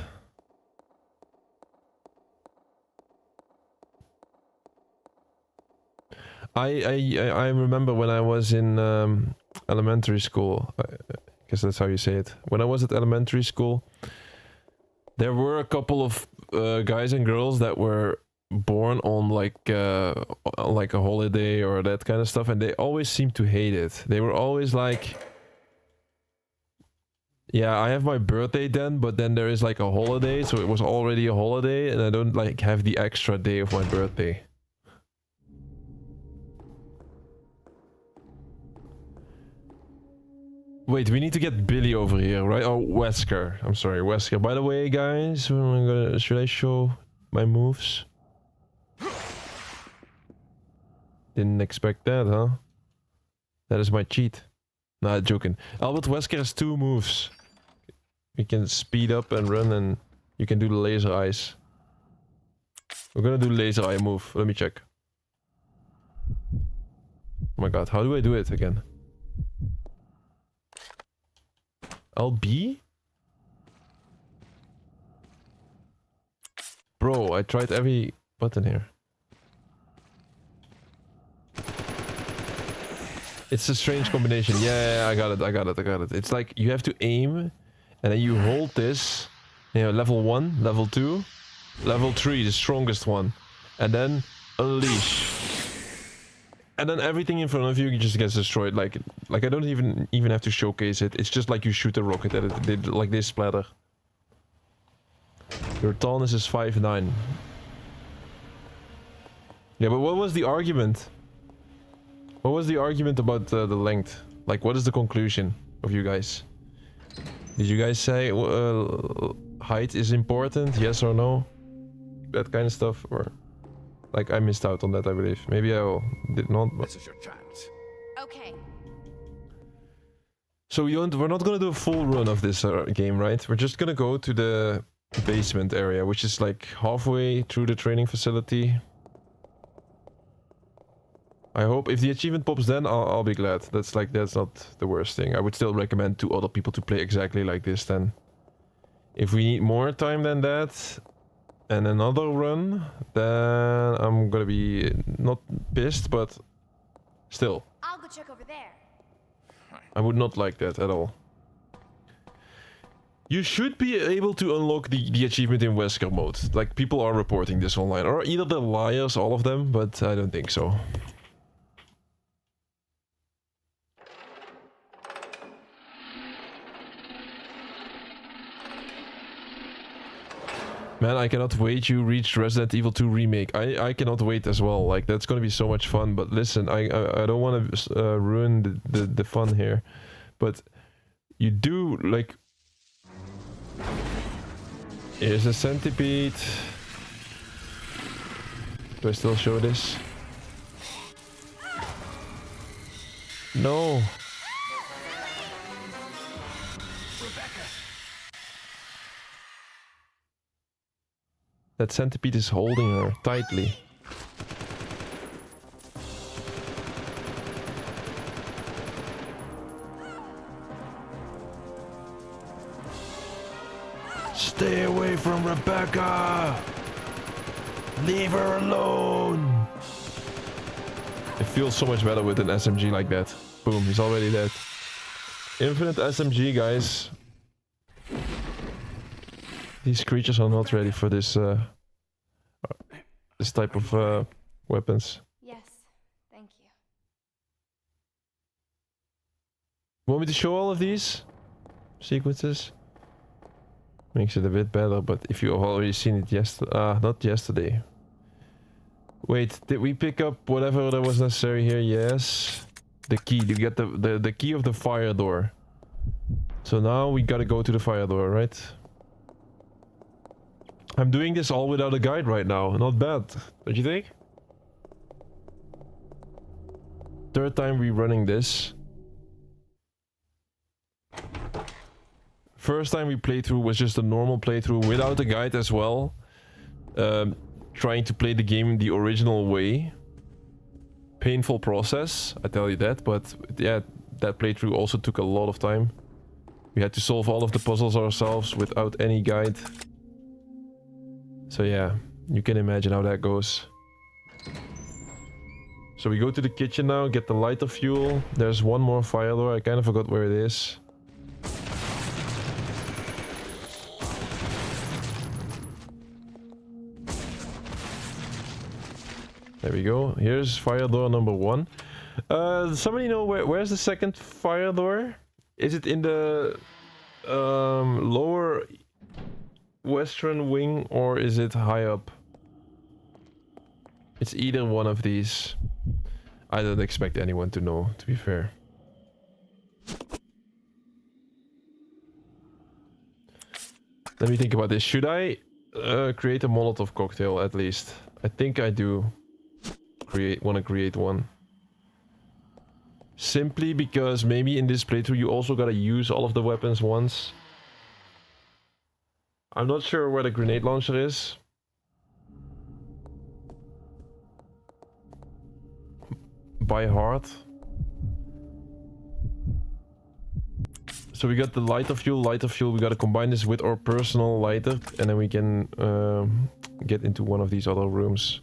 I remember when I was in elementary school. I guess that's how you say it. When I was at elementary school, there were a couple of guys and girls that were born on like a holiday or that kind of stuff, and they always seemed to hate it. They were always like, yeah, I have my birthday then, but then there is like a holiday, so it was already a holiday, and I don't like have the extra day of my birthday. Wait, we need to get Billy over here, right? Oh, Wesker. I'm sorry, Wesker. By the way, guys, should I show my moves? Didn't expect that, huh? That is my cheat. Nah, joking. Albert Wesker has 2 moves. You can speed up and run, and you can do the laser eyes. We're gonna do laser eye move. Let me check. Oh my god, how do I do it again? LB? Bro, I tried every button here. It's a strange combination. Yeah, I got it. It's like you have to aim, and then you hold this. You know, level 1, level 2, level 3, the strongest one. And then unleash. And then everything in front of you just gets destroyed. Like I don't even have to showcase it. It's just like you shoot a rocket at it, like they splatter. Your tallness is 5'9". Yeah, but what was the argument? What was the argument about the length? Like, what is the conclusion of you guys? Did you guys say height is important? Yes or no? That kind of stuff, or like I missed out on that, I believe. Maybe I did not. But... This is your chance. Okay. So we're not gonna do a full run of this game, right? We're just gonna go to the basement area, which is like halfway through the training facility. I hope if the achievement pops then, I'll be glad. That's not the worst thing. I would still recommend to other people to play exactly like this then. If we need more time than that and another run, then I'm gonna be not pissed, but Still, I'll go check over there. I would not like that at all. You should be able to unlock the achievement in Wesker mode. Like, people are reporting this online. Or either they're liars, all of them, but I don't think so. Man, I cannot wait you reach Resident Evil 2 Remake. I cannot wait as well. Like, that's gonna be so much fun. But listen, I don't want to ruin the fun here. But you do, like... Here's a centipede. Do I still show this? No. That centipede is holding her tightly. Stay away from Rebecca! Leave her alone! It feels so much better with an SMG like that. Boom, he's already dead. Infinite SMG, guys. These creatures are not ready for this this type of weapons. Yes, thank you. Want me to show all of these sequences? Makes it a bit better, but if you have already seen it not yesterday. Wait, did we pick up whatever that was necessary here? Yes. The key, you get the key of the fire door. So now we gotta go to the fire door, right? I'm doing this all without a guide right now. Not bad, don't you think? Third time rerunning this. First time we played through was just a normal playthrough without a guide as well. Trying to play the game the original way. Painful process, I tell you that, but yeah, that playthrough also took a lot of time. We had to solve all of the puzzles ourselves without any guide. So yeah, you can imagine how that goes. So we go to the kitchen now, get the lighter fuel. There's one more fire door, I kind of forgot where it is. There we go. Here's fire door number 1. Somebody know where's the second fire door? Is it in the lower western wing or is it high up? It's either one of these. I don't expect anyone to know, to be fair. Let me think about this. Should I create a Molotov cocktail at least? I think I do. Want to create one. Simply because maybe in this playthrough you also gotta use all of the weapons once. I'm not sure where the grenade launcher is. By heart. So we got the lighter fuel. We gotta combine this with our personal lighter and then we can get into one of these other rooms.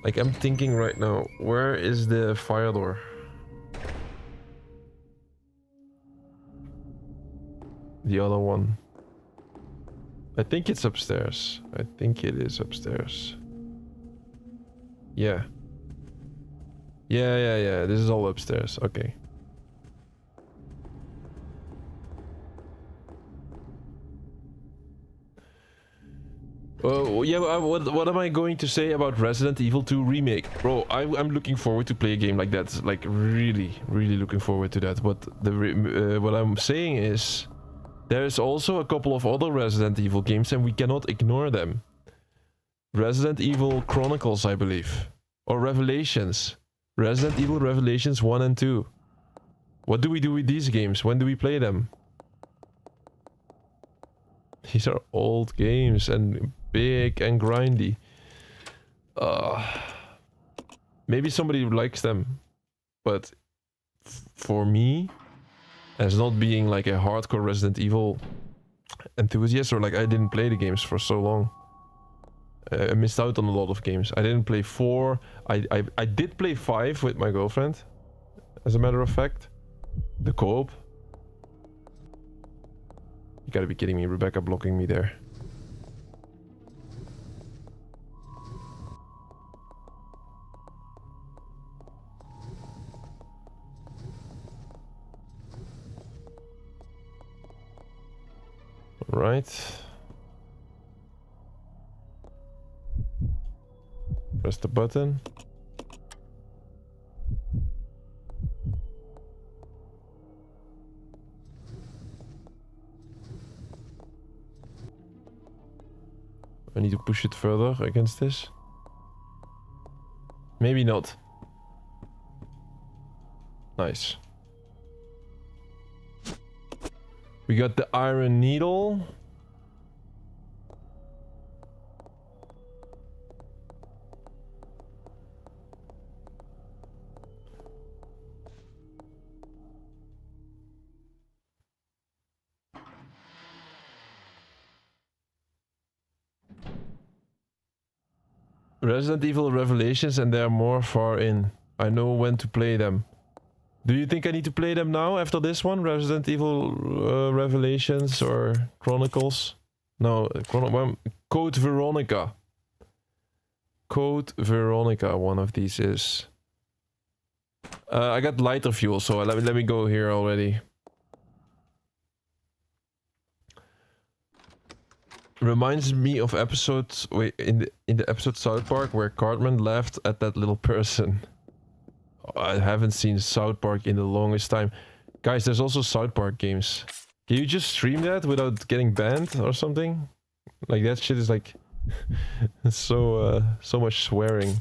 Like, I'm thinking right now, where is the fire door? The other one. I think it's upstairs. I think it is upstairs. Yeah. Yeah. This is all upstairs. Okay. Yeah, what am I going to say about Resident Evil 2 Remake? Bro, I'm looking forward to play a game like that. Like, really looking forward to that. But what I'm saying is, there's also a couple of other Resident Evil games and we cannot ignore them. Resident Evil Chronicles, I believe. Or Revelations. Resident Evil Revelations 1 and 2. What do we do with these games? When do we play them? These are old games and big and grindy. Maybe somebody likes them, but for me, as not being like a hardcore Resident Evil enthusiast, or like I didn't play the games for so long, I missed out on a lot of games. I didn't play 4. I did play 5 with my girlfriend, as a matter of fact. The co-op. You gotta be kidding me, Rebecca blocking me there. Right. Press the button. I need to push it further against this. Maybe not. Nice. We got the iron needle. Resident Evil Revelations, and they are more far in. I know when to play them. Do you think I need to play them now after this one? Resident Evil Revelations or Chronicles? No, Code Veronica. Code Veronica, one of these is. I got lighter fuel, so let me go here already. Reminds me of episodes in the episode South Park where Cartman laughed at that little person. I haven't seen South Park in the longest time. Guys, there's also South Park games. Can you just stream that without getting banned or something? Like that shit is like so much swearing.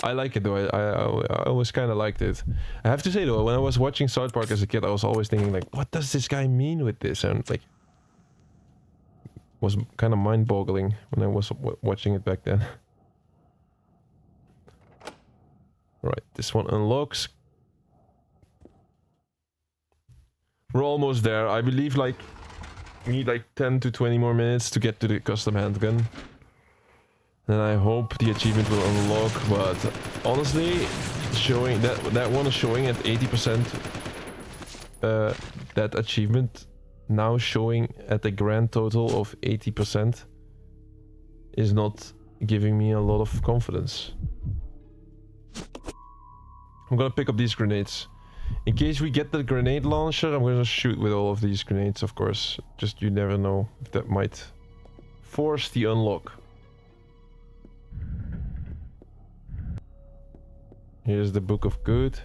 I like it though. I always kind of liked it. I have to say though, when I was watching South Park as a kid, I was always thinking like, what does this guy mean with this? And like, was kind of mind-boggling when I was watching it back then. Right, this one unlocks. We're almost there. I believe like we need like 10 to 20 more minutes to get to the custom handgun. And I hope the achievement will unlock, but honestly, showing that one is showing at 80%. That achievement now showing at a grand total of 80% is not giving me a lot of confidence. I'm gonna pick up these grenades. In case we get the grenade launcher, I'm gonna shoot with all of these grenades, of course. Just you never know if that might force the unlock. Here's the Book of Good.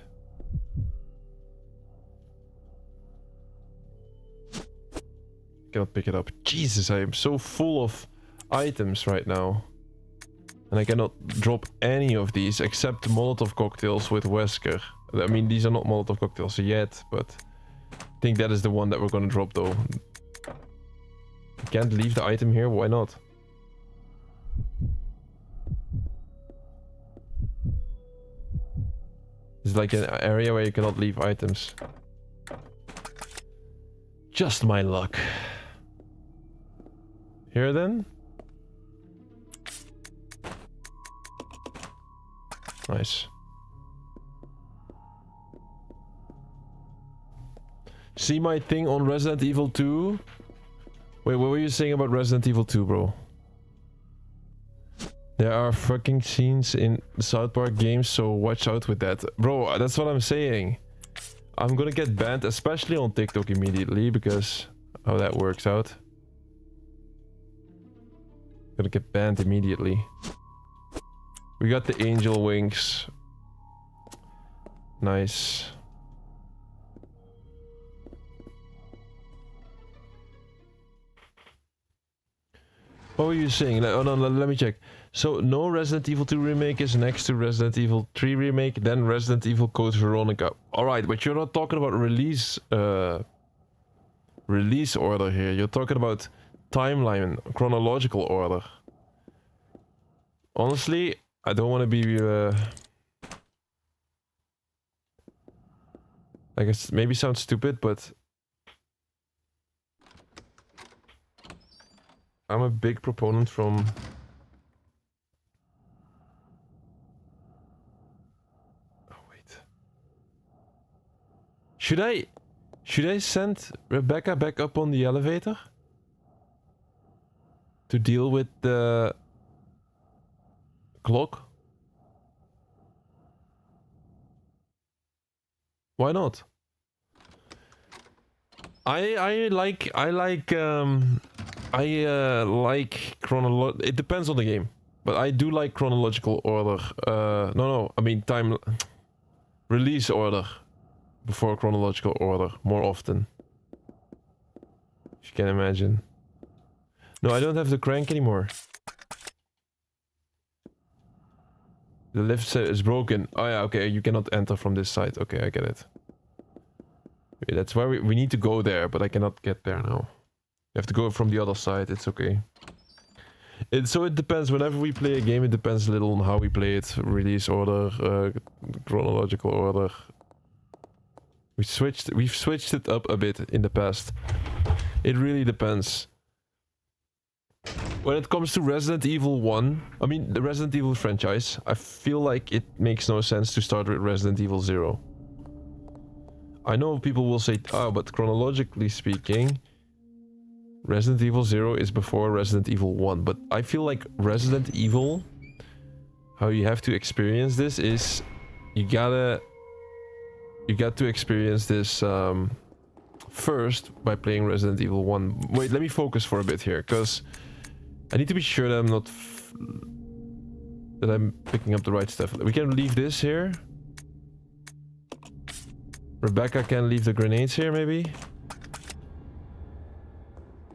Cannot pick it up. Jesus, I am so full of items right now. And I cannot drop any of these except Molotov cocktails with Wesker. I mean, these are not Molotov cocktails yet, but I think that is the one that we're gonna drop though. Can't leave the item here, why not? It's like an area where you cannot leave items. Just my luck. Here then? Nice. See my thing on Resident Evil 2? Wait, what were you saying about Resident Evil 2, bro? There are fucking scenes in South Park games, so watch out with that. Bro, that's what I'm saying. I'm gonna get banned, especially on TikTok immediately, because how that works out. Gonna get banned immediately. We got the angel wings. Nice. What were you saying? Oh no, let me check. So no Resident Evil 2 remake is next to Resident Evil 3 remake, then Resident Evil Code Veronica. Alright, but you're not talking about release order here. You're talking about timeline, chronological order. Honestly, I don't want to be I guess maybe sounds stupid, but I'm a big proponent from Should I send Rebecca back up on the elevator? To deal with the clock? Why not? I like chronolo. It depends on the game, but I do like chronological order. No, I mean time release order before chronological order more often. If you can imagine. No, I don't have the crank anymore. The lift is broken. Oh yeah, okay, you cannot enter from this side. Okay, I get it. Okay, that's why we need to go there, but I cannot get there now. You have to go from the other side, it's okay. So it depends, whenever we play a game, it depends a little on how we play it. Release order, chronological order. We've switched it up a bit in the past. It really depends. When it comes to Resident Evil 1, I mean the Resident Evil franchise, I feel like it makes no sense to start with Resident Evil 0. I know people will say, oh, but chronologically speaking, Resident Evil 0 is before Resident Evil 1, but I feel like Resident Evil, how you have to experience this is, you got to experience this first by playing Resident Evil 1. Wait, let me focus for a bit here, because I need to be sure that I'm not that I'm picking up the right stuff. We can leave this here. Rebecca can leave the grenades here, maybe.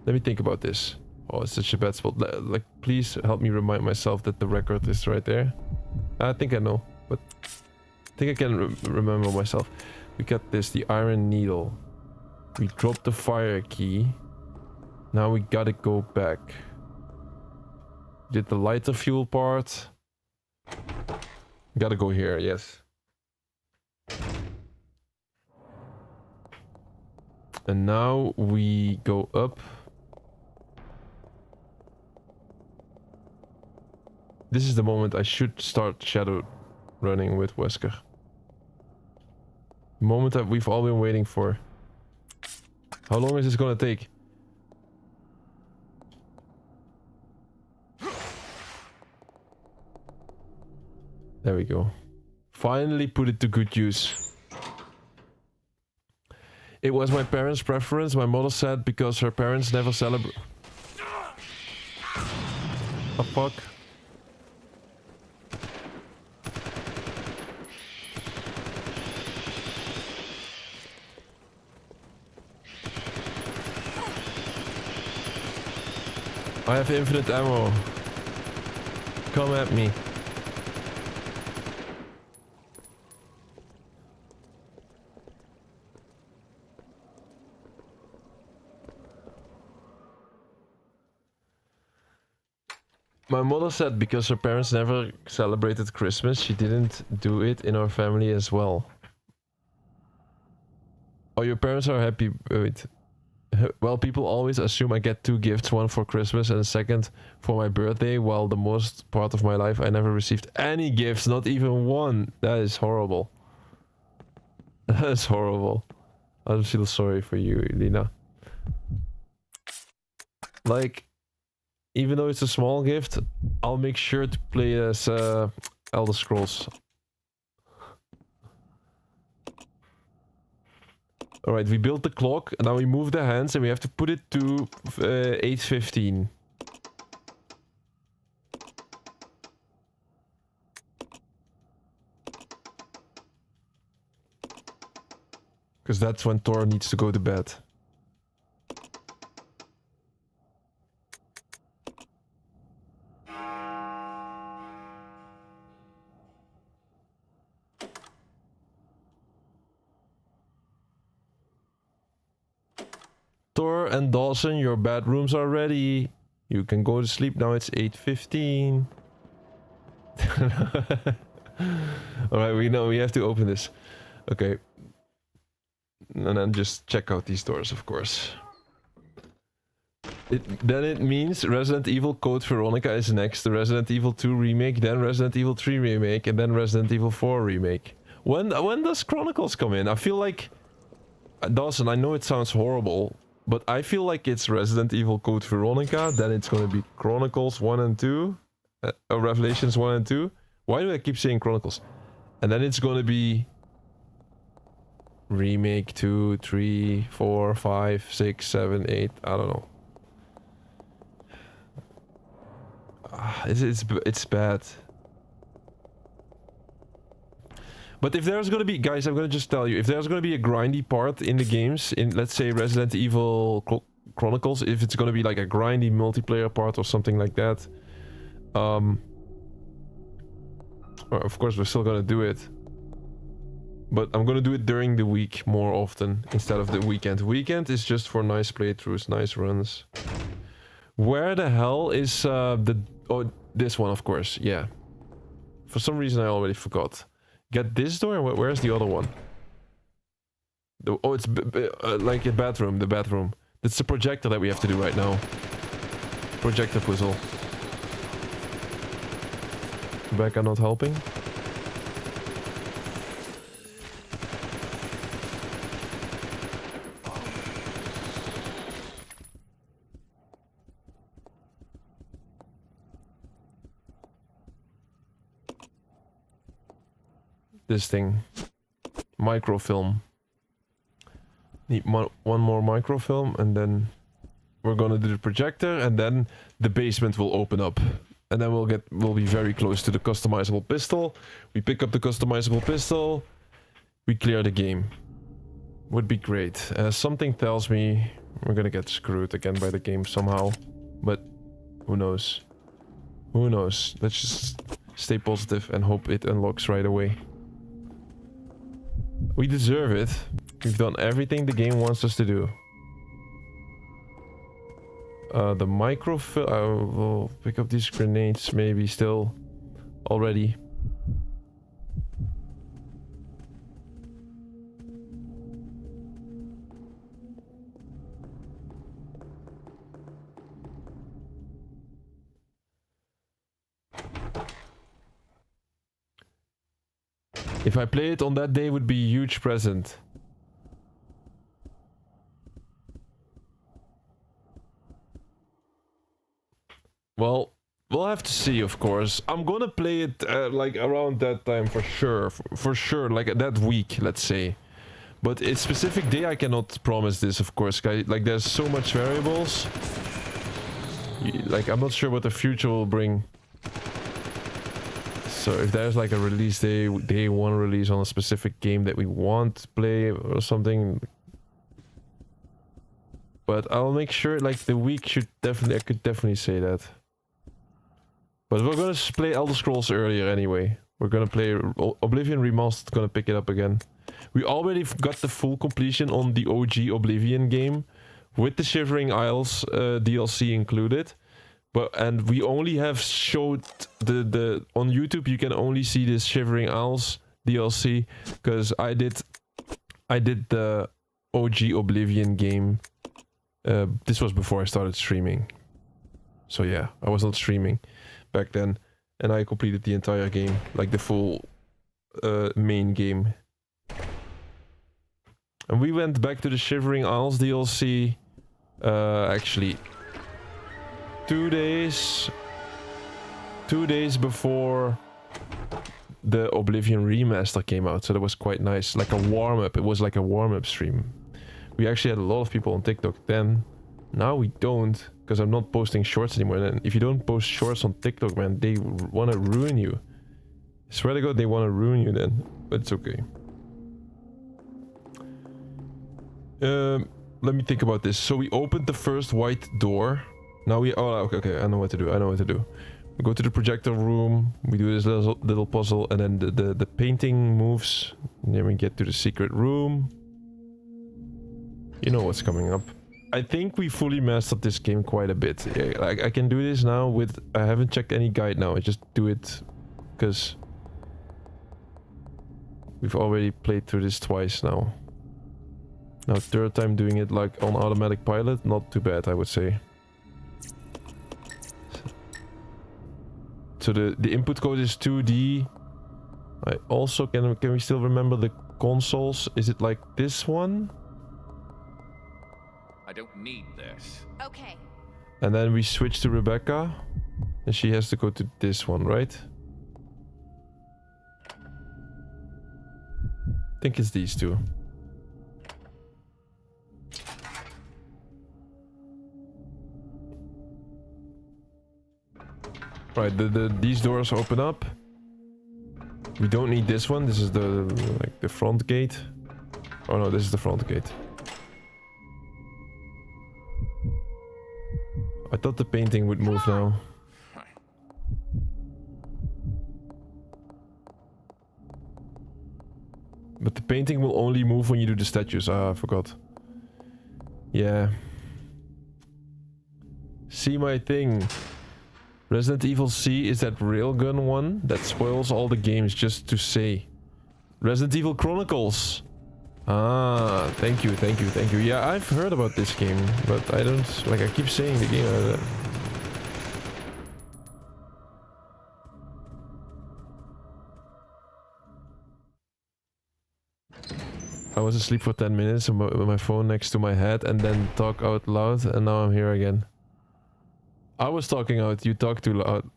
Let me think about this. Oh, it's such a bad spot. Like, please help me remind myself that the record is right there. I think I know, but I think I can remember myself. We got this, the iron needle. We dropped the fire key. Now we gotta go back. Did the lighter fuel part. Gotta go here, yes. And now we go up. This is the moment I should start shadow running with Wesker. The moment that we've all been waiting for. How long is this gonna take? There we go. Finally put it to good use. It was my parents' preference. My mother said because her parents never celebrate. Oh fuck. I have infinite ammo. Come at me. My mother said because her parents never celebrated Christmas, she didn't do it in our family as well. Oh, your parents are happy. Wait. Well, people always assume I get 2 gifts, one for Christmas and a second for my birthday, while the most part of my life I never received any gifts, not even one. That is horrible. That is horrible. I feel sorry for you, Lina. Like, even though it's a small gift, I'll make sure to play as Elder Scrolls. Alright, we built the clock, and now we move the hands and we have to put it to 8:15. Because that's when Thor needs to go to bed. Thor and Dawson, your bedrooms are ready. You can go to sleep now. It's 8:15. Alright, we know we have to open this. Okay. And then just check out these doors, of course. Then it means Resident Evil Code Veronica is next. The Resident Evil 2 remake, then Resident Evil 3 remake, and then Resident Evil 4 remake. When does Chronicles come in? I feel like Dawson, I know it sounds horrible, but I feel like it's Resident Evil Code Veronica, then it's gonna be Chronicles 1 and 2, Revelations 1 and 2. Why do I keep saying Chronicles? And then it's gonna be Remake 2, 3, 4, 5, 6, 7, 8, I don't know. It's bad. But if there's gonna be, guys, I'm gonna just tell you, if there's gonna be a grindy part in the games, in let's say Resident Evil Chronicles, if it's gonna be like a grindy multiplayer part or something like that, well, of course we're still gonna do it. But I'm gonna do it during the week more often instead of the weekend. Weekend is just for nice playthroughs, nice runs. Where the hell is the... Oh, this one, of course, yeah. For some reason I already forgot. Get this door? Where's the other one? Oh, it's like a bathroom, the bathroom. It's the projector that we have to do right now. Projector puzzle. Becca not helping? This thing. Microfilm. Need one more microfilm and then we're gonna do the projector and then the basement will open up. And then we'll be very close to the customizable pistol. We pick up the customizable pistol. We clear the game. Would be great. Something tells me we're gonna get screwed again by the game somehow. But who knows? Who knows? Let's just stay positive and hope it unlocks right away. We deserve it. We've done everything the game wants us to do. The microfilm... I will pick up these grenades maybe still. Already. If I play it on that day, would be a huge present. Well, we'll have to see, of course. I'm gonna play it like around that time for sure. For sure, like that week, let's say. But a specific day, I cannot promise this, of course. Like, there's so much variables. Like, I'm not sure what the future will bring. So if there's like a release day one release on a specific game that we want to play or something. But I'll make sure like the week should definitely, I could definitely say that. But we're gonna play Elder Scrolls earlier anyway. We're gonna play Oblivion Remastered, gonna pick it up again. We already got the full completion on the OG Oblivion game with the Shivering Isles DLC included. And we only have showed the on YouTube. You can only see this Shivering Isles DLC because I did the OG Oblivion game. This was before I started streaming. So yeah, I was not streaming back then, and I completed the entire game, like the full main game. And we went back to the Shivering Isles DLC. Actually. 2 days before the Oblivion remaster came out, so that was quite nice, like a warm-up. It was like a warm-up stream. We actually had a lot of people on TikTok then. Now we don't, because I'm not posting shorts anymore. And if you don't post shorts on TikTok, man, they want to ruin you. I swear to God, they want to ruin you then, but it's okay. Let me think about this. So we opened the first white door. Now we... Oh, okay, I know what to do. We go to the projector room. We do this little puzzle. And then the painting moves. And then we get to the secret room. You know what's coming up. I think we fully mastered this game quite a bit. I can do this now with... I haven't checked any guide now. I just do it because... we've already played through this twice now. Now, third time doing it like on automatic pilot. Not too bad, I would say. So the input code is 2D. I also can we still remember the consoles? Is it like this one? don't need this. Okay. And then we switch to Rebecca. And she has to go to this one, right? I think it's these two. Right, these doors open up. We don't need this one. This is the front gate. Oh no, this is the front gate. I thought the painting would move now. But the painting will only move when you do the statues. Ah, I forgot. Yeah. See my thing. Resident Evil C is that railgun one that spoils all the games, just to say. Resident Evil Chronicles. Ah, thank you, thank you, thank you. Yeah, I've heard about this game, but I don't... Like, I keep saying the game... I was asleep for 10 minutes with my phone next to my head and then talk out loud, and now I'm here again. I was talking out, you talk too loud.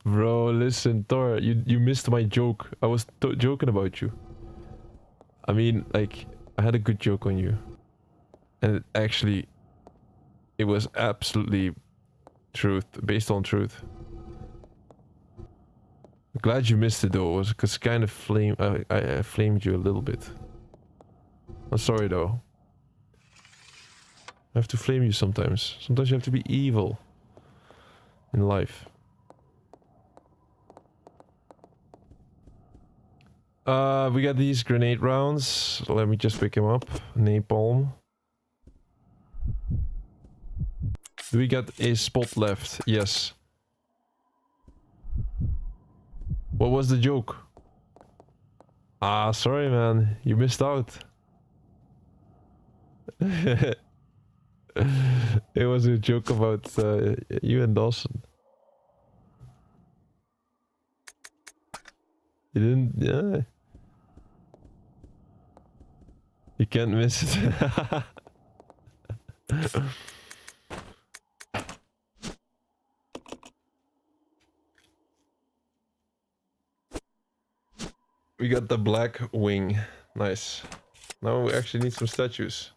Bro, listen, Thor, you missed my joke. I was joking about you. I mean, like, I had a good joke on you. And it was absolutely truth, based on truth. I'm glad you missed it though, it was because kind of I flamed you a little bit. I'm sorry though. I have to flame you sometimes. Sometimes you have to be evil in life. We got these grenade rounds. Let me just pick him up. Napalm. Do we got a spot left? Yes. What was the joke? Ah, sorry man. You missed out. It was a joke about you and Dawson. You didn't... Yeah. You can't miss it. We got the black wing. Nice. Now we actually need some statues.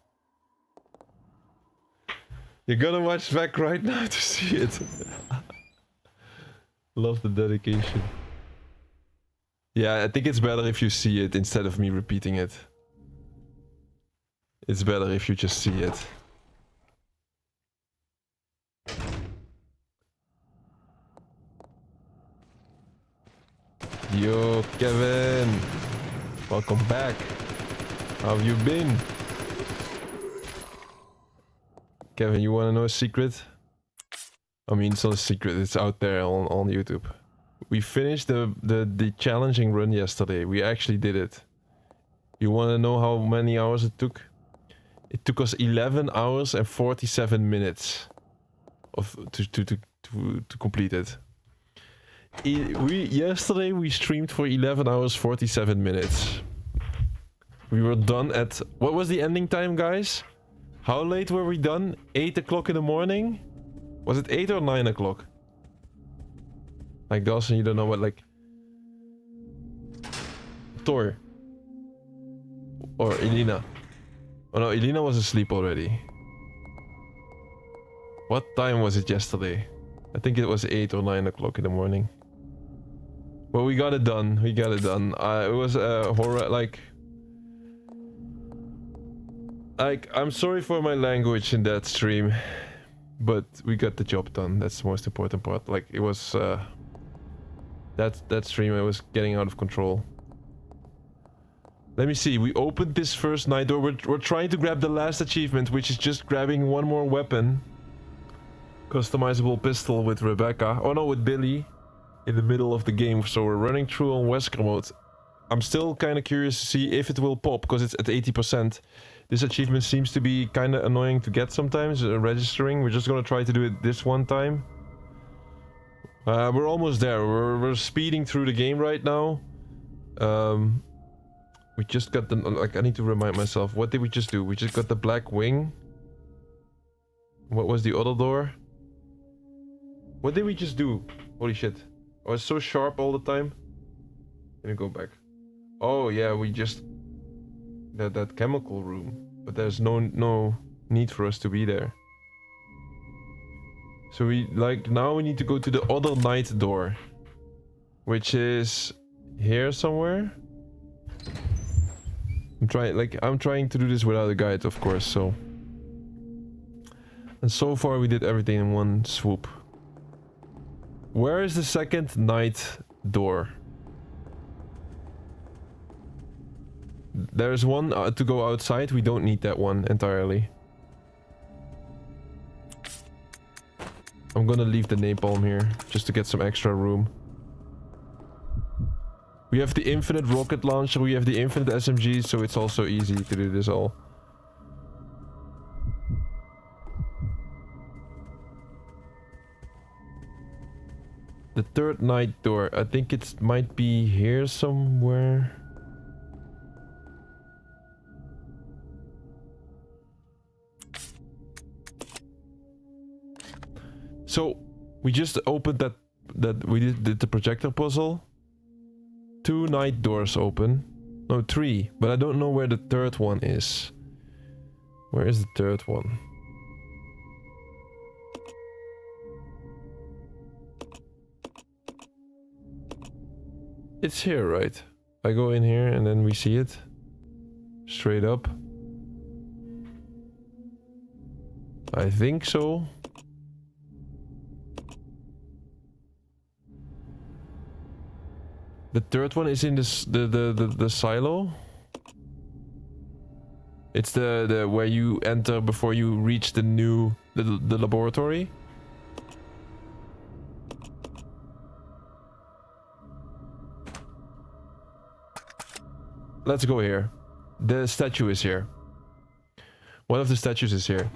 You're gonna watch back right now to see it. Love the dedication. Yeah, I think it's better if you see it instead of me repeating it. It's better if you just see it. Yo, Kevin! Welcome back. How have you been? Kevin, you wanna know a secret? I mean, it's not a secret, it's out there on YouTube. We finished the challenging run yesterday. We actually did it. You wanna know how many hours it took? It took us 11 hours and 47 minutes to complete it. Yesterday we streamed for 11 hours 47 minutes. We were done at... What was the ending time, guys? How late were we done? 8 o'clock in the morning? Was it 8 or 9 o'clock? Like, Dawson, you don't know what, like... Thor. Or Elena. Oh no, Elena was asleep already. What time was it yesterday? I think it was 8 or 9 o'clock in the morning. Well, we got it done. We got it done. It was a horror, like, I'm sorry for my language in that stream, but we got the job done. That's the most important part. Like, it was, that stream, I was getting out of control. Let me see, we opened this first night door. We're trying to grab the last achievement, which is just grabbing one more weapon. Customizable pistol with Rebecca. Oh no, with Billy. In the middle of the game, so we're running through on Wesker mode. I'm still kind of curious to see if it will pop, because it's at 80%. This achievement seems to be kind of annoying to get sometimes, registering. We're just gonna try to do it this one time. We're almost there. We're speeding through the game right now. We just got the... Like, I need to remind myself. What did we just do? We just got the black wing. What was the other door? What did we just do? Holy shit. I was so sharp all the time. Let me go back. Oh yeah, we just... That chemical room. But there's no need for us to be there. So we, like, now we need to go to the other night door. Which is... here somewhere? I'm trying to do this without a guide, of course, so... And so far we did everything in one swoop. Where is the second night door? There's one to go outside. We don't need that one entirely. I'm gonna leave the napalm here, just to get some extra room. We have the infinite rocket launcher, we have the infinite SMGs, so it's also easy to do this all. The third night door, I think it might be here somewhere. So, we just opened that we did the projector puzzle. 2 night doors open. No, 3, but I don't know where the third one is. Where is the third one? It's here, right? I go in here and then we see it. Straight up. I think so. The third one is in this the silo. It's the where you enter before you reach the laboratory. Let's go here. The statue is here. One of the statues is here.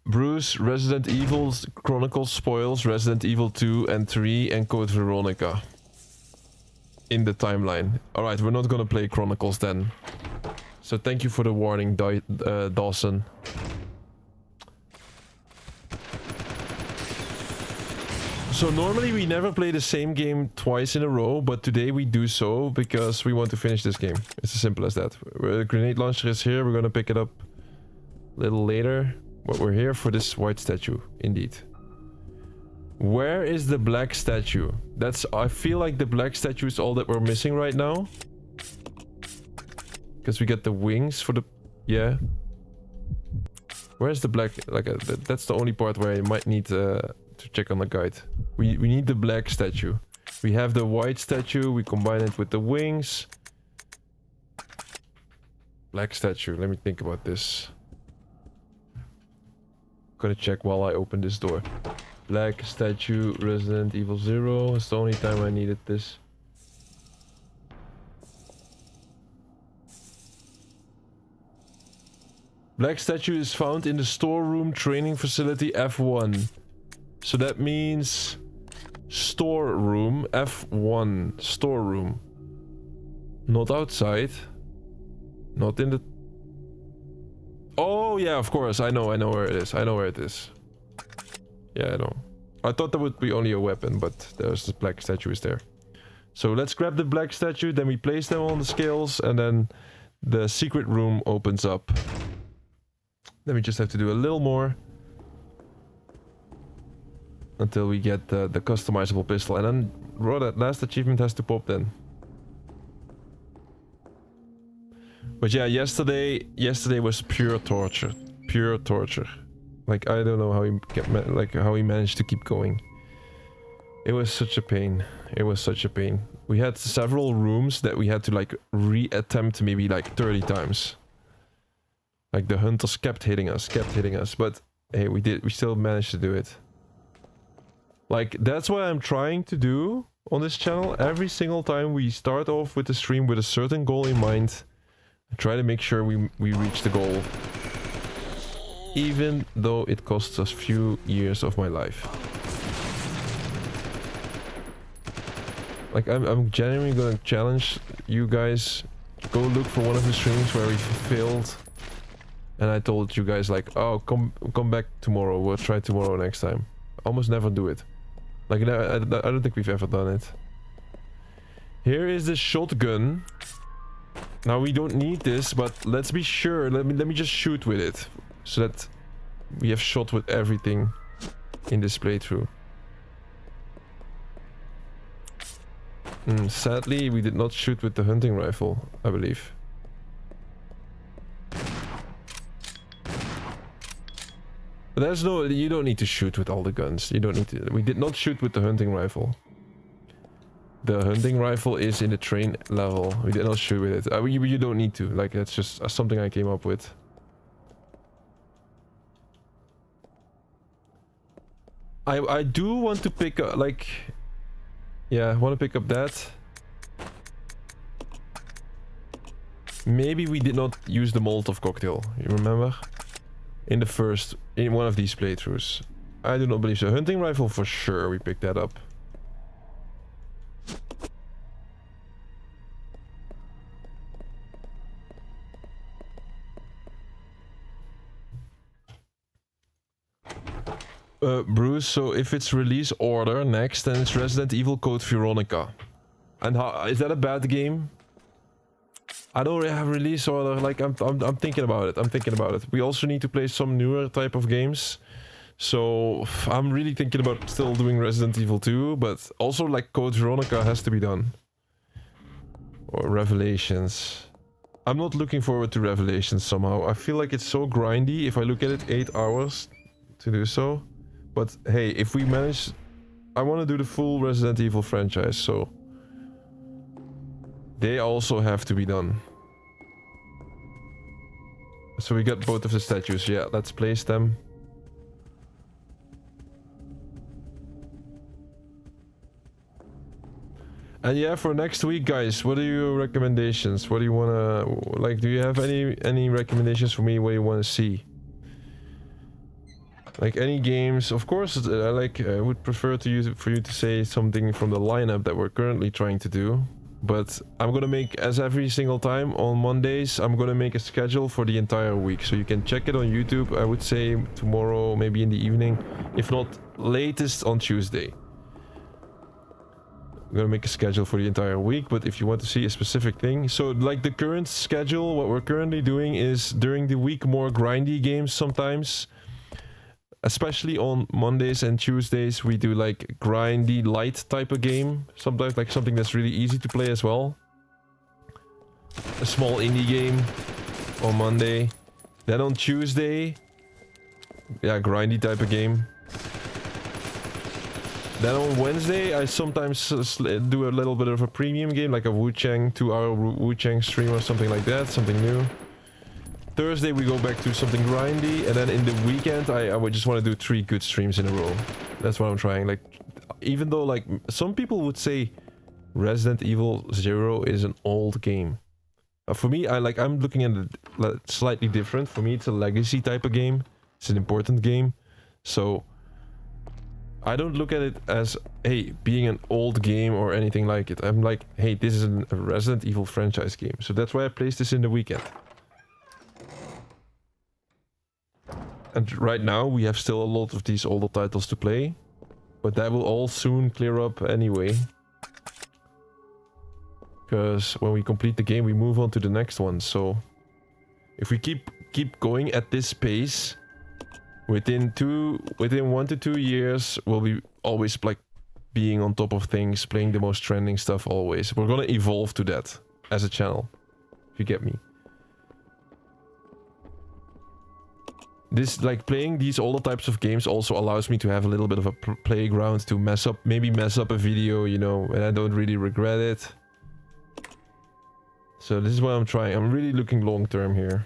Bruce, Resident Evil Chronicles spoils Resident Evil 2 and 3 and Code Veronica. In the timeline. Alright, we're not gonna play Chronicles then. So thank you for the warning, Dawson. So normally we never play the same game twice in a row, but today we do so because we want to finish this game. It's as simple as that. The grenade launcher is here, we're gonna pick it up a little later. But we're here for this white statue, indeed. Where is the black statue? I feel like the black statue is all that we're missing right now. Because we get the wings for the... yeah. Where's the black... like, that's the only part where I might need to check on the guide. We need the black statue. We have the white statue, we combine it with the wings. Black statue, let me think about this. Gonna check while I open this door. Black statue, Resident Evil 0. It's the only time I needed this. Black statue is found in the storeroom training facility F1. So that means storeroom F1. Storeroom. Not outside. Not in the... oh yeah, of course. I know where it is. I know where it is. Yeah, I know. I thought that would be only a weapon, but there's the black statue is there. So let's grab the black statue, then we place them on the scales, and then the secret room opens up. Then we just have to do a little more until we get the customizable pistol, and then that last achievement has to pop then. But yeah, yesterday was pure torture. Pure torture. Like, I don't know how he managed to keep going. It was such a pain. It was such a pain. We had several rooms that we had to like re-attempt maybe like 30 times. Like the hunters kept hitting us, but hey, we still managed to do it. Like, that's what I'm trying to do on this channel. Every single time we start off with the stream with a certain goal in mind, I try to make sure we reach the goal. Even though it costs us few years of my life. Like, I'm genuinely gonna challenge you guys. Go look for one of the streams where we failed And I told you guys like, oh, come back tomorrow. We'll try tomorrow next time. Almost never do it. Like, I don't think we've ever done it. Here is the shotgun. Now we don't need this, but let's be sure. Let me just shoot with it, so that we have shot with everything in this playthrough. Sadly, we did not shoot with the hunting rifle, I believe. But there's no, you don't need to shoot with all the guns. You don't need to. We did not shoot with the hunting rifle. The hunting rifle is in the train level. We did not shoot with it. You don't need to. Like, that's just something I came up with. I do want to pick up, like... Yeah, I want to pick up that. Maybe we did not use the Molotov cocktail. You remember? In one of these playthroughs. I do not believe so. Hunting rifle for sure, we picked that up. Bruce, so if it's release order next, then it's Resident Evil Code Veronica. And how is that a bad game? I don't really have release order. Like, I'm thinking about it. I'm thinking about it. We also need to play some newer type of games. So I'm really thinking about still doing Resident Evil 2, but also like Code Veronica has to be done. Or Revelations. I'm not looking forward to Revelations somehow. I feel like it's so grindy if I look at it 8 hours to do so. But hey, if we manage... I want to do the full Resident Evil franchise, so... They also have to be done. So we got both of the statues. Yeah, let's place them. And yeah, for next week, guys, what are your recommendations? What do you wanna... Like, do you have any recommendations for me? What do you want to see? Like any games, of course. I would prefer for you to say something from the lineup that we're currently trying to do. But I'm gonna make, as every single time on Mondays, I'm gonna make a schedule for the entire week, so you can check it on YouTube. I would say tomorrow, maybe in the evening, if not latest on Tuesday. I'm gonna make a schedule for the entire week, but if you want to see a specific thing, so like the current schedule, what we're currently doing is during the week more grindy games sometimes. Especially on Mondays and Tuesdays, we do like grindy light type of game. Sometimes like something that's really easy to play as well. A small indie game on Monday. Then on Tuesday, yeah, grindy type of game. Then on Wednesday, I sometimes do a little bit of a premium game, like a Wu-Chang, 2-hour Wu-Chang stream or something like that, something new. Thursday we go back to something grindy, and then in the weekend I would just want to do 3 good streams in a row. That's what I'm trying. Like, even though like some people would say Resident Evil 0 is an old game. For me, I'm looking at it slightly different. For me, it's a legacy type of game. It's an important game. So I don't look at it as, hey, being an old game or anything like it. I'm like, hey, this is a Resident Evil franchise game. So that's why I placed this in the weekend. And right now we have still a lot of these older titles to play, but that will all soon clear up anyway. Because when we complete the game, we move on to the next one. So if we keep going at this pace, within 1 to 2 years, we'll be always like being on top of things, playing the most trending stuff always. We're gonna evolve to that as a channel, if you get me. This, like, playing these older types of games also allows me to have a little bit of a playground to maybe mess up a video, you know, and I don't really regret it. So this is what I'm trying. I'm really looking long term here.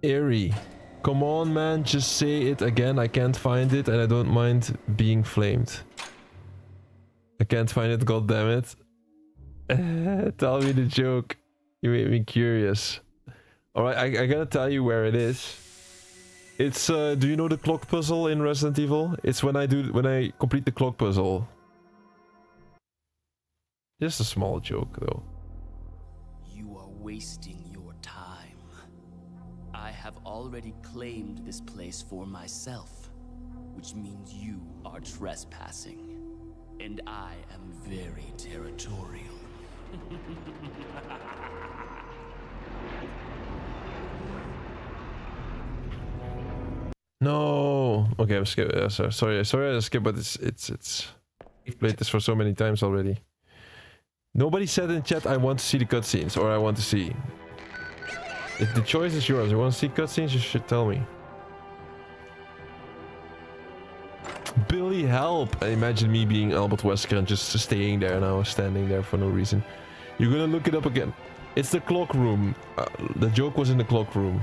Eerie. Come on, man, just say it again. I can't find it and I don't mind being flamed. I can't find it, goddammit. Tell me the joke. You made me curious. Alright, I gotta tell you where it is. It's do you know the clock puzzle in Resident Evil? It's when I complete the clock puzzle. Just a small joke though. You are wasting your time. I have already claimed this place for myself, which means you are trespassing. And I am very territorial. No. Okay, I'm skipping. Sorry, I skipped, but it's. I've played this for so many times already. Nobody said in chat, I want to see the cutscenes, or I want to see. If the choice is yours, you want to see cutscenes, you should tell me. Billy, help! I imagine me being Albert Wesker and just staying there now, standing there for no reason. You're gonna look it up again. It's the clock room. The joke was in the clock room.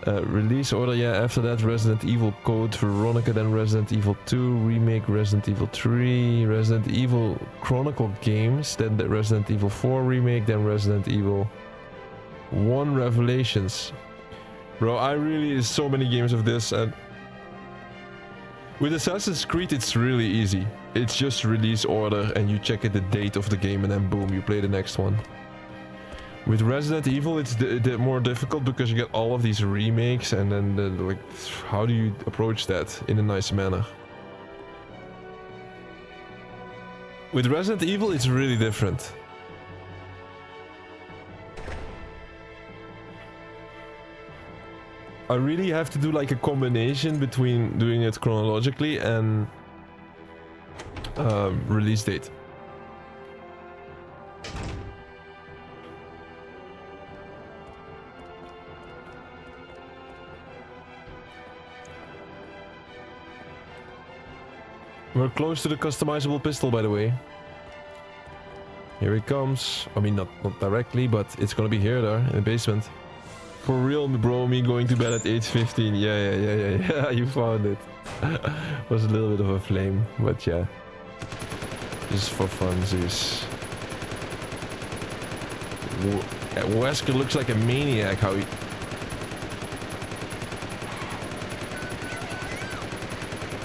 Release order, yeah, after that Resident Evil Code Veronica, then Resident Evil 2 Remake, Resident Evil 3, Resident Evil Chronicle Games, then the Resident Evil 4 Remake, then Resident Evil 1 Revelations. Bro, I really, so many games of this, and with Assassin's Creed it's really easy. It's just release order and you check the date of the game and then boom, you play the next one. With Resident Evil, it's more difficult because you get all of these remakes, and then like, how do you approach that in a nice manner? With Resident Evil, it's really different. I really have to do like a combination between doing it chronologically and release date. We're close to the customizable pistol, by the way. Here it comes. I mean, not directly, but it's gonna be here, there, in the basement. For real, bro, me going to bed at 8:15. Yeah, you found it. Was a little bit of a flame, but yeah. Just for fun, Zeus. Wesker looks like a maniac, how he...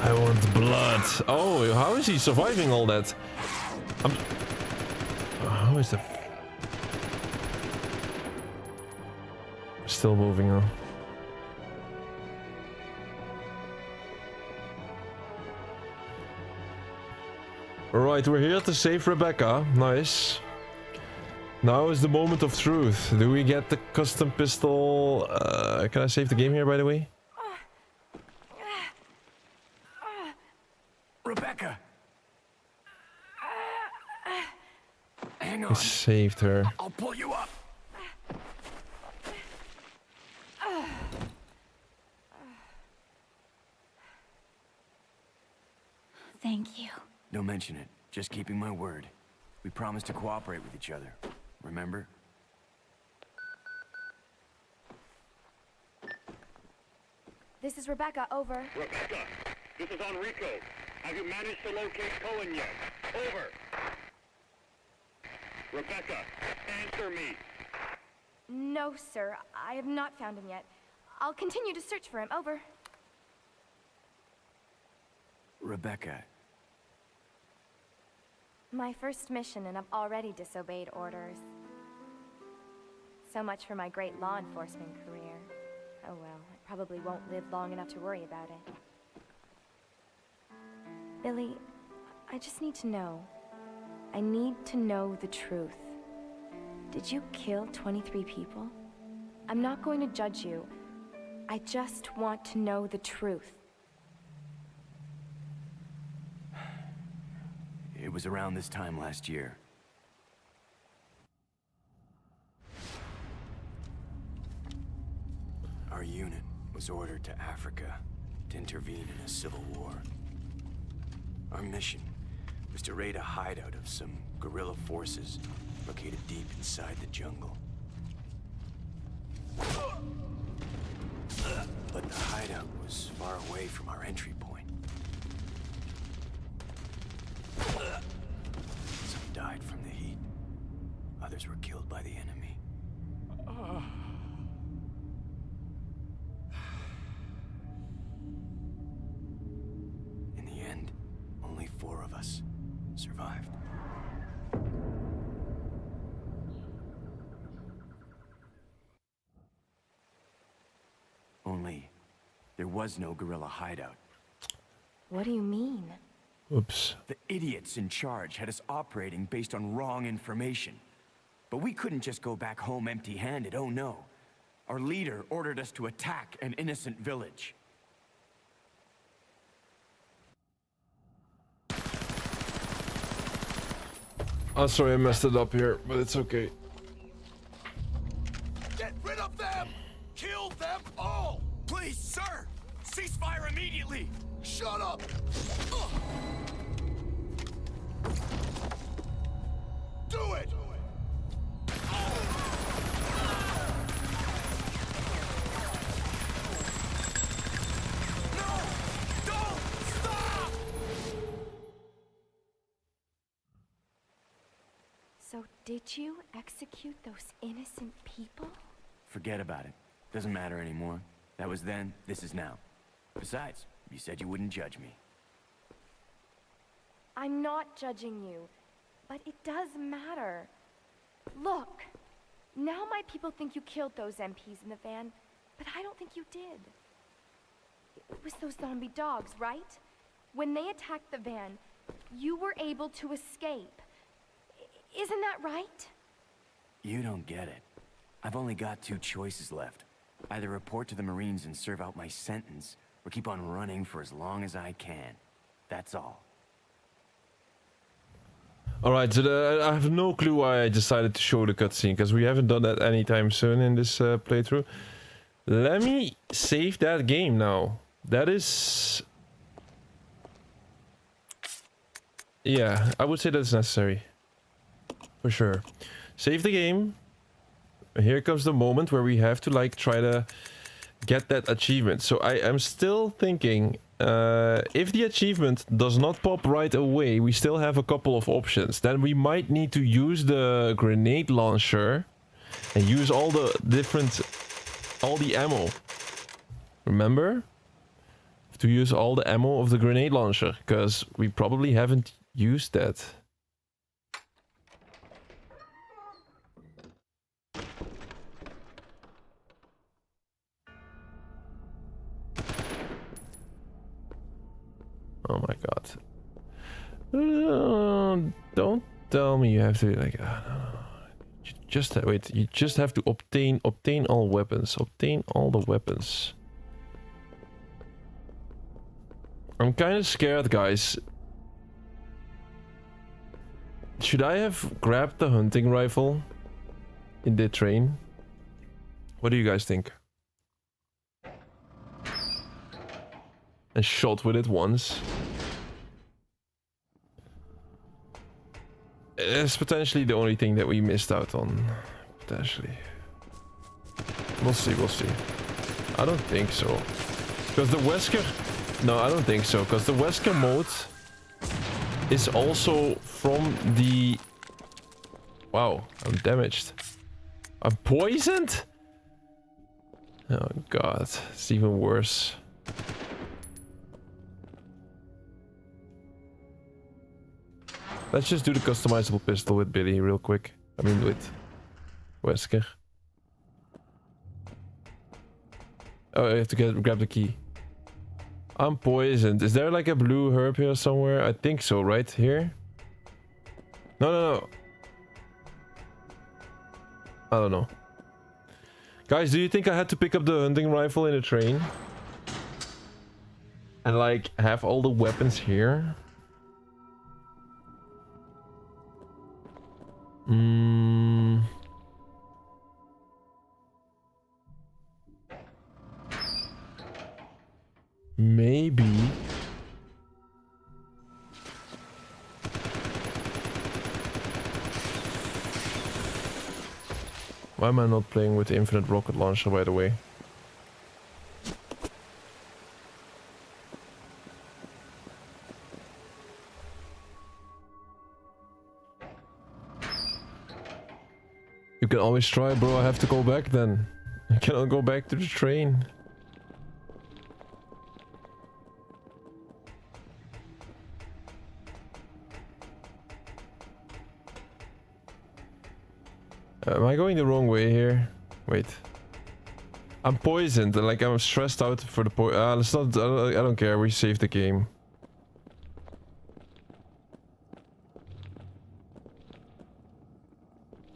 I want blood. Oh, how is he surviving all that? How is the... Still moving on. Alright, we're here to save Rebecca. Nice. Now is the moment of truth. Do we get the custom pistol? Can I save the game here, by the way? Rebecca! Hang I on. saved her. I'll pull you up. Thank you. Don't mention it. Just keeping my word. We promised to cooperate with each other. Remember? This is Rebecca, over. Rebecca, this is Enrico. Have you managed to locate Cohen yet? Over. Rebecca, answer me. No, sir. I have not found him yet. I'll continue to search for him, over. Rebecca, My first mission, and I've already disobeyed orders. So much for my great law enforcement career. Oh well, I probably won't live long enough to worry about it. Billy, I just need to know. I need to know the truth. Did you kill 23 people? I'm not going to judge you. I just want to know the truth. it was around this time last year. Our unit was ordered to Africa to intervene in a civil war. Our mission was to raid a hideout of some guerrilla forces located deep inside the jungle. But the hideout was far away from our entry point. Some died from the heat. Others were killed by the enemy. survived. Only, there was no guerrilla hideout. What do you mean? Oops. The idiots in charge had us operating based on wrong information. But we couldn't just go back home empty-handed, oh no. Our leader ordered us to attack an innocent village. Oh, sorry, I messed it up here, but it's okay. Get rid of them! Kill them all! Please, sir! Ceasefire immediately! Shut up! Do it! No! Don't stop! So did you execute those innocent people? Forget about it. Doesn't matter anymore. That was then, this is now. Besides, you said you wouldn't judge me. I'm not judging you, but it does matter. Look, now my people think you killed those MPs in the van, but I don't think you did. It was those zombie dogs, right? When they attacked the van, you were able to escape. Isn't that right? You don't get it. I've only got two choices left. Either report to the Marines and serve out my sentence, or keep on running for as long as I can. That's all. Alright, so I have no clue why I decided to show the cutscene, because we haven't done that anytime soon in this playthrough. Let me save that game now. That is... yeah, I would say that's necessary. For sure. Save the game. Here comes the moment where we have to like try to get that achievement. So I am still thinking, if the achievement does not pop right away, we still have a couple of options. Then we might need to use the grenade launcher and use all the ammo. Remember? To use all the ammo of the grenade launcher, because we probably haven't used that. Oh my god. Don't tell me you have to like just wait, you just have to obtain all weapons. Obtain all the weapons. I'm kind of scared, guys. Should I have grabbed the hunting rifle in the train? What do you guys think? And shot with it once. It's potentially the only thing that we missed out on. Potentially. We'll see, we'll see. I don't think so. Because the Wesker... no, I don't think so. Because the Wesker mode is also from the... wow, I'm damaged. I'm poisoned? Oh god, it's even worse. Let's just do the customizable pistol with Billy real quick. I mean with Wesker. Oh, I have to grab the key. I'm poisoned. Is there like a blue herb here somewhere? I think so, right? Here? No. I don't know. Guys, do you think I had to pick up the hunting rifle in a train? And like have all the weapons here? Maybe. Why am I not playing with the infinite rocket launcher, by the way? You can always try, bro. I have to go back then. I cannot go back to the train. Am I going the wrong way here? Wait. I'm poisoned. Like I'm stressed out for the let's not. I don't care. We saved the game.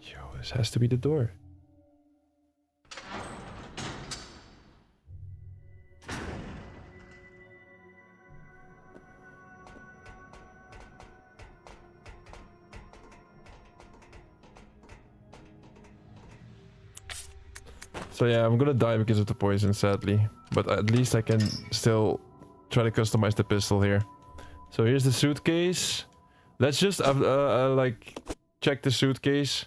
Yo, this has to be the door. So yeah, I'm gonna die because of the poison, sadly. But at least I can still try to customize the pistol here. So here's the suitcase. Let's just like check the suitcase,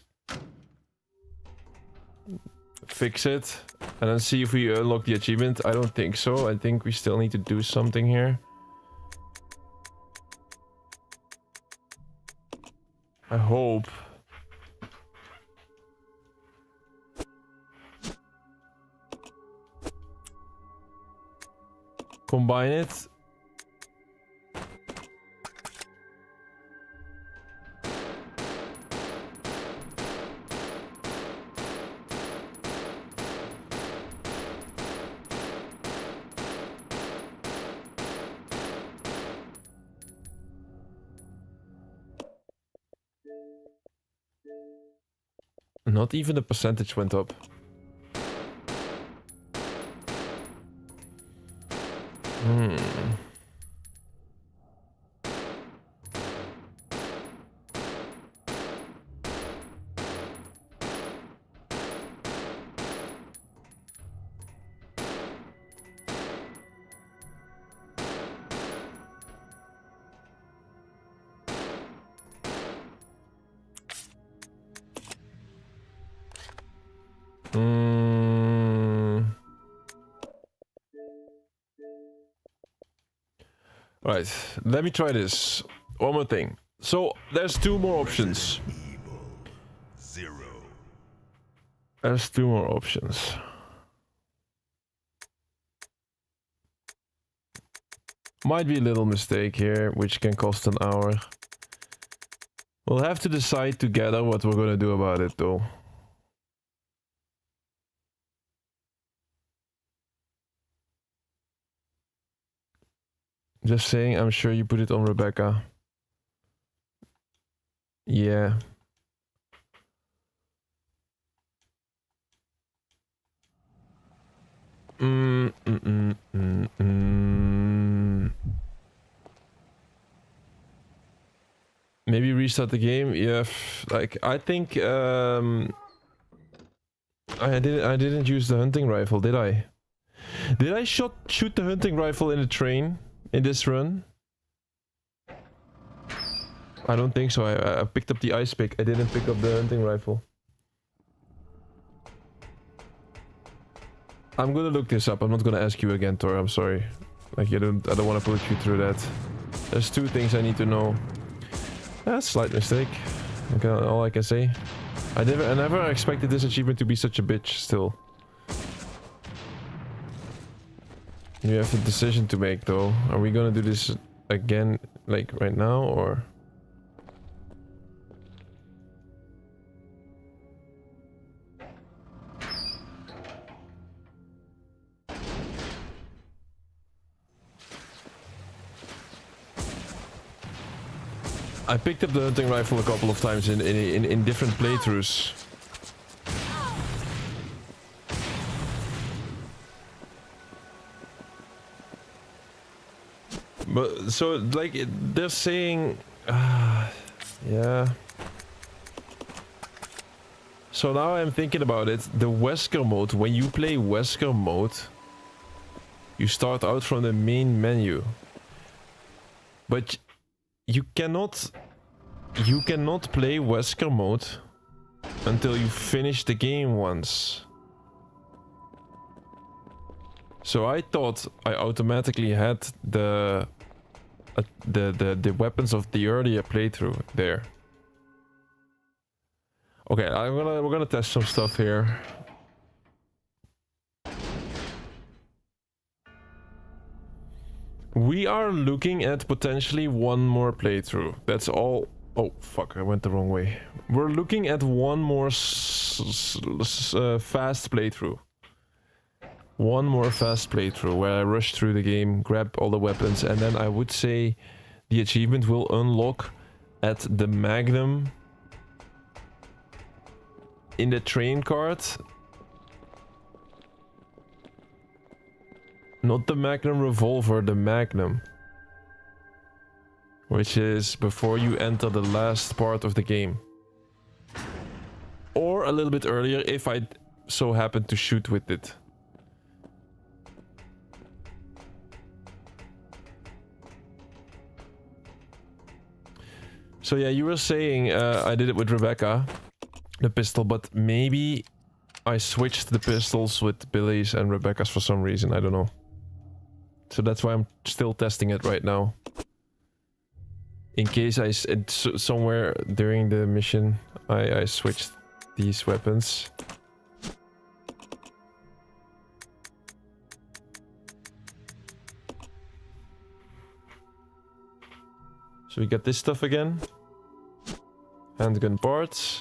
fix it, and then see if we unlock the achievement. I don't think so. I think we still need to do something here. I hope. Combine it. Not even the percentage went up. Right, let me try this. One more thing. So, there's two more options. Evil. 0. There's two more options. Might be a little mistake here, which can cost an hour. We'll have to decide together what we're gonna do about it, though. Just saying, I'm sure you put it on Rebecca. Yeah. Maybe restart the game. Yeah, like I think I didn't use the hunting rifle, did I? Did I shoot the hunting rifle in the train in this run? I don't think so. I picked up the ice pick. I didn't pick up the hunting rifle. I'm gonna look this up. I'm not gonna ask you again, Tor. I'm sorry. Like I don't want to put you through that. There's two things I need to know. That's a slight mistake. Okay, all I can say. I never expected this achievement to be such a bitch. Still. You have a decision to make, though. Are we gonna do this again, like right now, or? I picked up the hunting rifle a couple of times in different playthroughs. But so like they're saying, yeah. So now I'm thinking about it. The Wesker mode. When you play Wesker mode, you start out from the main menu. But you cannot play Wesker mode until you finish the game once. So I thought I automatically had the weapons of the earlier playthrough there. Okay, we're gonna test some stuff here. We are looking at potentially one more playthrough. That's all Oh, fuck, I went the wrong way. We're looking at one more fast playthrough. One more fast playthrough where I rush through the game, grab all the weapons, and then I would say the achievement will unlock at the Magnum in the train cart. Not the Magnum revolver, the Magnum. Which is before you enter the last part of the game. Or a little bit earlier if I so happen to shoot with it. So yeah, you were saying I did it with Rebecca, the pistol, but maybe I switched the pistols with Billy's and Rebecca's for some reason, I don't know. So that's why I'm still testing it right now. In case somewhere during the mission I switched these weapons. So we get this stuff again. Handgun parts.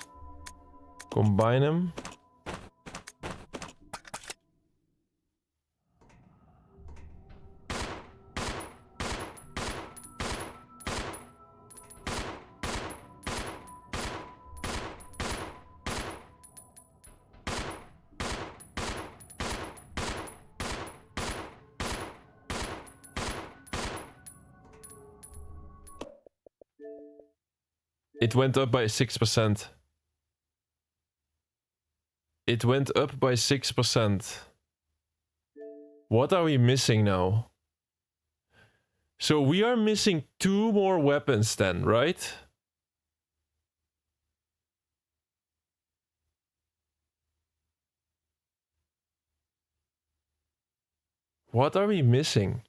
Combine them. It went up by 6%. It went up by 6%. What are we missing now? So we are missing 2 more weapons then, right? What are we missing?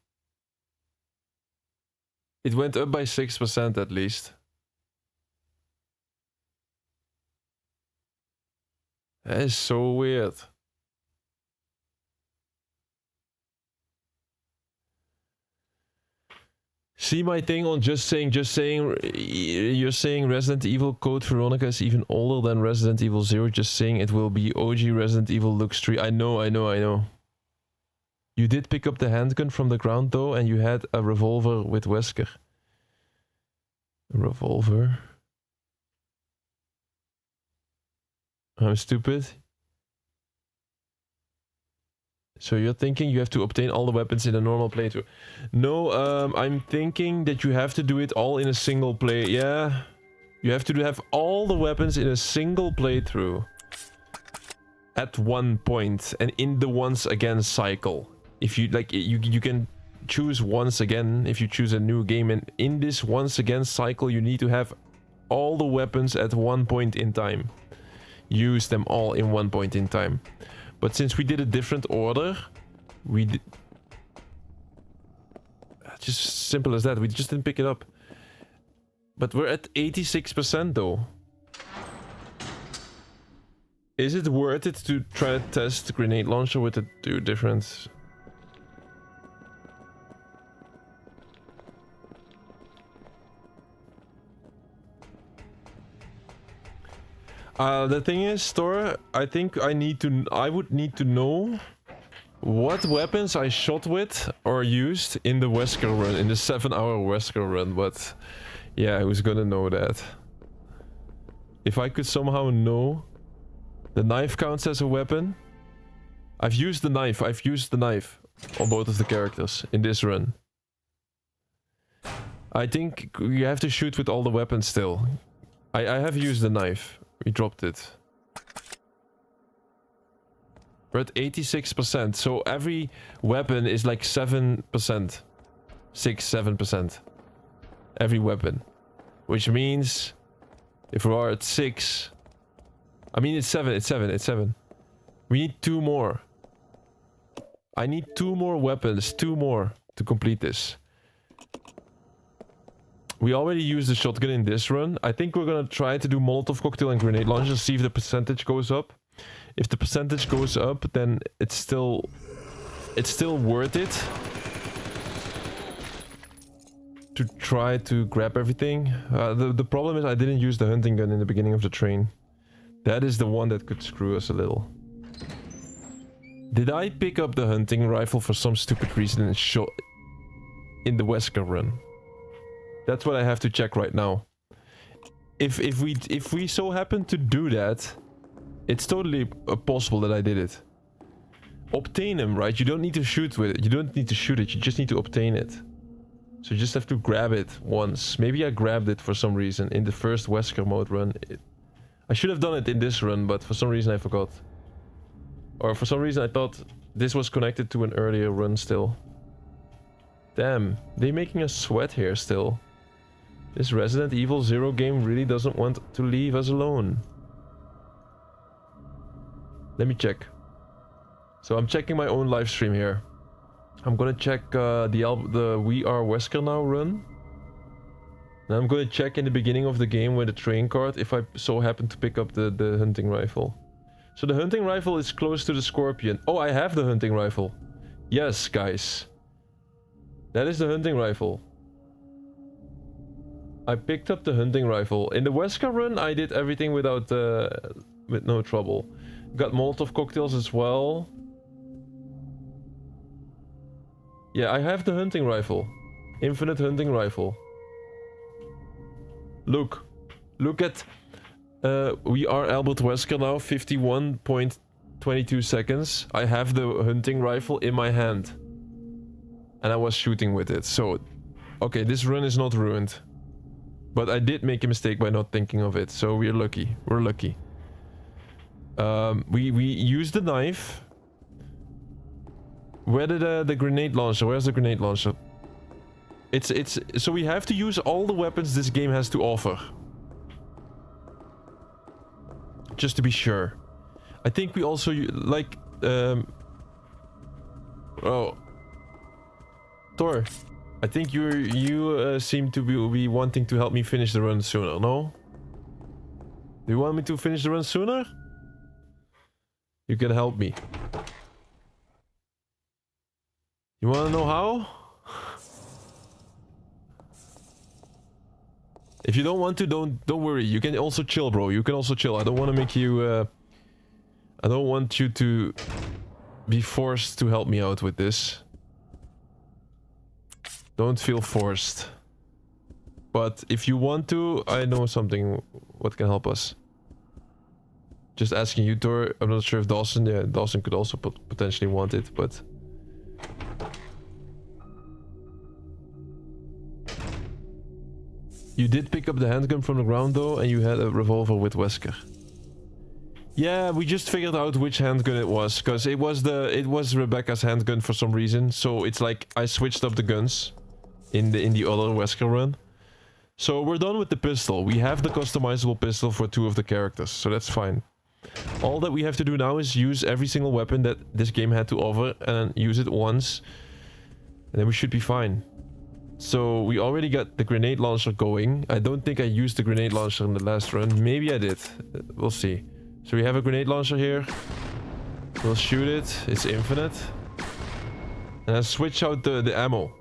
It went up by 6% at least. That is so weird. See my thing on just saying, you're saying Resident Evil Code Veronica is even older than Resident Evil 0, just saying it will be OG Resident Evil looks 3. I know. You did pick up the handgun from the ground though, and you had a revolver with Wesker. A revolver. I'm stupid. So you're thinking you have to obtain all the weapons in a normal playthrough. No, I'm thinking that you have to do it all in a single play. Yeah. You have to have all the weapons in a single playthrough. At one point. And in the once again cycle. If you like, you can choose once again if you choose a new game. And in this once again cycle, you need to have all the weapons at one point in time. Use them all in one point in time. But since we did a different order, we did... Just simple as that, we just didn't pick it up. But we're at 86% though. Is it worth it to try to test the grenade launcher with the 2 different... The thing is, Thor, I think I would need to know what weapons I shot with or used in the Wesker run, in the 7-hour Wesker run, but yeah, who's gonna know that? If I could somehow know the knife counts as a weapon. I've used the knife on both of the characters in this run. I think you have to shoot with all the weapons still. I have used the knife. We dropped it. We're at 86%, so every weapon is like 7%. 7%. Every weapon. Which means, if we are at 6... I mean, it's 7. We need 2 more. I need 2 more weapons, 2 more to complete this. We already used the shotgun in this run. I think we're gonna try to do Molotov cocktail and grenade launcher, see if the percentage goes up. If the percentage goes up, then it's still worth it. to try to grab everything. The problem is I didn't use the hunting gun in the beginning of the train. That is the one that could screw us a little. Did I pick up the hunting rifle for some stupid reason and shot in the Wesker run? That's what I have to check right now. If we so happen to do that, it's totally possible that I did it. Obtain them, right? You don't need to shoot with it. You don't need to shoot it. You just need to obtain it. So you just have to grab it once. Maybe I grabbed it for some reason in the first Wesker mode run. I should have done it in this run, but for some reason I forgot. Or for some reason I thought this was connected to an earlier run still. Damn, they making us sweat here still. This Resident Evil 0 game really doesn't want to leave us alone. Let me check. So I'm checking my own live stream here. I'm gonna check the We Are Wesker Now run. And I'm gonna check in the beginning of the game with the train card if I so happen to pick up the hunting rifle. So the hunting rifle is close to the Scorpion. Oh, I have the hunting rifle. Yes, guys. That is the hunting rifle. I picked up the hunting rifle. In the Wesker run, I did everything with no trouble. Got Molotov cocktails as well. Yeah, I have the hunting rifle. Infinite hunting rifle. Look at... we are Albert Wesker now, 51.22 seconds. I have the hunting rifle in my hand. And I was shooting with it, so... Okay, this run is not ruined. But I did make a mistake by not thinking of it, so we're lucky. We're lucky. We used the knife. Where did the grenade launcher? Where's the grenade launcher? So we have to use all the weapons this game has to offer. Just to be sure. I think we also like oh, Thor. I think you seem to be wanting to help me finish the run sooner. No? Do you want me to finish the run sooner? You can help me. You wanna know how? If you don't want to, don't worry. You can also chill, bro. You can also chill. I don't want to make you... I don't want you to be forced to help me out with this. Don't feel forced. But if you want to, I know something what can help us. Just asking you, Tor. I'm not sure if Dawson... Yeah, Dawson could also potentially want it, but... You did pick up the handgun from the ground though, and you had a revolver with Wesker. Yeah, we just figured out which handgun it was, because it was Rebecca's handgun for some reason. So it's like I switched up the guns in the other Wesker run. So we're done with the pistol. We have the customizable pistol for 2 of the characters, so that's fine. All that we have to do now is use every single weapon that this game had to offer and use it once, and then we should be fine. So we already got the grenade launcher going. I don't think I used the grenade launcher in the last run. Maybe I did. We'll see. So we have a grenade launcher here. We'll shoot it. It's infinite. And then switch out the ammo.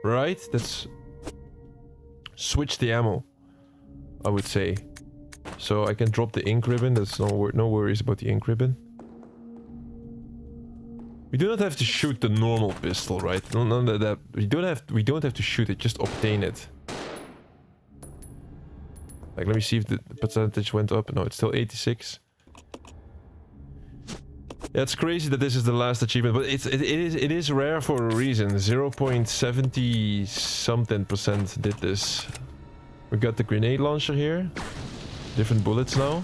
Right? That's... Switch the ammo, I would say. So I can drop the ink ribbon. There's no worries about the ink ribbon. We do not have to shoot the normal pistol, right? None of that. We don't have to shoot it, just obtain it. Like, let me see if the percentage went up. No, it's still 86. Yeah, it's crazy that this is the last achievement, but it is rare for a reason. 0.70 something% did this. We got the grenade launcher here. Different bullets now.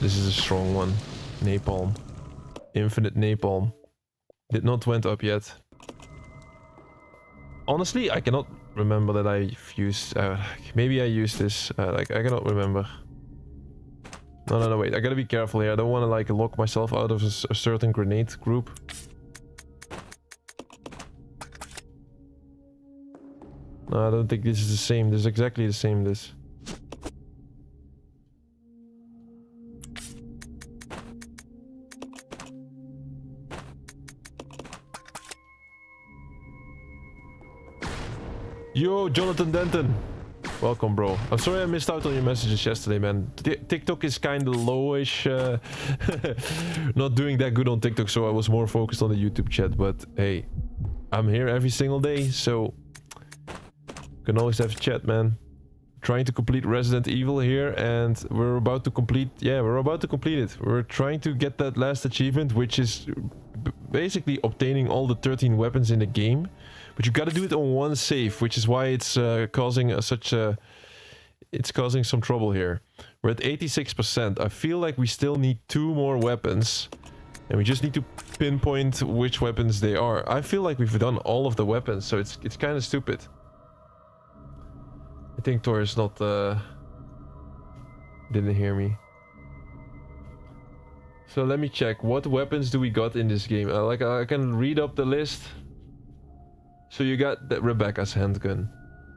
This is a strong one. Napalm. Infinite napalm. Did not went up yet. Honestly, I cannot remember that I've used... maybe I used this. Like, I cannot remember. No, wait. I gotta be careful here. I don't want to, like, lock myself out of a certain grenade group. No, I don't think this is the same. This is exactly the same, this. Yo, Jonathan Denton. Welcome, bro. I'm sorry I missed out on your messages yesterday, man. TikTok is kind of lowish. Not doing that good on TikTok, so I was more focused on the YouTube chat. But hey, I'm here every single day, so can always have a chat, man. Trying to complete Resident Evil here, and we're about to complete. Yeah, we're about to complete it. We're trying to get that last achievement, which is basically obtaining all the 13 weapons in the game. But you gotta do it on one save, which is why it's causing it's causing some trouble here. We're at 86%. I feel like we still need 2 more weapons, and we just need to pinpoint which weapons they are. I feel like we've done all of the weapons, so it's kind of stupid. I think Thor is not didn't hear me. So let me check. What weapons do we got in this game? I can read up the list. So you got Rebecca's handgun,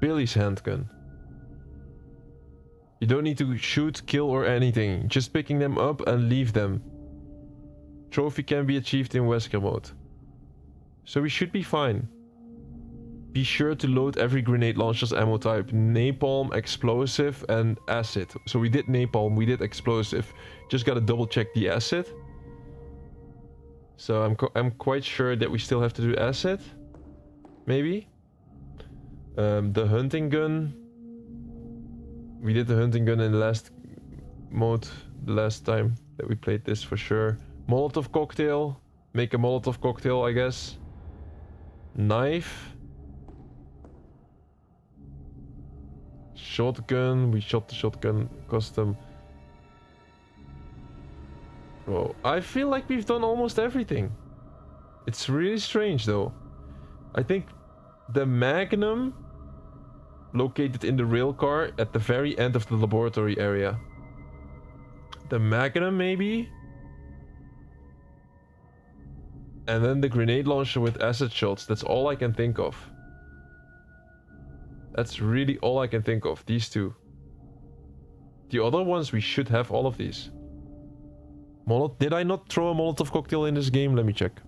Billy's handgun. You don't need to shoot, kill or anything. Just picking them up and leave them. Trophy can be achieved in Wesker mode. So we should be fine. Be sure to load every grenade launcher's ammo type. Napalm, explosive and acid. So we did napalm, we did explosive. Just gotta double check the acid. So I'm quite sure that we still have to do acid. Maybe. The hunting gun. We did the hunting gun in the last mode, the last time that we played this for sure. Molotov cocktail. Make a Molotov cocktail, I guess. Knife. Shotgun. We shot the shotgun custom. Bro, I feel like we've done almost everything. It's really strange though. I think the Magnum located in the rail car at the very end of the laboratory area. The Magnum maybe? And then the grenade launcher with acid shots. That's all I can think of. That's really all I can think of. These two. The other ones, we should have all of these. Did I not throw a Molotov cocktail in this game? Let me check.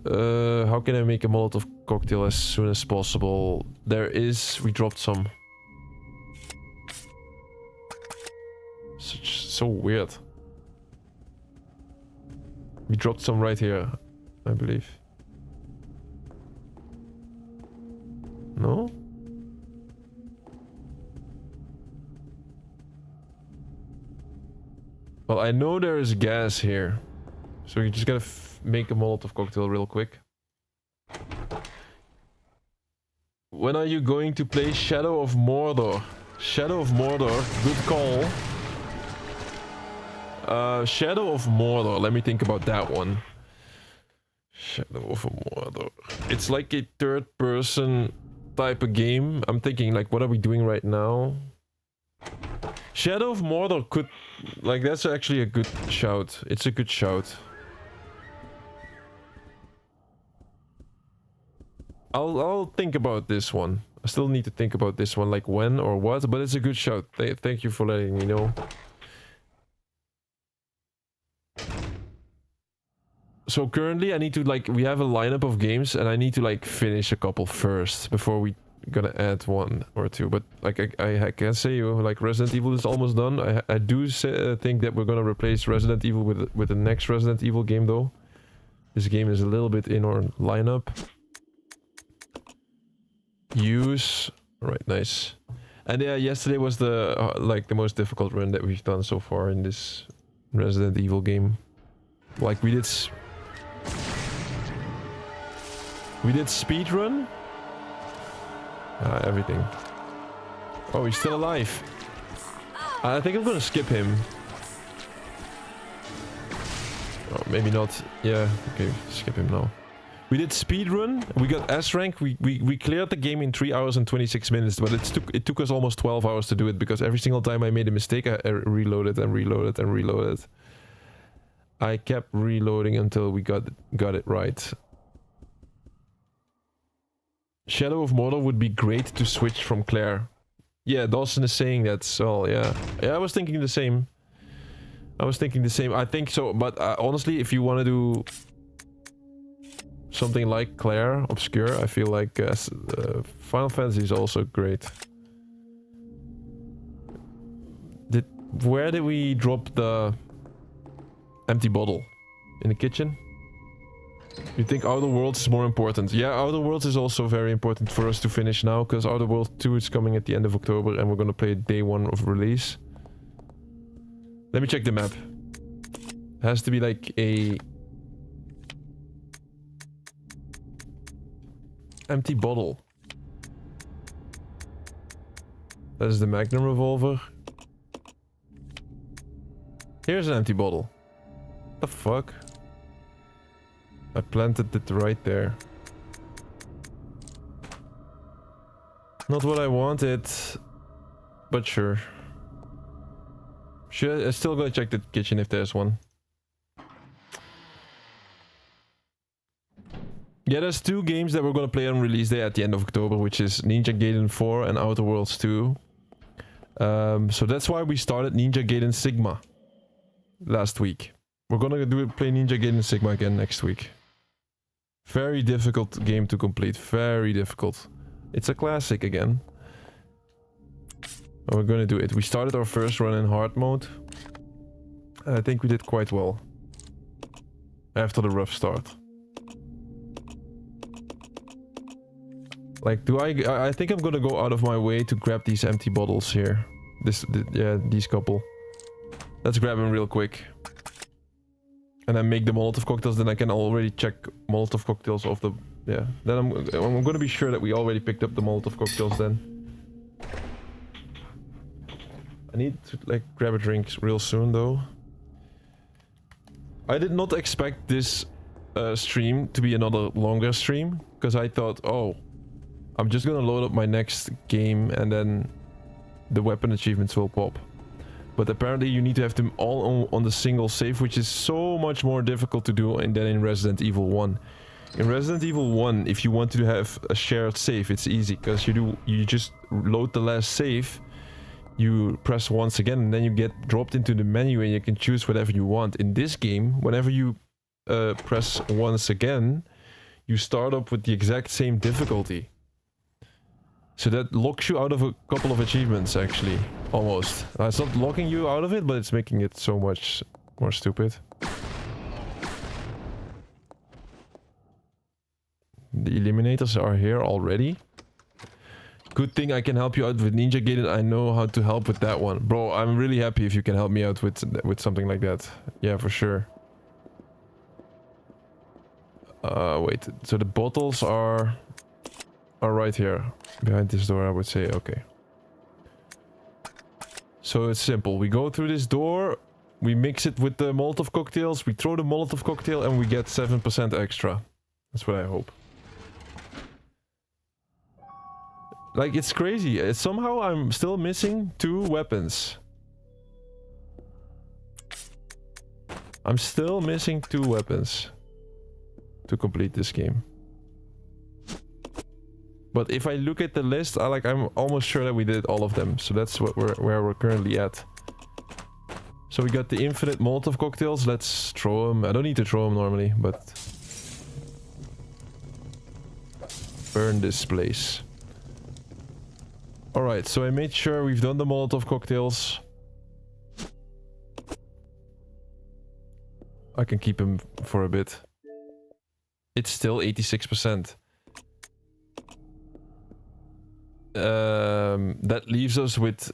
How can I make a Molotov cocktail as soon as possible? There is... We dropped some. So weird. We dropped some right here, I believe. No? Well, I know there is gas here. So you just gotta make a Molotov cocktail real quick. When are you going to play Shadow of Mordor? Shadow of Mordor, good call. Shadow of Mordor, let me think about that one. Shadow of Mordor. It's like a third-person type of game. I'm thinking, like, what are we doing right now? Shadow of Mordor could... Like, that's actually a good shout. It's a good shout. I'll think about this one. I still need to think about this one, like when or what, but it's a good shout. Thank you for letting me know. So currently I need to, like, we have a lineup of games and I need to, like, finish a couple first before we gonna add 1 or 2. But like I can say, you like, Resident Evil is almost done. I do think that we're gonna replace Resident Evil with the next Resident Evil game though. This game is a little bit in our lineup. Use. Alright, nice. And yeah, yesterday was the like the most difficult run that we've done so far in this Resident Evil game. Like we did speed run. Everything. Oh, he's still alive. I think I'm gonna skip him. Oh, maybe not. Yeah, okay, skip him now. We did speed run. We got S rank. We cleared the game in 3 hours and 26 minutes, but it took us almost 12 hours to do it because every single time I made a mistake, I reloaded and reloaded and reloaded. I kept reloading until we got it right. Shadow of Mordor would be great to switch from Claire. Yeah, Dawson is saying that, so yeah. Yeah, I was thinking the same. I think so, but honestly, if you want to do something like Claire, Obscure. I feel like Final Fantasy is also great. Where did we drop the empty bottle? In the kitchen? You think Outer Worlds is more important? Yeah, Outer Worlds is also very important for us to finish now, because Outer Worlds 2 is coming at the end of October and we're gonna play day 1 of release. Let me check the map. It has to be like a... empty bottle. That is the Magnum revolver. Here's an empty bottle. What the fuck? I planted it right there. Not what I wanted, but sure. I still gotta check the kitchen if there's one. Yeah, there's 2 games that we're gonna play on release day at the end of October, which is Ninja Gaiden 4 and Outer Worlds 2. So that's why we started Ninja Gaiden Sigma last week. We're gonna play Ninja Gaiden Sigma again next week. Very difficult game to complete, very difficult. It's a classic again. But we're gonna do it. We started our first run in hard mode. I think we did quite well. After the rough start. Like, I think I'm gonna go out of my way to grab these empty bottles here. Yeah, these couple. Let's grab them real quick. And then make the Molotov cocktails, then I can already check Molotov cocktails off the... Yeah, then I'm gonna be sure that we already picked up the Molotov cocktails then. I need to, like, grab a drink real soon, though. I did not expect this stream to be another longer stream, because I thought, oh, I'm just gonna load up my next game and then the weapon achievements will pop. But apparently you need to have them all on the single save, which is so much more difficult to do than in Resident Evil 1. In Resident Evil 1, if you want to have a shared save, it's easy, because you just load the last save, you press once again, and then you get dropped into the menu and you can choose whatever you want. In this game, whenever you press once again, you start up with the exact same difficulty. So that locks you out of a couple of achievements, actually. Almost. It's not locking you out of it, but it's making it so much more stupid. The eliminators are here already. Good thing I can help you out with Ninja Gaiden. I know how to help with that one. Bro, I'm really happy if you can help me out with something like that. Yeah, for sure. Wait. So the bottles are right here. Behind this door, I would say. Okay. So it's simple. We go through this door. We mix it with the Molotov cocktails. We throw the Molotov cocktail and we get 7% extra. That's what I hope. Like, it's crazy. Somehow I'm still missing 2 weapons. I'm still missing 2 weapons to complete this game. But if I look at the list, I'm almost sure that we did all of them. So that's where we're currently at. So we got the infinite Molotov cocktails. Let's throw them. I don't need to throw them normally, but... burn this place. Alright, so I made sure we've done the Molotov cocktails. I can keep him for a bit. It's still 86%. That leaves us with...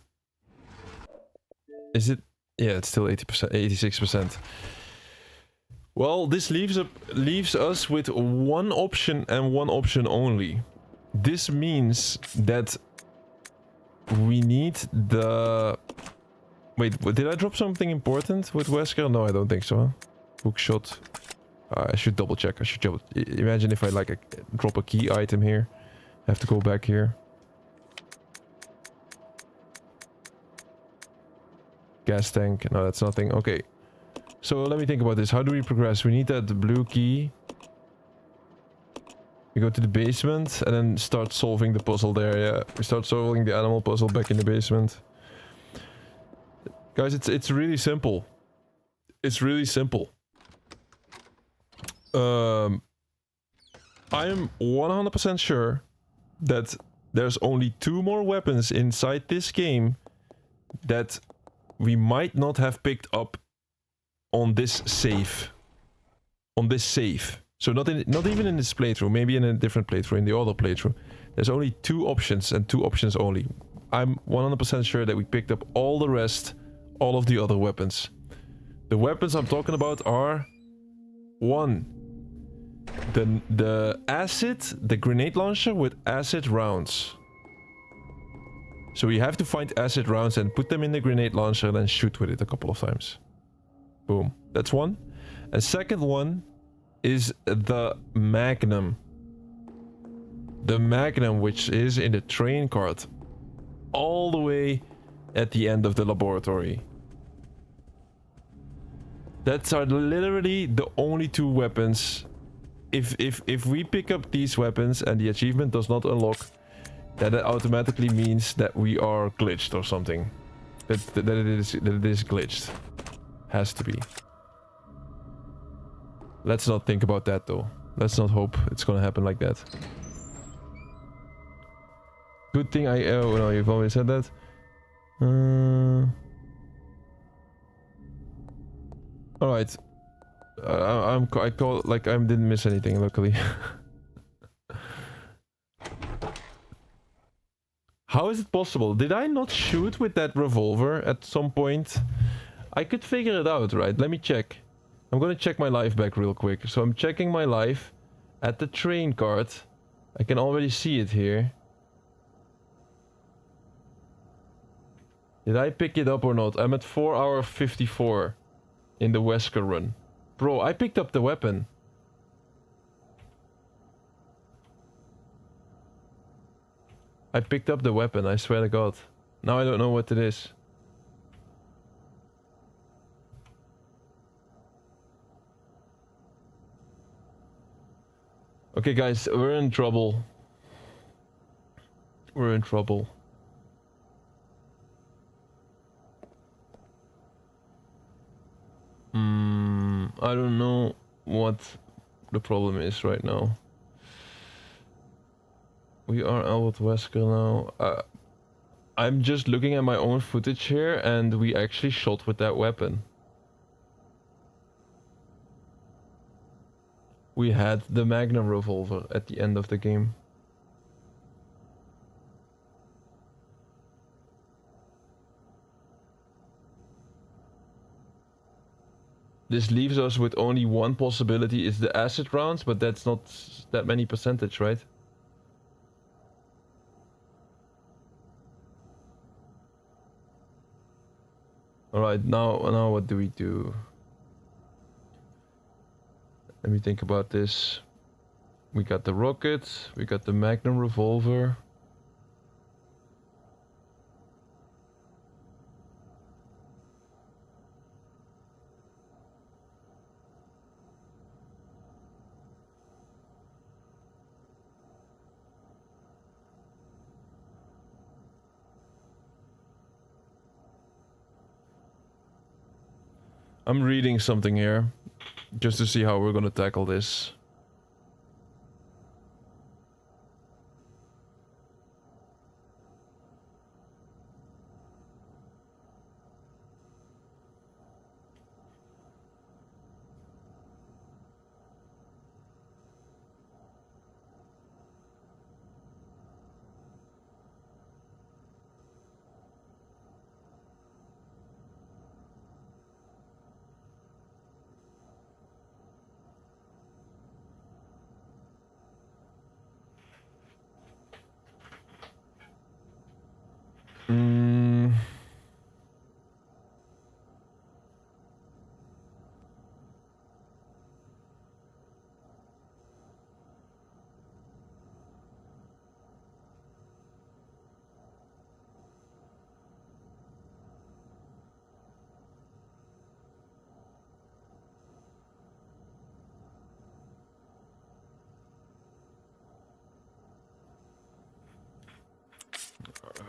Is it? Yeah, it's still 80%, 86%. Well, this leaves us with one option and one option only. This means that we need the... Wait, did I drop something important with Wesker? No, I don't think so. Hookshot. I should double check. Imagine if I drop a key item here. I have to go back here. Gas tank. No, that's nothing. Okay. So let me think about this. How do we progress? We need that blue key. We go to the basement and then start solving the puzzle there. Yeah, we start solving the animal puzzle back in the basement. Guys, it's really simple. It's really simple. I'm 100% sure that there's only 2 more weapons inside this game that we might not have picked up on this save. On this save. So not even in this playthrough, maybe in a different playthrough, in the other playthrough. There's only 2 options and 2 options only. I'm 100% sure that we picked up all the rest, all of the other weapons. The weapons I'm talking about are 1. The acid, the grenade launcher with acid rounds. So we have to find acid rounds and put them in the grenade launcher and then shoot with it a couple of times. Boom. That's 1. And second one is the Magnum. The Magnum, which is in the train cart. All the way at the end of the laboratory. That's are literally the only 2 weapons. If we pick up these weapons and the achievement does not unlock, that automatically means that we are glitched or something. That it is glitched. Has to be. Let's not think about that though. Let's not hope it's gonna happen like that. Good thing oh no, you've already said that. Alright. I call like I didn't miss anything, luckily. How is it possible? Did I not shoot with that revolver at some point? I could figure it out, right? Let me check. I'm gonna check my life back real quick. So I'm checking my life at the train cart. I can already see it here. Did I pick it up or not? I'm at 4 hour 54 in the Wesker run. Bro, I picked up the weapon. I picked up the weapon, I swear to God. Now I don't know what it is. Okay guys, we're in trouble. We're in trouble. I don't know what the problem is right now. We are Albert Wesker now. I'm just looking at my own footage here and we actually shot with that weapon. We had the Magnum revolver at the end of the game. This leaves us with only one possibility, is the acid rounds, but that's not that many percentage, right? Alright, now what do we do? Let me think about this. We got the rocket, we got the Magnum revolver. I'm reading something here, just to see how we're gonna tackle this.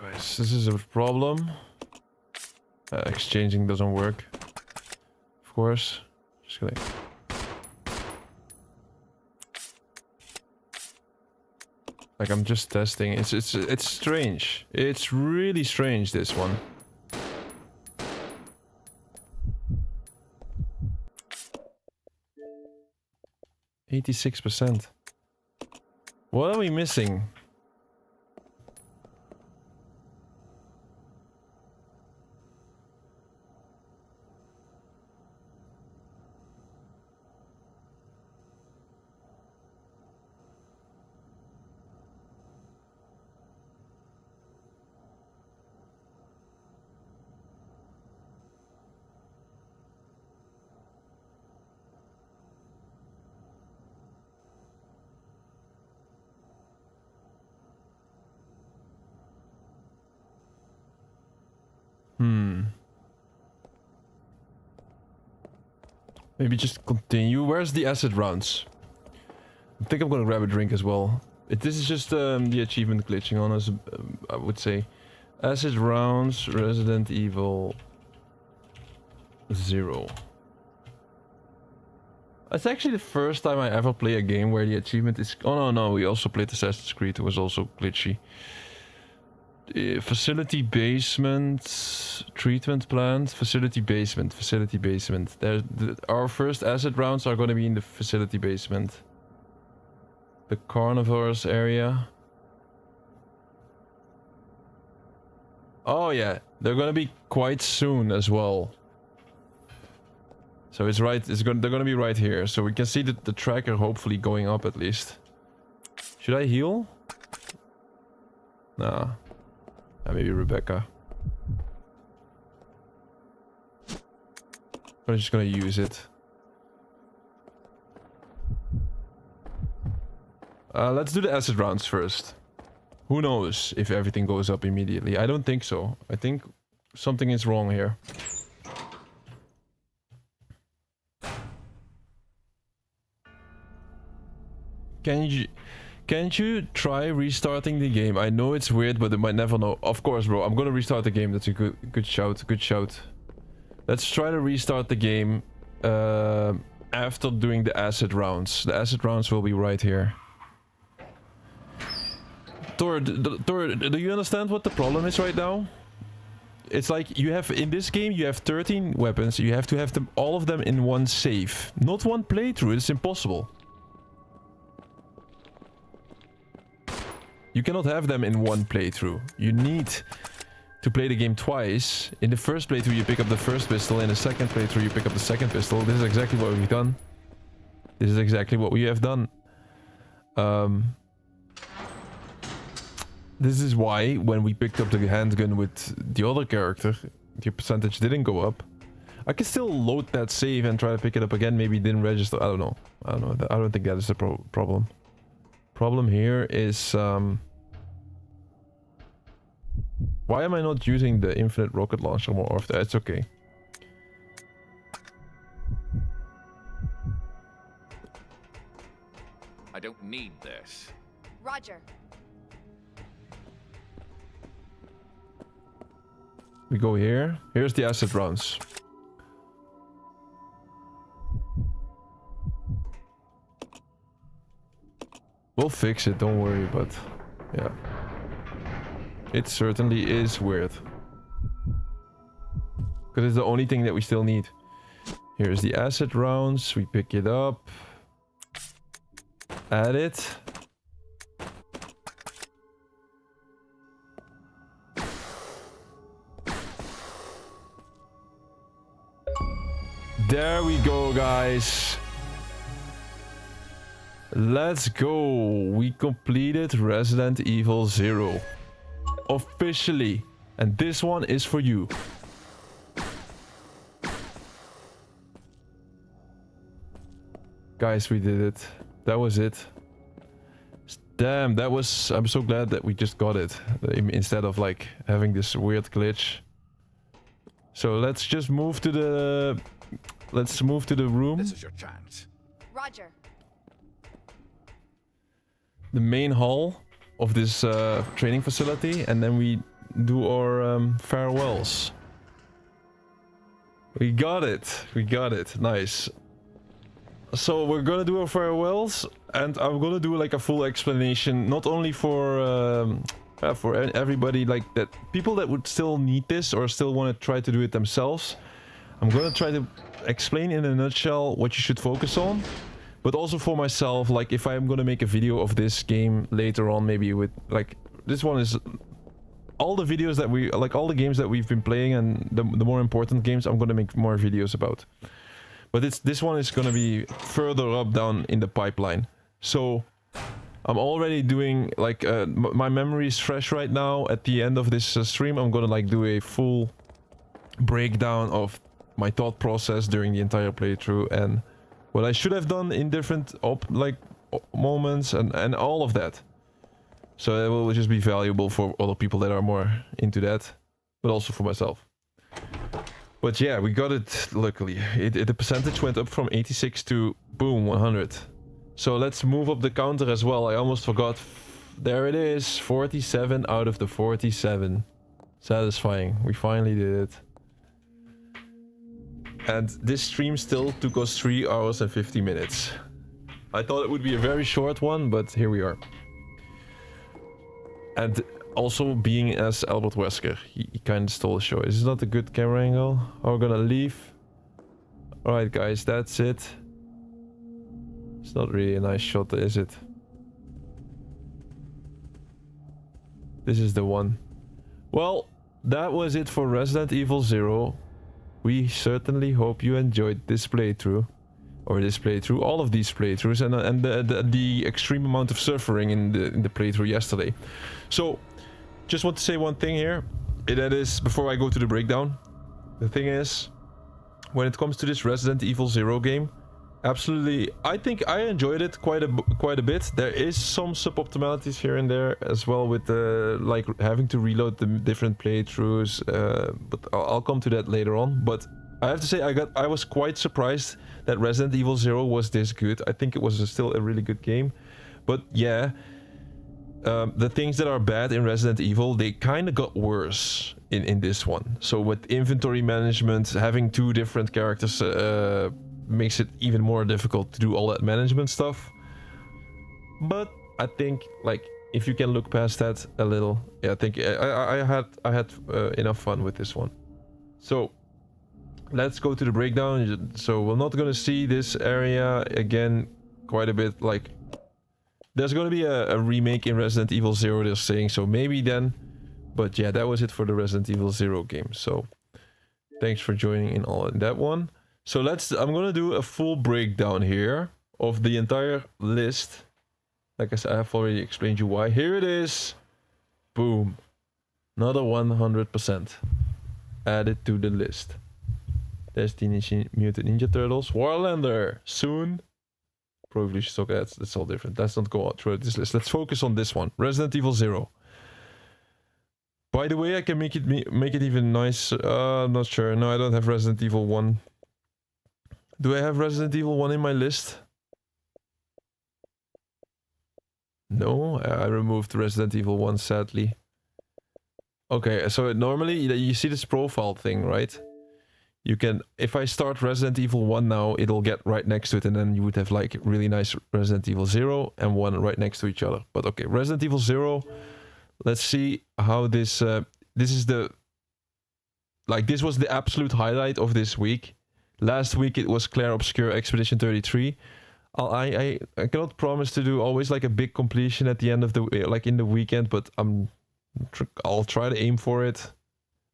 Guys, this is a problem. Exchanging doesn't work. Of course. Just gonna... Like, I'm just testing. It's strange. It's really strange, this one. %86%. What are we missing? Maybe just continue. Where's the acid rounds? I think I'm gonna grab a drink as well. This is just the achievement glitching on us, I would say. Acid rounds, Resident Evil 0. It's actually the first time I ever play a game where the achievement is... Oh no, we also played Assassin's Creed, it was also glitchy. Facility basement, treatment plant, facility basement. Our first acid rounds are going to be in the facility basement. The carnivores area. Oh yeah, they're going to be quite soon as well. So it's right, they're going to be right here. So we can see the tracker hopefully going up at least. Should I heal? Nah. Maybe Rebecca. I'm just gonna use it. Let's do the acid rounds first. Who knows if everything goes up immediately? I don't think so. I think something is wrong here. Can't you try restarting the game? I know it's weird, but it might never know. Of course, bro. I'm gonna restart the game. That's a good shout. Good shout. Let's try to restart the game after doing the acid rounds. The acid rounds will be right here. Thor, do you understand what the problem is right now? It's like you have in this game you have 13 weapons. You have to have them all of them in one save, not one playthrough. It's impossible. You cannot have them in one playthrough. You need to play the game twice. In the first playthrough you pick up the first pistol. In the second playthrough you pick up the second pistol. This is exactly what we've done. This is exactly what we have done. This is why when we picked up the handgun with the other character, the percentage didn't go up. I can still load that save and try to pick it up again. Maybe it didn't register. I don't know. I don't think that is the problem. Problem here is why am I not using the infinite rocket launcher more often? It's okay. I don't need this. Roger. We go here. Here's the acid rounds. We'll fix it, don't worry, but yeah. It certainly is weird. Because it's the only thing that we still need. Here's the acid rounds. We pick it up. Add it. There we go, guys. Let's go. We completed Resident Evil 0. Officially. And this one is for you. Guys, we did it. That was it. Damn, that was... I'm so glad that we just got it. Instead of like having this weird glitch. So let's just move to the... Let's move to the room. This is your chance. Roger. The main hall of this training facility, and then we do our farewells. We got it. We got it. Nice. So we're gonna do our farewells, and I'm gonna do like a full explanation, not only for everybody, like that people that would still need this or still want to try to do it themselves. I'm gonna try to explain in a nutshell what you should focus on, but also for myself, like if I'm gonna make a video of this game later on, maybe with like this one is all the videos that we like, all the games that we've been playing, and the more important games I'm gonna make more videos about. But this one is gonna be further up down in the pipeline. So I'm already doing like my memory is fresh right now. At the end of this stream, I'm gonna like do a full breakdown of my thought process during the entire playthrough and what I should have done in different moments and all of that. So it will just be valuable for other people that are more into that, but also for myself. But yeah, we got it luckily. The percentage went up from 86 to boom 100. So let's move up the counter as well. I almost forgot. There it is, 47 out of the 47. Satisfying. We finally did it. And this stream still took us 3 hours and 50 minutes. I thought it would be a very short one, but here we are. And also being as Albert Wesker, he kind of stole the show. Is this not a good camera angle? Oh, we're gonna leave. Alright guys, that's it. It's not really a nice shot, is it? This is the one. Well, that was it for Resident Evil 0. We certainly hope you enjoyed this playthrough. Or this playthrough, all of these playthroughs, and the extreme amount of suffering in the playthrough yesterday. So, just want to say one thing here. That is, before I go to the breakdown. The thing is, when it comes to this Resident Evil 0 game, absolutely, I think I enjoyed it quite a bit. There is some suboptimalities here and there as well with like having to reload the different playthroughs, but I'll come to that later on. But I have to say I was quite surprised that Resident Evil 0 was this good. I think it was still a really good game. But yeah, the things that are bad in Resident Evil, they kind of got worse in this one. So with inventory management, having 2 different characters makes it even more difficult to do all that management stuff. But I think, like, if you can look past that a little, yeah, I think I had enough fun with this one. So let's go to the breakdown. So we're not gonna see this area again quite a bit. Like, there's gonna be a remake in Resident Evil 0, they're saying, so maybe then. But yeah, that was it for the Resident Evil 0 game. So thanks for joining in all in that one. So I'm gonna do a full breakdown here of the entire list. Like I said, I have already explained you why. Here it is. Boom. Another 100% added to the list. There's Teenage Mutant Ninja Turtles. Warlander. Soon. Pro Evolution Soccer. That's all different. Let's not go out through this list. Let's focus on this one. Resident Evil 0. By the way, I can make it even nice. I'm not sure. No, I don't have Resident Evil 1. Do I have Resident Evil 1 in my list? No, I removed Resident Evil 1, sadly. Okay, so normally you see this profile thing, right? You can, if I start Resident Evil 1 now, it'll get right next to it, and then you would have like really nice Resident Evil 0 and 1 right next to each other. But okay, Resident Evil 0, let's see how this, this is the, like, this was the absolute highlight of this week. Last week it was Claire Obscure Expedition 33. I cannot promise to do always like a big completion at the end of the, like in the weekend, but I'll try to aim for it.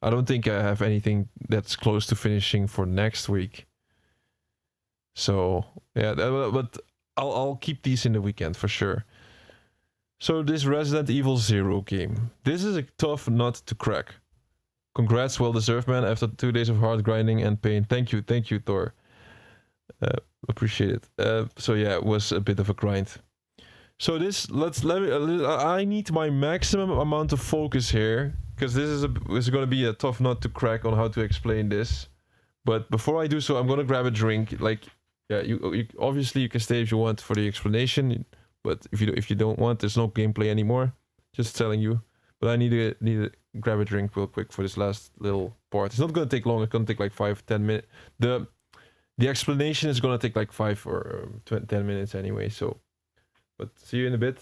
I don't think I have anything that's close to finishing for next week. So yeah, but I'll keep these in the weekend for sure. So this Resident Evil 0 game, this is a tough nut to crack. Congrats, well deserved, man. After 2 days of hard grinding and pain. Thank you, Thor. Appreciate it. So yeah, it was a bit of a grind. So this, I need my maximum amount of focus here, because this is going to be a tough nut to crack on how to explain this. But before I do so, I'm going to grab a drink. Like, yeah, you obviously you can stay if you want for the explanation, but if you don't want, there's no gameplay anymore. Just telling you. But I need to grab a drink real quick for this last little part. It's not going to take long. It's going to take like 5-10 minutes. The explanation is gonna take like 5 or 10 minutes anyway, so... But see you in a bit.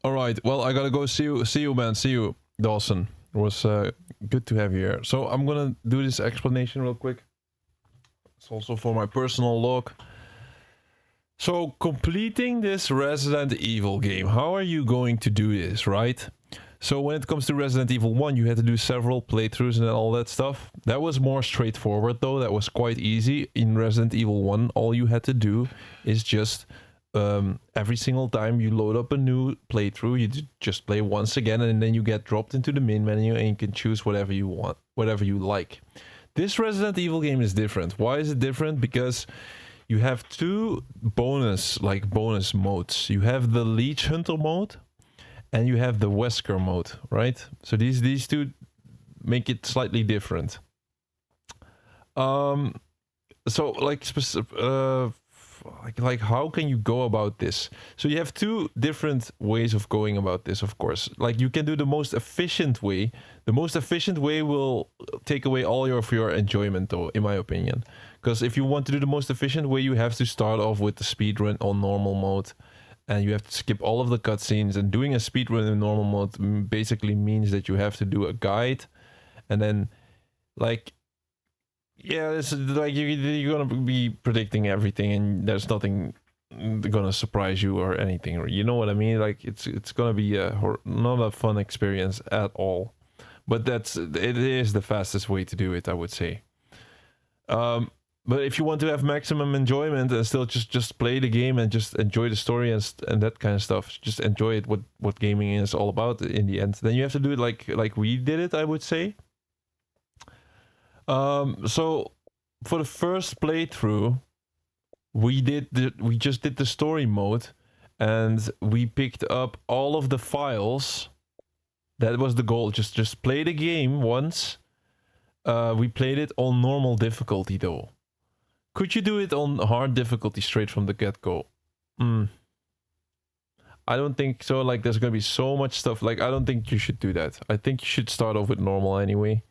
All right. Well, I gotta go. See you, man. See you, Dawson. It was good to have you here. So I'm gonna do this explanation real quick. It's also for my personal log. So completing this Resident Evil game, how are you going to do this, right? So when it comes to Resident Evil 1, you had to do several playthroughs and all that stuff. That was more straightforward though. That was quite easy. In Resident Evil 1, all you had to do is just every single time you load up a new playthrough, you just play once again, and then you get dropped into the main menu and you can choose whatever you want, whatever you like. This Resident Evil game is different. Why is it different? Because you have two bonus modes. You have the Leech Hunter mode and you have the Wesker mode, right? So these two make it slightly different. So like how can you go about this? So you have two different ways of going about this, of course. Like you can do the most efficient way. The most efficient way will take away all of your enjoyment though, in my opinion. Because if you want to do the most efficient way, you have to start off with the speedrun on normal mode. And you have to skip all of the cutscenes. And doing a speedrun in normal mode basically means that you have to do a guide. And then like... yeah, it's like you're gonna be predicting everything, and there's nothing gonna surprise you or anything. You know what I mean? Like it's gonna be not a fun experience at all. But it is the fastest way to do it, I would say. But if you want to have maximum enjoyment and still just play the game and just enjoy the story and that kind of stuff, just enjoy it. What gaming is all about in the end. Then you have to do it like we did it, I would say. So for the first playthrough, we just did the story mode, and we picked up all of the files. That was the goal. Just play the game once. We played it on normal difficulty though. Could you do it on hard difficulty straight from the get-go? I don't think so. Like, there's gonna be so much stuff. Like, I don't think you should do that. I think you should start off with normal anyway.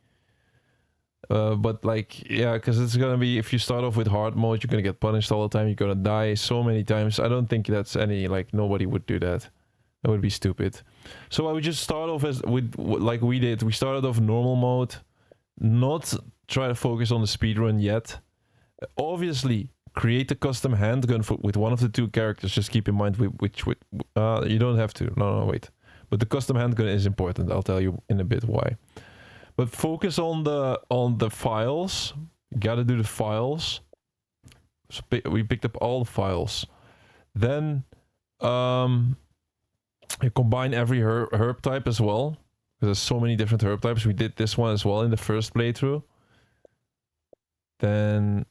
But like, yeah, because it's gonna be, if you start off with hard mode, you're gonna get punished all the time. You're gonna die so many times. I don't think that's any, like, nobody would do that. That would be stupid. So I would just start off like we did. We started off normal mode, not try to focus on the speedrun yet. Obviously, create a custom handgun with one of the two characters. Just keep in mind which you don't have to. No, wait. But the custom handgun is important. I'll tell you in a bit why. But focus on the files. You gotta do the files. So we picked up all the files. Then you combine every herb type as well. Because there's so many different herb types. We did this one as well in the first playthrough. Then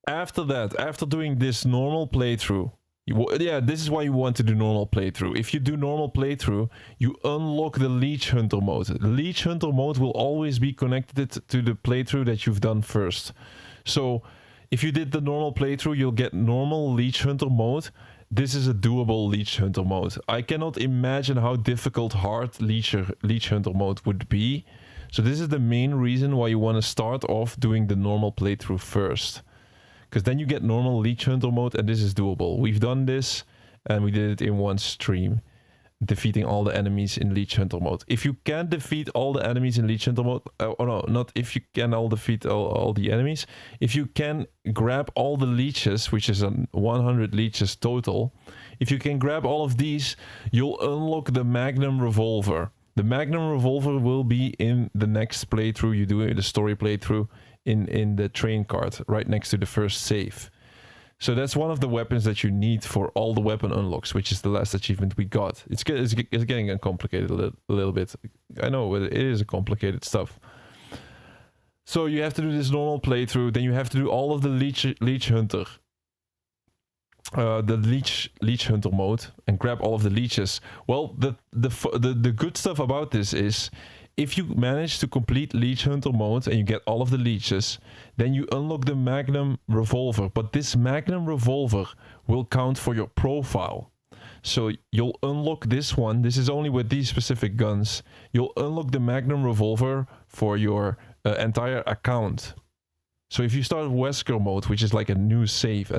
after that, after doing this normal playthrough, this is why you want to do normal playthrough. If you do normal playthrough, you unlock the Leech Hunter mode. The Leech Hunter mode will always be connected to the playthrough that you've done first. So if you did the normal playthrough, you'll get normal Leech Hunter mode. This is a doable Leech Hunter mode. I cannot imagine how difficult hard Leech Hunter mode would be. So this is the main reason why you want to start off doing the normal playthrough first. Because then you get normal Leech Hunter mode, and this is doable. We've done this, and we did it in one stream, defeating all the enemies in Leech Hunter mode. If you can't defeat all the enemies in Leech Hunter mode, not if you can defeat all the enemies. If you can grab all the leeches, which is 100 leeches total, if you can grab all of these, you'll unlock the Magnum Revolver. The Magnum Revolver will be in the next playthrough you do, the story playthrough, in the train cart right next to the first save. So that's one of the weapons that you need for all the weapon unlocks, which is the last achievement we got. It's getting complicated a little bit. I know it is a complicated stuff. So you have to do this normal playthrough, then you have to do all of the Leech Hunter. The Leech Hunter mode and grab all of the leeches. Well, the good stuff about this is, if you manage to complete Leech Hunter mode and you get all of the leeches, then you unlock the Magnum Revolver. But this Magnum Revolver will count for your profile. So you'll unlock this one. This is only with these specific guns. You'll unlock the Magnum Revolver for your entire account. So if you start Wesker mode, which is like a new save,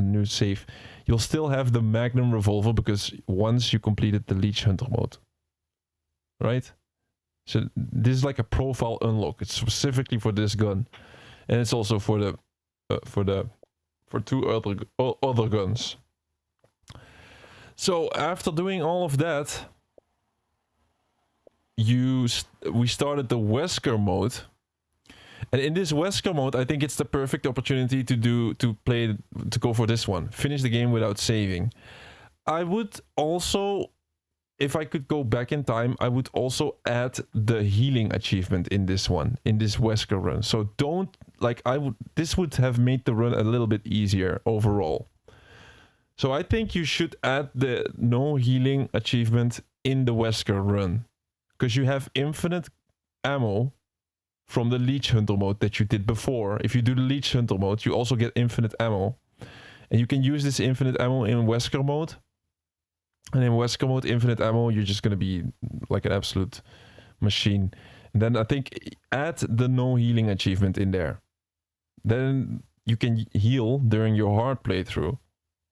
you'll still have the Magnum Revolver because once you completed the Leech Hunter mode. Right? So this is like a profile unlock. It's specifically for this gun, and it's also for two other guns. So after doing all of that, we started the Wesker mode, and in this Wesker mode, I think it's the perfect opportunity to go for this one. Finish the game without saving. I would also, if I could go back in time, I would also add the healing achievement in this one, in this Wesker run. So this would have made the run a little bit easier overall. So I think you should add the no healing achievement in the Wesker run, because you have infinite ammo from the Leech Hunter mode that you did before. If you do the Leech Hunter mode, you also get infinite ammo, and you can use this infinite ammo in Wesker mode. And in Wesker mode, infinite ammo, you're just going to be like an absolute machine. And then I think add the no healing achievement in there. Then you can heal during your hard playthrough,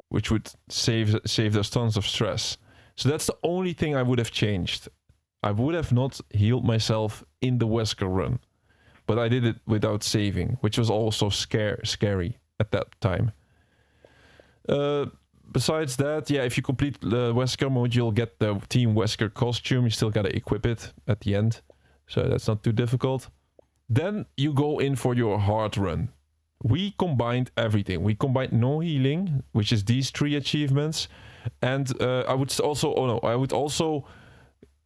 which would save us tons of stress. So that's the only thing I would have changed. I would have not healed myself in the Wesker run, but I did it without saving, which was also scary at that time. Besides that, yeah, if you complete the Wesker mode, you'll get the Team Wesker costume. You still gotta equip it at the end, so that's not too difficult. Then you go in for your hard run. We combined everything. We combined no healing, which is these 3 achievements, and I would also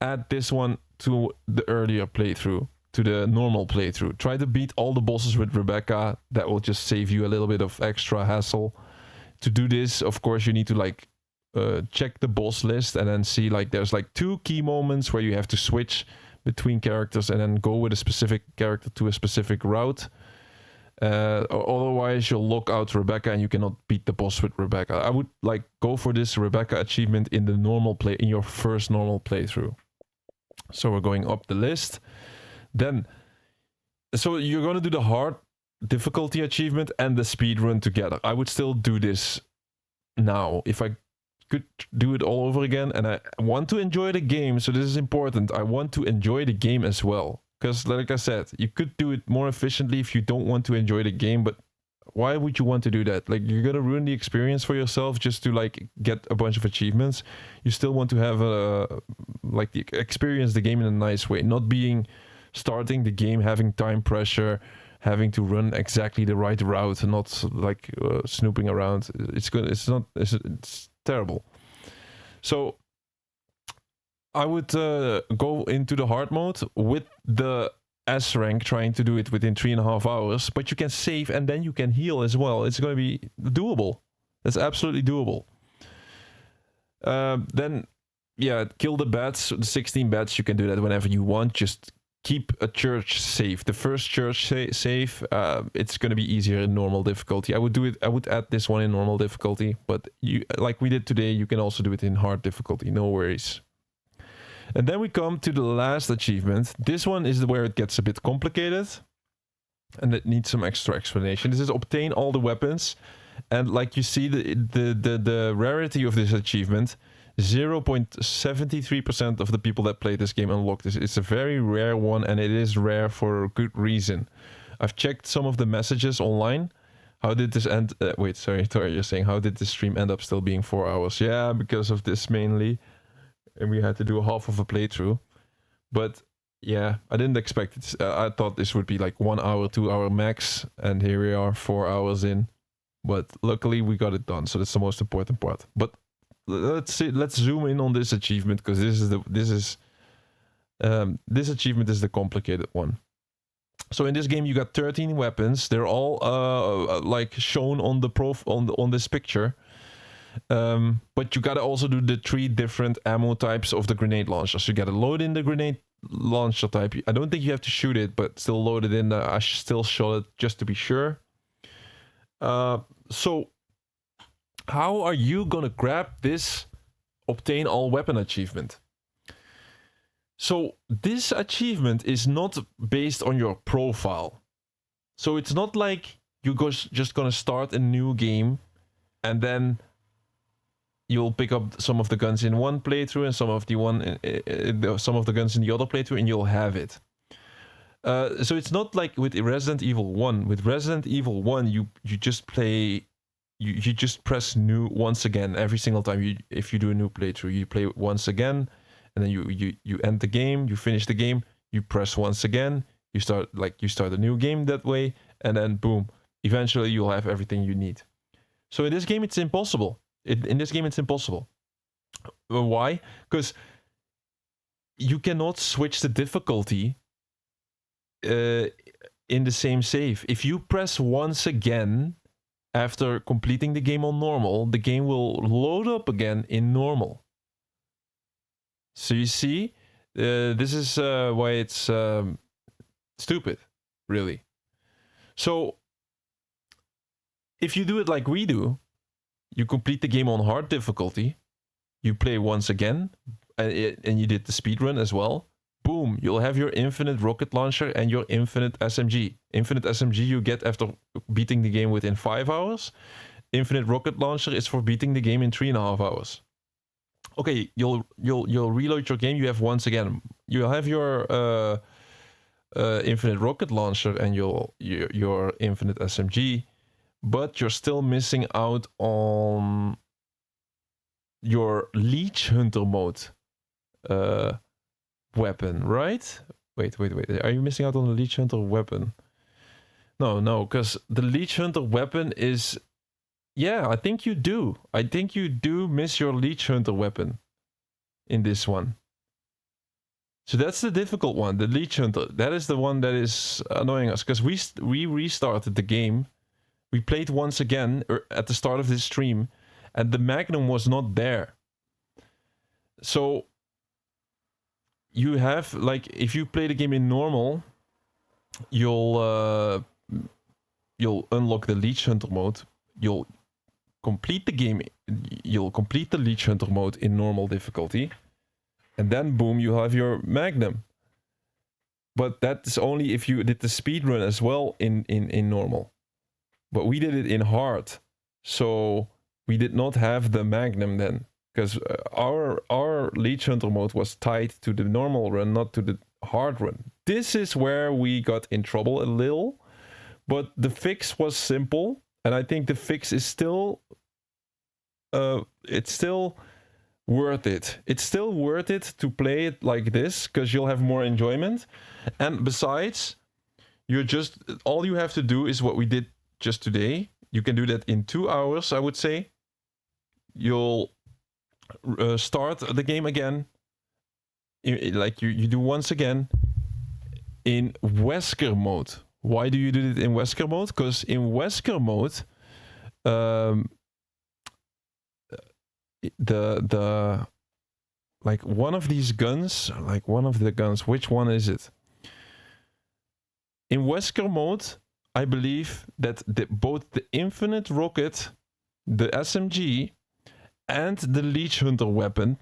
add this one to the earlier playthrough, to the normal playthrough. Try to beat all the bosses with Rebecca. That will just save you a little bit of extra hassle. To do this, of course, you need to check the boss list and then see there's 2 key moments where you have to switch between characters and then go with a specific character to a specific route. Otherwise, you'll lock out Rebecca and you cannot beat the boss with Rebecca. I would like go for this Rebecca achievement in the normal play, in your first normal playthrough. So we're going up the list. Then, so you're gonna do the hard difficulty achievement and the speed run together. I would still do this now if I could do it all over again, and I want to enjoy the game. So this is important. I want to enjoy the game as well. Because, like I said, you could do it more efficiently if you don't want to enjoy the game, but why would you want to do that? Like, you're gonna ruin the experience for yourself just to, like, get a bunch of achievements. You still want to have, experience the game in a nice way. Not starting the game, having time pressure, having to run exactly the right route, and not, like, snooping around. It's terrible. So I would go into the hard mode with the S rank, trying to do it within 3.5 hours, but you can save and then you can heal as well. It's going to be doable. That's absolutely doable. Then, yeah, kill the bats, the 16 bats. You can do that whenever you want. Just keep a church safe. The first church safe, it's going to be easier in normal difficulty. I would add this one in normal difficulty, but you, like we did today, you can also do it in hard difficulty. No worries. And then we come to the last achievement. This one is where it gets a bit complicated, and it needs some extra explanation. This is obtain all the weapons, and like you see, the rarity of this achievement, 0.73% of the people that play this game unlock this. It's a very rare one, and it is rare for a good reason. I've checked some of the messages online. How did this end? Wait, sorry, you're saying how did this stream end up still being 4 hours? Yeah, because of this mainly. And we had to do half of a playthrough. But yeah, I didn't expect it. I thought this would be like 1 hour, 2 hour max. And here we are, 4 hours in. But luckily we got it done. So that's the most important part. But let's zoom in on this achievement, because this achievement is the complicated one. So in this game you got 13 weapons. They're all like shown on the on this picture. But you gotta also do the 3 different ammo types of the grenade launcher. So you gotta load in the grenade launcher type. I don't think you have to shoot it, but still load it in. I still shot it just to be sure. So how are you gonna grab this obtain all weapon achievement? So this achievement is not based on your profile. So it's not like you're just gonna start a new game and then you'll pick up some of the guns in one playthrough and some of the guns in the other playthrough, and you'll have it. So it's not like with Resident Evil 1. With Resident Evil 1, you just play, you just press new once again every single time. If you do a new playthrough, you play once again, and then you end the game, you finish the game, you press once again, you start a new game that way, and then boom, eventually you'll have everything you need. So in this game, it's impossible. In this game, it's impossible. Why? Because you cannot switch the difficulty in the same save. If you press once again after completing the game on normal, the game will load up again in normal. So you see, this is why it's stupid, really. So if you do it like we do, you complete the game on hard difficulty, you play once again, and you did the speedrun as well. Boom, you'll have your infinite rocket launcher and your infinite SMG. Infinite SMG you get after beating the game within 5 hours. Infinite rocket launcher is for beating the game in 3.5 hours. Okay, you'll reload your game. You have once again, you'll have your infinite rocket launcher and your infinite SMG. But you're still missing out on your Leech Hunter mode weapon, right? Wait. Are you missing out on the Leech Hunter weapon? No, because the Leech Hunter weapon is... Yeah, I think you do. I think you do miss your Leech Hunter weapon in this one. So that's the difficult one, the Leech Hunter. That is the one that is annoying us, because we restarted the game. We played once again at the start of this stream, and the Magnum was not there. So you have, like, if you play the game in normal, you'll you'll unlock the Leech Hunter mode. You'll complete the game. You'll complete the Leech Hunter mode in normal difficulty, and then boom, you have your Magnum. But that's only if you did the speed run as well in normal. But we did it in hard, so we did not have the Magnum then, because our Leech Hunter mode was tied to the normal run, not to the hard run. This is where we got in trouble a little, but the fix was simple, and I think the fix is still it's still worth it. It's still worth it to play it like this, because you'll have more enjoyment. And besides, you're just, all you have to do is what we did just today. You can do that in 2 hours, I would say. You'll start the game again, like you do once again, in Wesker mode. Why do you do it in Wesker mode? Because in Wesker mode, the like one of these guns, like one of the guns, which one is it? In Wesker mode, I believe that both the Infinite Rocket, the SMG, and the Leech Hunter weapon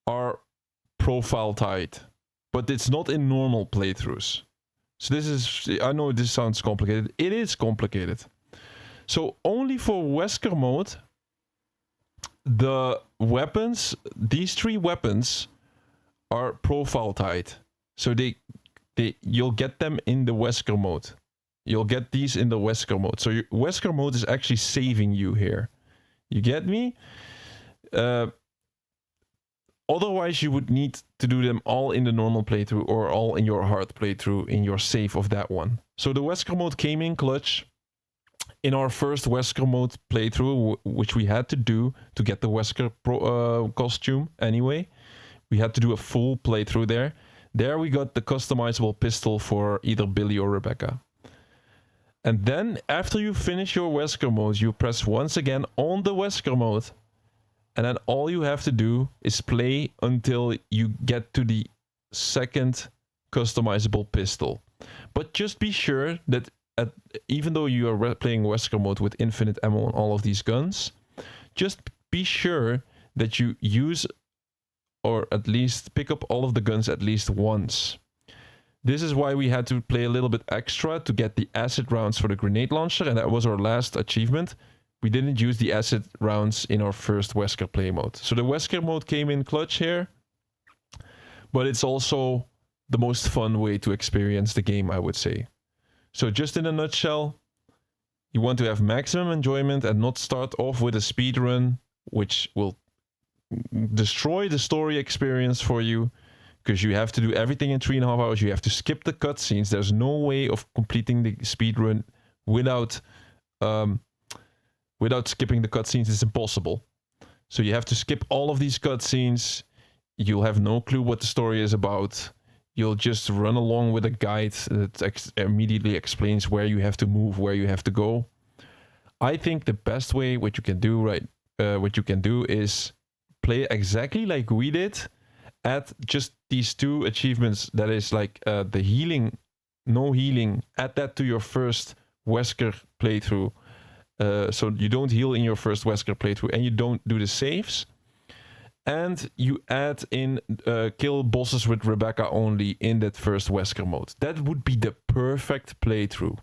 are profile tied, but it's not in normal playthroughs. So this is, I know this sounds complicated. It is complicated. So only for Wesker mode, the weapons, these 3 weapons are profile tied. So you'll get them in the Wesker mode. You'll get these in the Wesker mode. So Wesker mode is actually saving you here. You get me? Otherwise, you would need to do them all in the normal playthrough or all in your hard playthrough in your save of that one. So the Wesker mode came in clutch in our first Wesker mode playthrough, which we had to do to get the Wesker costume anyway. We had to do a full playthrough there. There we got the customizable pistol for either Billy or Rebecca. And then after you finish your Wesker mode, you press once again on the Wesker mode. And then all you have to do is play until you get to the second customizable pistol. But just be sure that even though you are playing Wesker mode with infinite ammo on all of these guns, just be sure that you use or at least pick up all of the guns at least once. This is why we had to play a little bit extra to get the acid rounds for the grenade launcher, and that was our last achievement. We didn't use the acid rounds in our first Wesker play mode. So the Wesker mode came in clutch here, but it's also the most fun way to experience the game, I would say. So just in a nutshell, you want to have maximum enjoyment and not start off with a speed run, which will destroy the story experience for you, because you have to do everything in 3.5 hours. You have to skip the cutscenes. There's no way of completing the speed run without skipping the cutscenes. It's impossible. So you have to skip all of these cutscenes. You'll have no clue what the story is about. You'll just run along with a guide that immediately explains where you have to move, where you have to go. I think the best way, what you can do is play exactly like we did. Add just these 2 achievements. That is like the healing, no healing. Add that to your first Wesker playthrough. So you don't heal in your first Wesker playthrough, and you don't do the saves. And you add in kill bosses with Rebecca only in that first Wesker mode. That would be the perfect playthrough.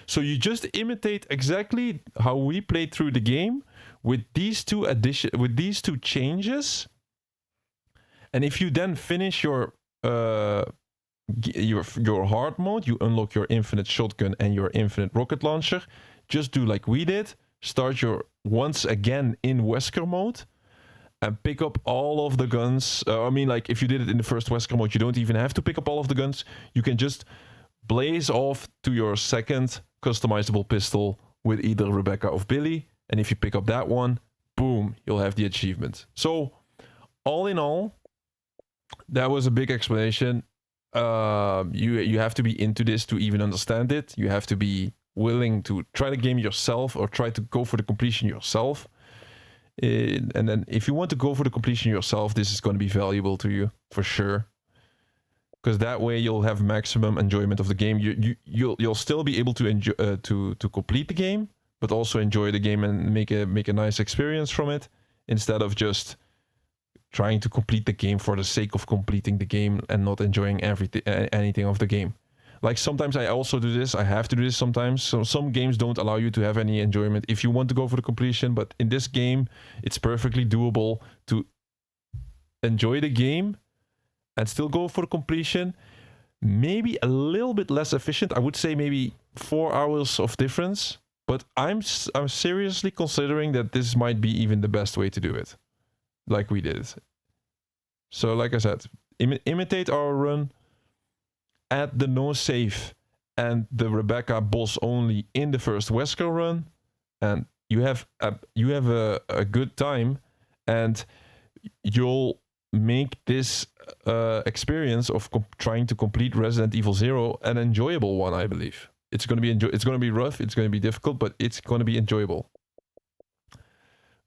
So you just imitate exactly how we played through the game with these 2 changes. And if you then finish your hard mode, you unlock your infinite shotgun and your infinite rocket launcher. Just do like we did. Start your once again in Wesker mode and pick up all of the guns. Like if you did it in the first Wesker mode, you don't even have to pick up all of the guns. You can just blaze off to your second customizable pistol with either Rebecca or Billy. And if you pick up that one, boom, you'll have the achievement. So all in all, that was a big explanation. You have to be into this to even understand it. You have to be willing to try the game yourself or try to go for the completion yourself. And then if you want to go for the completion yourself, this is going to be valuable to you for sure. because that way you'll have maximum enjoyment of the game. You'll still be able to enjoy to complete the game, but also enjoy the game and make a nice experience from it, instead of just trying to complete the game for the sake of completing the game and not enjoying anything of the game. Like sometimes I also do this. I have to do this sometimes. So some games don't allow you to have any enjoyment if you want to go for the completion. But in this game, it's perfectly doable to enjoy the game and still go for completion. Maybe a little bit less efficient. I would say maybe 4 hours of difference. But I'm seriously considering that this might be even the best way to do it, like we did. So like I said, imitate our run. Add the no save and the Rebecca boss only in the first Wesker run, and you have a good time, and you'll make this experience of trying to complete Resident Evil 0 an enjoyable one. I believe it's gonna be it's gonna be rough, it's gonna be difficult, but it's gonna be enjoyable.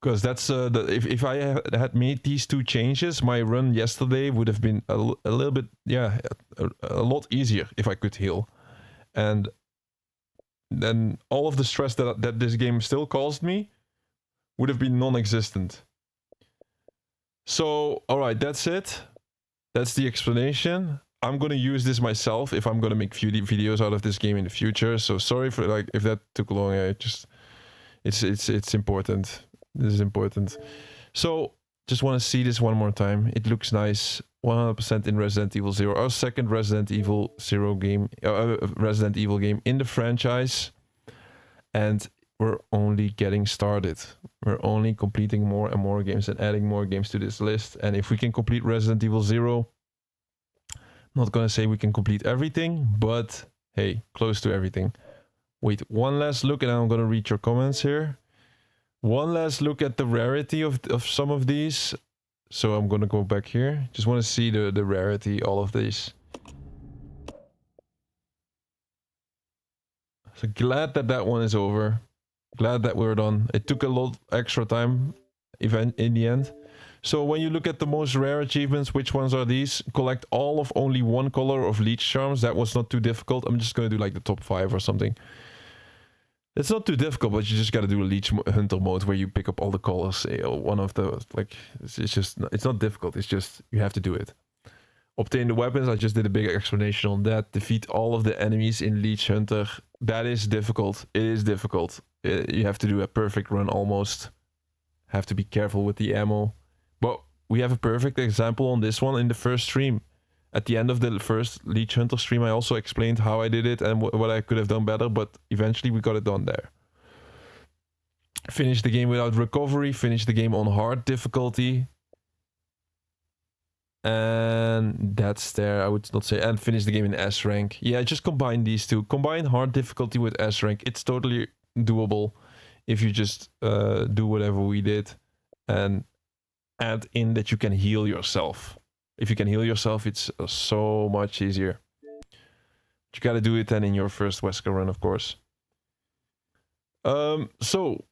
Because that's if I had made these 2 changes, my run yesterday would have been a little bit, yeah, a lot easier if I could heal, and then all of the stress that this game still caused me would have been non-existent. So, all right, that's it. That's the explanation. I'm gonna use this myself if I'm gonna make videos out of this game in the future. So sorry for like if that took long. It's important. This is important. So, just want to see this one more time. It looks nice. 100% in Resident Evil 0. Our second Resident Evil 0 game, Resident Evil game in the franchise. And we're only getting started. We're only completing more and more games and adding more games to this list. And if we can complete Resident Evil 0, I'm not gonna say we can complete everything, but hey, close to everything. Wait, one last look and I'm gonna read your comments here. One last look at the rarity of some of these. So I'm gonna go back here. Just want to see the rarity, all of these. So glad that one is over. Glad that we're done. It took a lot extra time in the end. So when you look at the most rare achievements, which ones are these? Collect all of only 1 color of leech charms. That was not too difficult. I'm just gonna do like the top 5 or something. It's not too difficult, but you just gotta do a leech hunter mode where you pick up all the colors. One of the, like, it's not difficult. It's just, you have to do it. Obtain the weapons. I just did a big explanation on that. Defeat all of the enemies in Leech Hunter. That is difficult. It is difficult. You have to do a perfect run almost. Have to be careful with the ammo. But we have a perfect example on this one in the first stream. At the end of the first Leech Hunter stream, I also explained how I did it and what I could have done better, but eventually we got it done there. Finish the game without recovery, finish the game on hard difficulty. And that's there, I would not say, and finish the game in S rank. Yeah, just combine these two. Combine hard difficulty with S rank. It's totally doable if you just do whatever we did and add in that you can heal yourself. If you can heal yourself, it's so much easier. But you gotta do it then in your first Wesker run, of course. So,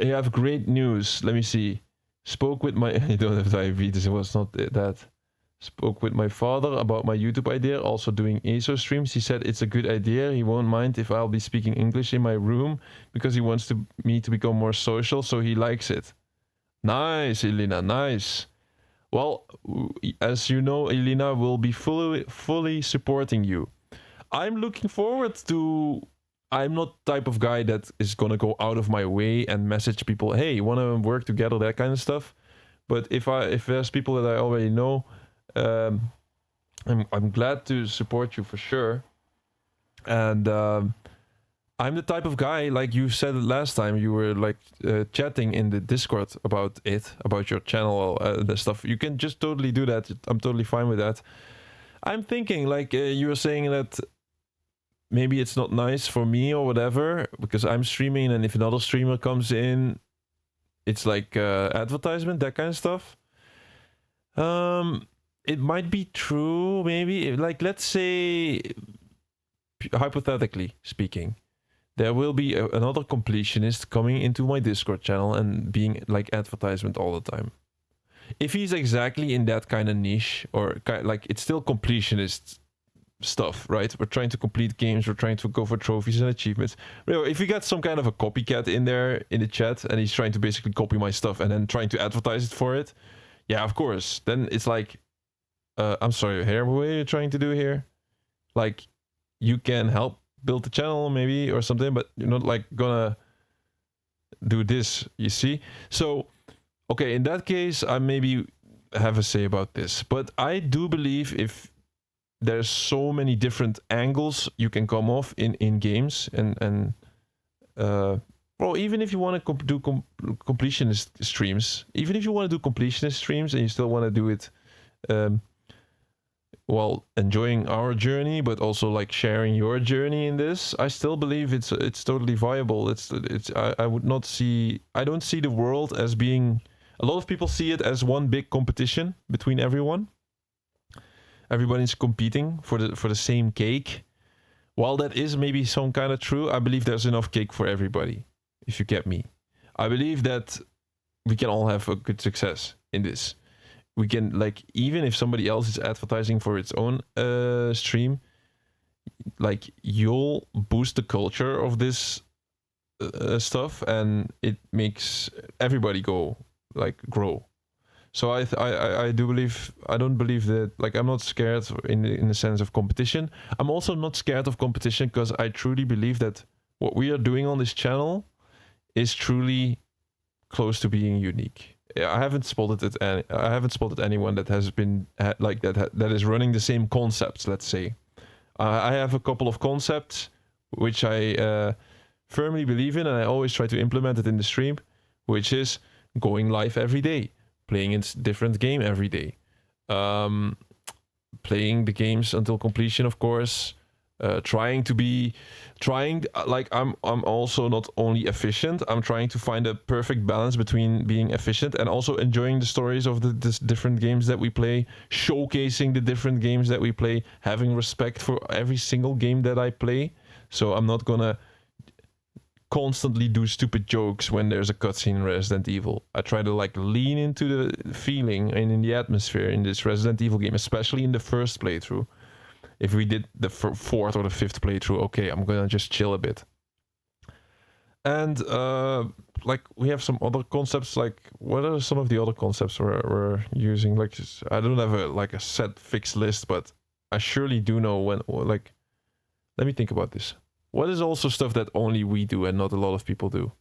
I have great news. Let me see. Spoke with my... I don't have diabetes, it was not that. Spoke with my father about my YouTube idea, also doing ESO streams. He said it's a good idea. He won't mind if I'll be speaking English in my room because he wants me to become more social, so he likes it. Nice, Elena, nice. Well, as you know, Elena will be fully supporting you. I'm looking forward to... I'm not the type of guy that is gonna go out of my way and message people, hey, you wanna work together, that kind of stuff. But if there's people that I already know, I'm glad to support you for sure. And I'm the type of guy, like you said last time, you were like chatting in the Discord about your channel, the stuff. You can just totally do that. I'm totally fine with that. I'm thinking, like you were saying that maybe it's not nice for me or whatever, because I'm streaming and if another streamer comes in, it's like advertisement, that kind of stuff. It might be true, maybe. Like, let's say, hypothetically speaking, there will be another completionist coming into my Discord channel and being like advertisement all the time. if he's exactly in that kind of niche, or like it's still completionist stuff, right? We're trying to complete games, we're trying to go for trophies and achievements. If we got some kind of a copycat in there in the chat and he's trying to basically copy my stuff and then trying to advertise it for it, yeah, of course. Then it's like, I'm sorry, here, what are you trying to do here? Like, you can help build the channel maybe or something, but you're not like gonna do this, you see? So, okay, in that case, I maybe have a say about this. But I do believe if there's so many different angles you can come off in games, and well, even if you want to do completionist streams, even if you want to do completionist streams and you still want to do it while enjoying our journey, but also like sharing your journey in this, I still believe it's totally viable. I would not see, I don't see the world as being, a lot of people see it as one big competition between everyone. Everybody's competing for the same cake. While that is maybe some kind of true, I believe there's enough cake for everybody, if you get me. I believe that we can all have a good success in this. We can, like, even if somebody else is advertising for its own stream, like, you'll boost the culture of this stuff, and it makes everybody grow. So I do believe, I don't believe that, like, I'm not scared in the sense of competition. I'm also not scared of competition because I truly believe that what we are doing on this channel is truly close to being unique. I haven't spotted it, and I haven't spotted anyone that has been like that is running the same concepts. Let's say I have a couple of concepts which I firmly believe in, and I always try to implement it in the stream, which is going live every day, playing a different game every day, playing the games until completion, of course. Like I'm also not only efficient, I'm trying to find a perfect balance between being efficient and also enjoying the stories of the different games that we play, showcasing the different games that we play, having respect for every single game that I play. So I'm not gonna constantly do stupid jokes when there's a cutscene in Resident Evil. I try to like lean into the feeling and in the atmosphere in this Resident Evil game, especially in the first playthrough. If we did the fourth or the fifth playthrough, okay, I'm gonna just chill a bit. And like we have some other concepts. Like, what are some of the other concepts we're using? Like, I don't have a set fixed list, but I surely do know when. Like, let me think about this. What is also stuff that only we do and not a lot of people do?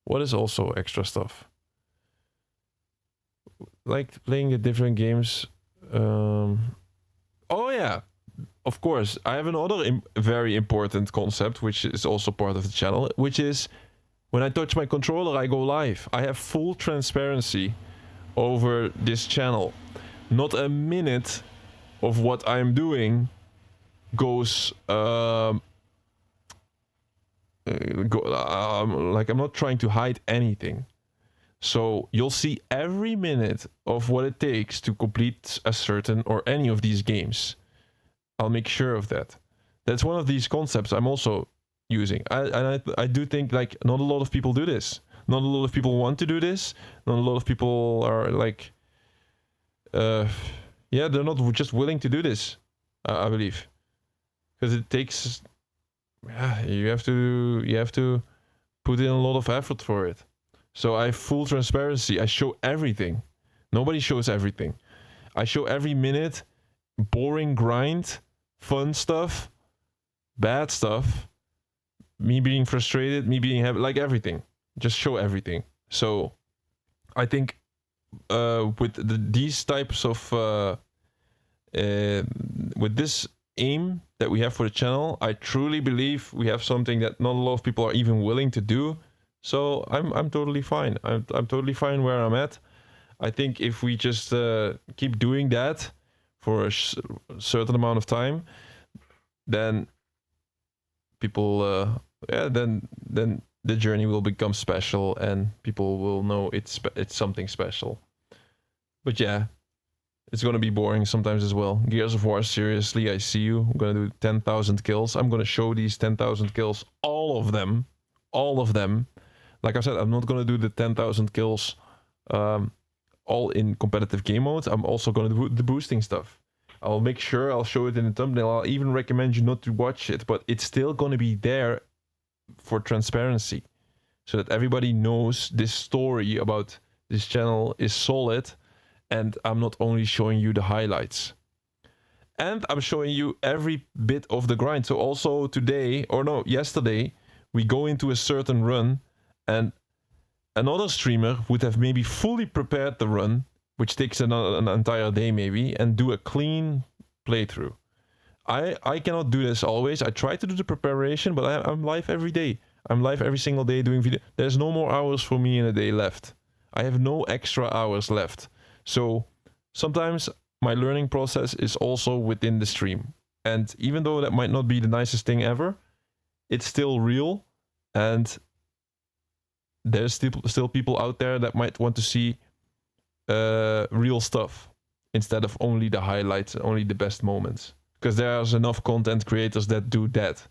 What is also extra stuff? Like playing the different games. Oh yeah, of course. I have another very important concept, which is also part of the channel, which is when I touch my controller, I go live. I have full transparency over this channel. Not a minute of what I'm doing goes like I'm not trying to hide anything. So you'll see every minute of what it takes to complete a certain or any of these games. I'll make sure of that. That's one of these concepts I'm also using. I do think like not a lot of people do this. Not a lot of people want to do this. Not a lot of people are like, yeah, they're not just willing to do this. I believe, because it takes, you have to put in a lot of effort for it. So I have full transparency. I show everything. Nobody shows everything. I show every minute, boring grind, fun stuff, bad stuff, me being frustrated, me being happy, like everything. Just show everything. So I think with these types of, with this aim that we have for the channel, I truly believe we have something that not a lot of people are even willing to do. So I'm totally fine. I'm totally fine where I'm at. I think if we just keep doing that for a certain amount of time, then people, then the journey will become special, and people will know it's something special. But yeah, it's gonna be boring sometimes as well. Gears of War, seriously, I see you. I'm gonna do 10,000 kills. I'm gonna show these 10,000 kills, all of them. Like I said, I'm not gonna do the 10,000 kills all in competitive game mode, I'm also gonna do the boosting stuff. I'll make sure I'll show it in the thumbnail. I'll even recommend you not to watch it, but it's still gonna be there for transparency, so that everybody knows this story about this channel is solid, and I'm not only showing you the highlights. And I'm showing you every bit of the grind. So also today, or no, yesterday, we go into a certain run, and another streamer would have maybe fully prepared the run, which takes an entire day maybe, and do a clean playthrough. I cannot do this always. I try to do the preparation, but I'm live every day. I'm live every single day doing video. There's no more hours for me in a day left. I have no extra hours left. So sometimes my learning process is also within the stream. And even though that might not be the nicest thing ever, it's still real. And there's still people out there that might want to see real stuff instead of only the highlights, only the best moments. Because there's enough content creators that do that.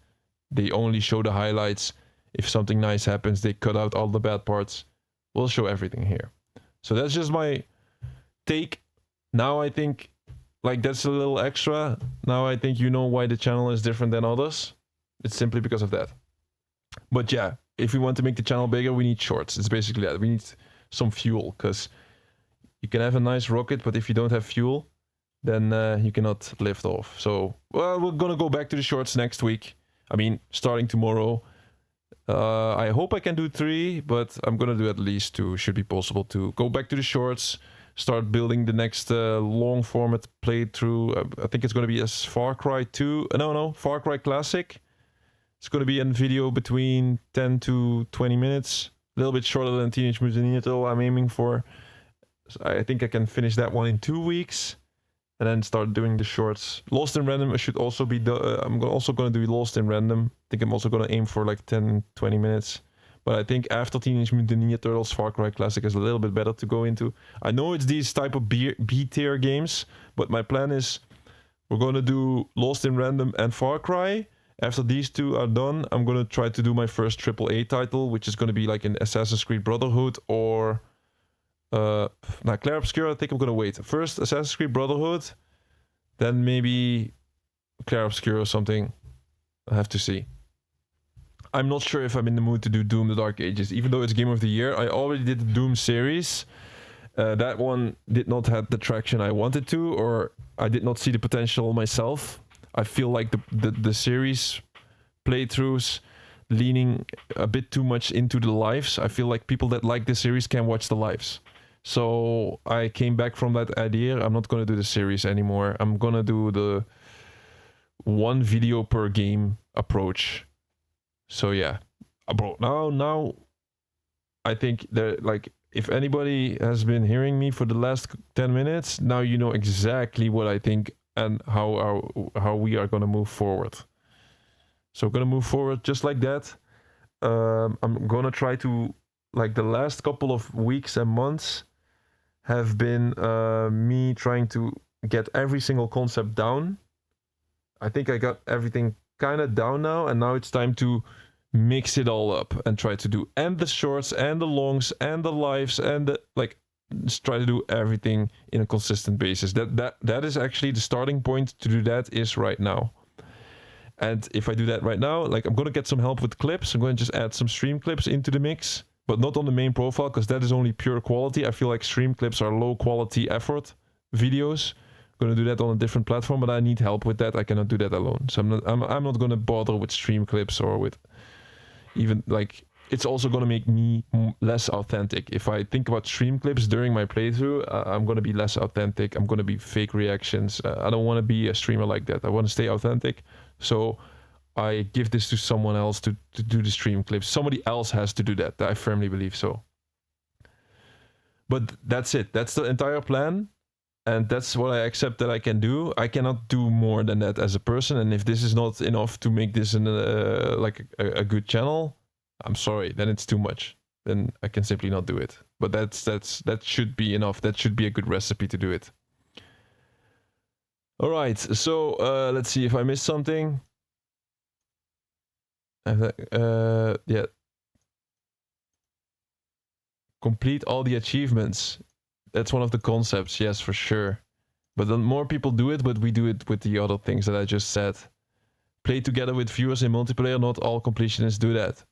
They only show the highlights. If something nice happens, they cut out all the bad parts. We'll show everything here. So that's just my take. Now I think, like, that's a little extra. Now I think you know why the channel is different than others. It's simply because of that. But yeah, if we want to make the channel bigger, we need shorts. It's basically that. We need some fuel, because you can have a nice rocket, but if you don't have fuel, then you cannot lift off. So, well, we're gonna go back to the shorts next week. I mean, starting tomorrow. I hope I can do 3, but I'm gonna do at least 2. Should be possible to go back to the shorts, start building the next long format playthrough. I think it's gonna be as Far Cry 2. No, Far Cry Classic. It's gonna be a video between 10 to 20 minutes. A little bit shorter than Teenage Mutant Ninja Turtle I'm aiming for. So I think I can finish that one in 2 weeks. And then start doing the shorts. Lost in Random, I should also be... I'm also going to do Lost in Random. I think I'm also going to aim for like 10, 20 minutes. But I think after Teenage Mutant Ninja Turtles, Far Cry Classic is a little bit better to go into. I know it's these type of B-tier games, but my plan is we're going to do Lost in Random and Far Cry. After these 2 are done, I'm going to try to do my first AAA title, which is going to be like an Assassin's Creed Brotherhood or... now Claire Obscura, I think I'm gonna wait. First Assassin's Creed Brotherhood, then maybe Claire Obscura or something. I have to see. I'm not sure if I'm in the mood to do Doom: The Dark Ages, even though it's Game of the Year. I already did the Doom series. That one did not have the traction I wanted to, or I did not see the potential myself. I feel like the series playthroughs leaning a bit too much into the lives. I feel like people that like the series can watch the lives. So I came back from that idea. I'm not going to do the series anymore. I'm going to do the 1 video per game approach. So yeah, bro, now I think that, like, if anybody has been hearing me for the last 10 minutes, now you know exactly what I think and how we are going to move forward. So we're going to move forward just like that. I'm going to try to, like, the last couple of weeks and months have been me trying to get every single concept down. I think I got everything kind of down now, and now it's time to mix it all up and try to do and the shorts and the longs and the lives and the, like, just try to do everything in a consistent basis. That is actually the starting point to do that is right now. And if I do that right now, like, I'm going to get some help with clips. I'm going to just add some stream clips into the mix, but not on the main profile, because that is only pure quality. I feel like stream clips are low quality effort videos. I'm going to do that on a different platform, but I need help with that. I cannot do that alone. So I'm not going to bother with stream clips or with even, like, it's also going to make me less authentic. If I think about stream clips during my playthrough, I'm going to be less authentic. I'm going to be fake reactions. I don't want to be a streamer like that. I want to stay authentic. So I give this to someone else to do the stream clips. Somebody else has to do that. I firmly believe so. But that's it. That's the entire plan. And that's what I accept that I can do. I cannot do more than that as a person. And if this is not enough to make this a good channel, I'm sorry. Then it's too much. Then I can simply not do it. But that should be enough. That should be a good recipe to do it. All right, so let's see if I missed something. Yeah. Complete all the achievements. That's one of the concepts, yes, for sure. But then more people do it, but we do it with the other things that I just said. Play together with viewers in multiplayer, not all completionists do that.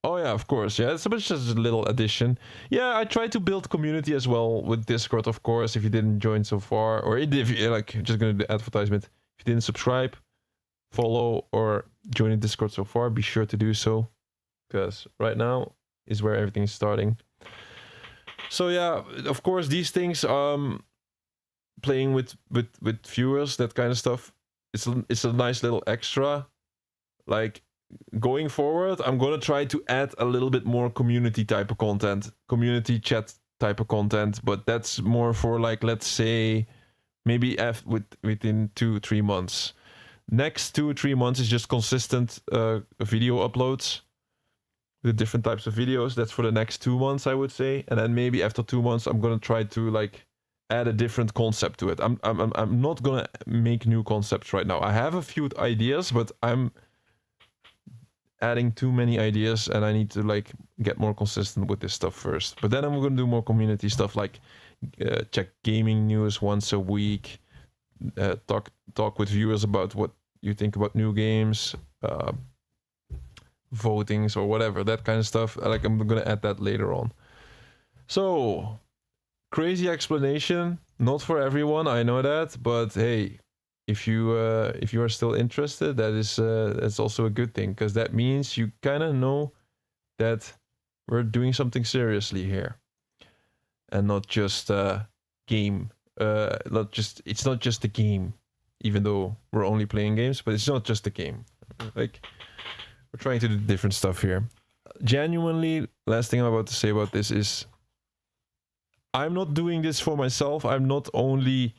Oh yeah, of course, yeah, it's just a little addition. Yeah, I try to build community as well with Discord, of course, if you didn't join so far, or if you, like, just gonna do advertisement. If you didn't subscribe, follow, or join the Discord so far, be sure to do so. Because right now is where everything's starting. So yeah, of course, these things, playing with viewers, that kind of stuff, it's a nice little extra. Like, going forward, I'm gonna try to add a little bit more community type of content, community chat type of content, but that's more for, like, let's say maybe within 2-3 months. Next 2-3 months is just consistent video uploads with different types of videos. That's for the next 2 months, I would say, and then maybe after 2 months, I'm gonna try to, like, add a different concept to it. I'm not gonna make new concepts right now. I have a few ideas, but I'm adding too many ideas, and I need to, like, get more consistent with this stuff first. But then I'm gonna do more community stuff, like check gaming news once a week, talk with viewers about what you think about new games, votings or whatever, that kind of stuff. Like, I'm gonna add that later on. So, crazy explanation, not for everyone, I know that, but hey, if you are still interested, that's also a good thing, because that means you kind of know that we're doing something seriously here, and not just a game. It's not just a game, even though we're only playing games, but it's not just a game. Like, we're trying to do different stuff here. Genuinely, last thing I'm about to say about this is, I'm not doing this for myself. I'm not only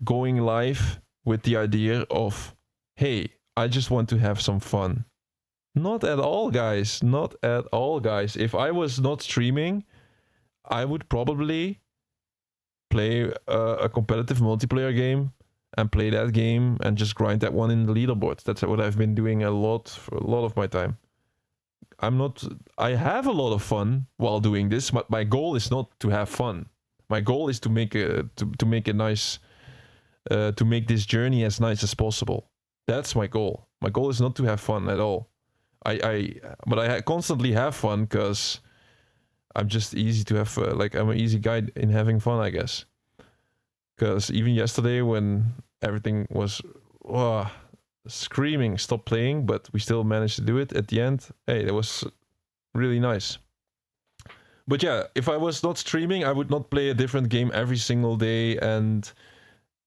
going live with the idea of, hey, I just want to have some fun. Not at all, guys. Not at all, guys. If I was not streaming, I would probably play a competitive multiplayer game and play that game and just grind that one in the leaderboard. That's what I've been doing for a lot of my time. I have a lot of fun while doing this, but my goal is not to have fun. My goal is to make a nice, to make this journey as nice as possible. That's my goal. My goal is not to have fun at all. But I constantly have fun because I'm just easy to have. Like, I'm an easy guy in having fun, I guess. Because even yesterday, when everything was screaming, stop playing, but we still managed to do it at the end. Hey, that was really nice. But yeah, if I was not streaming, I would not play a different game every single day and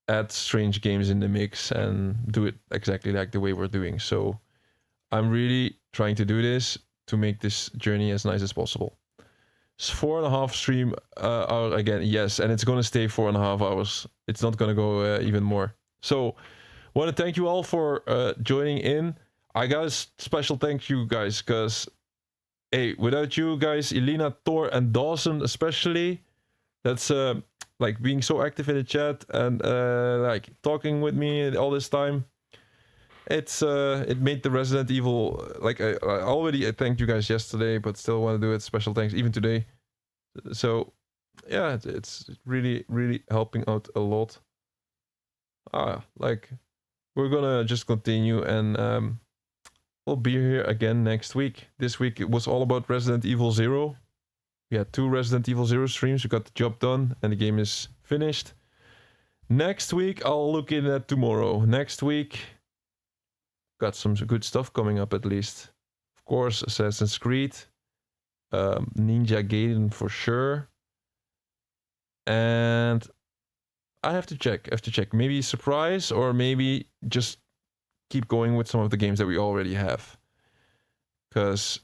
add strange games in the mix and do it exactly like the way we're doing. So I'm really trying to do this to make this journey as nice as possible. It's 4.5 stream hour again, yes, and it's gonna stay 4.5 hours. It's not gonna go even more. So, want to thank you all for joining in. I got a special thank you, guys, because hey, without you guys, Elena, Thor, and Dawson especially, that's like being so active in the chat and like talking with me all this time. It made the Resident Evil, like I already thanked you guys yesterday, but still want to do it. Special thanks even today. So yeah, it's really helping out a lot. Like, we're gonna just continue, and we'll be here again next week. This week it was all about Resident Evil 0. We had 2 Resident Evil 0 streams. We got the job done and the game is finished. Next week I'll look in at tomorrow. Next week got some good stuff coming up, at least. Of course, Assassin's Creed, Ninja Gaiden for sure, and I have to check. Maybe surprise, or maybe just keep going with some of the games that we already have. Because,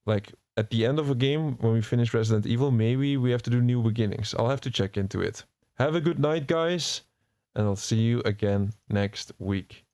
like, at the end of a game, when we finish Resident Evil, maybe we have to do new beginnings. I'll have to check into it. Have a good night, guys, and I'll see you again next week.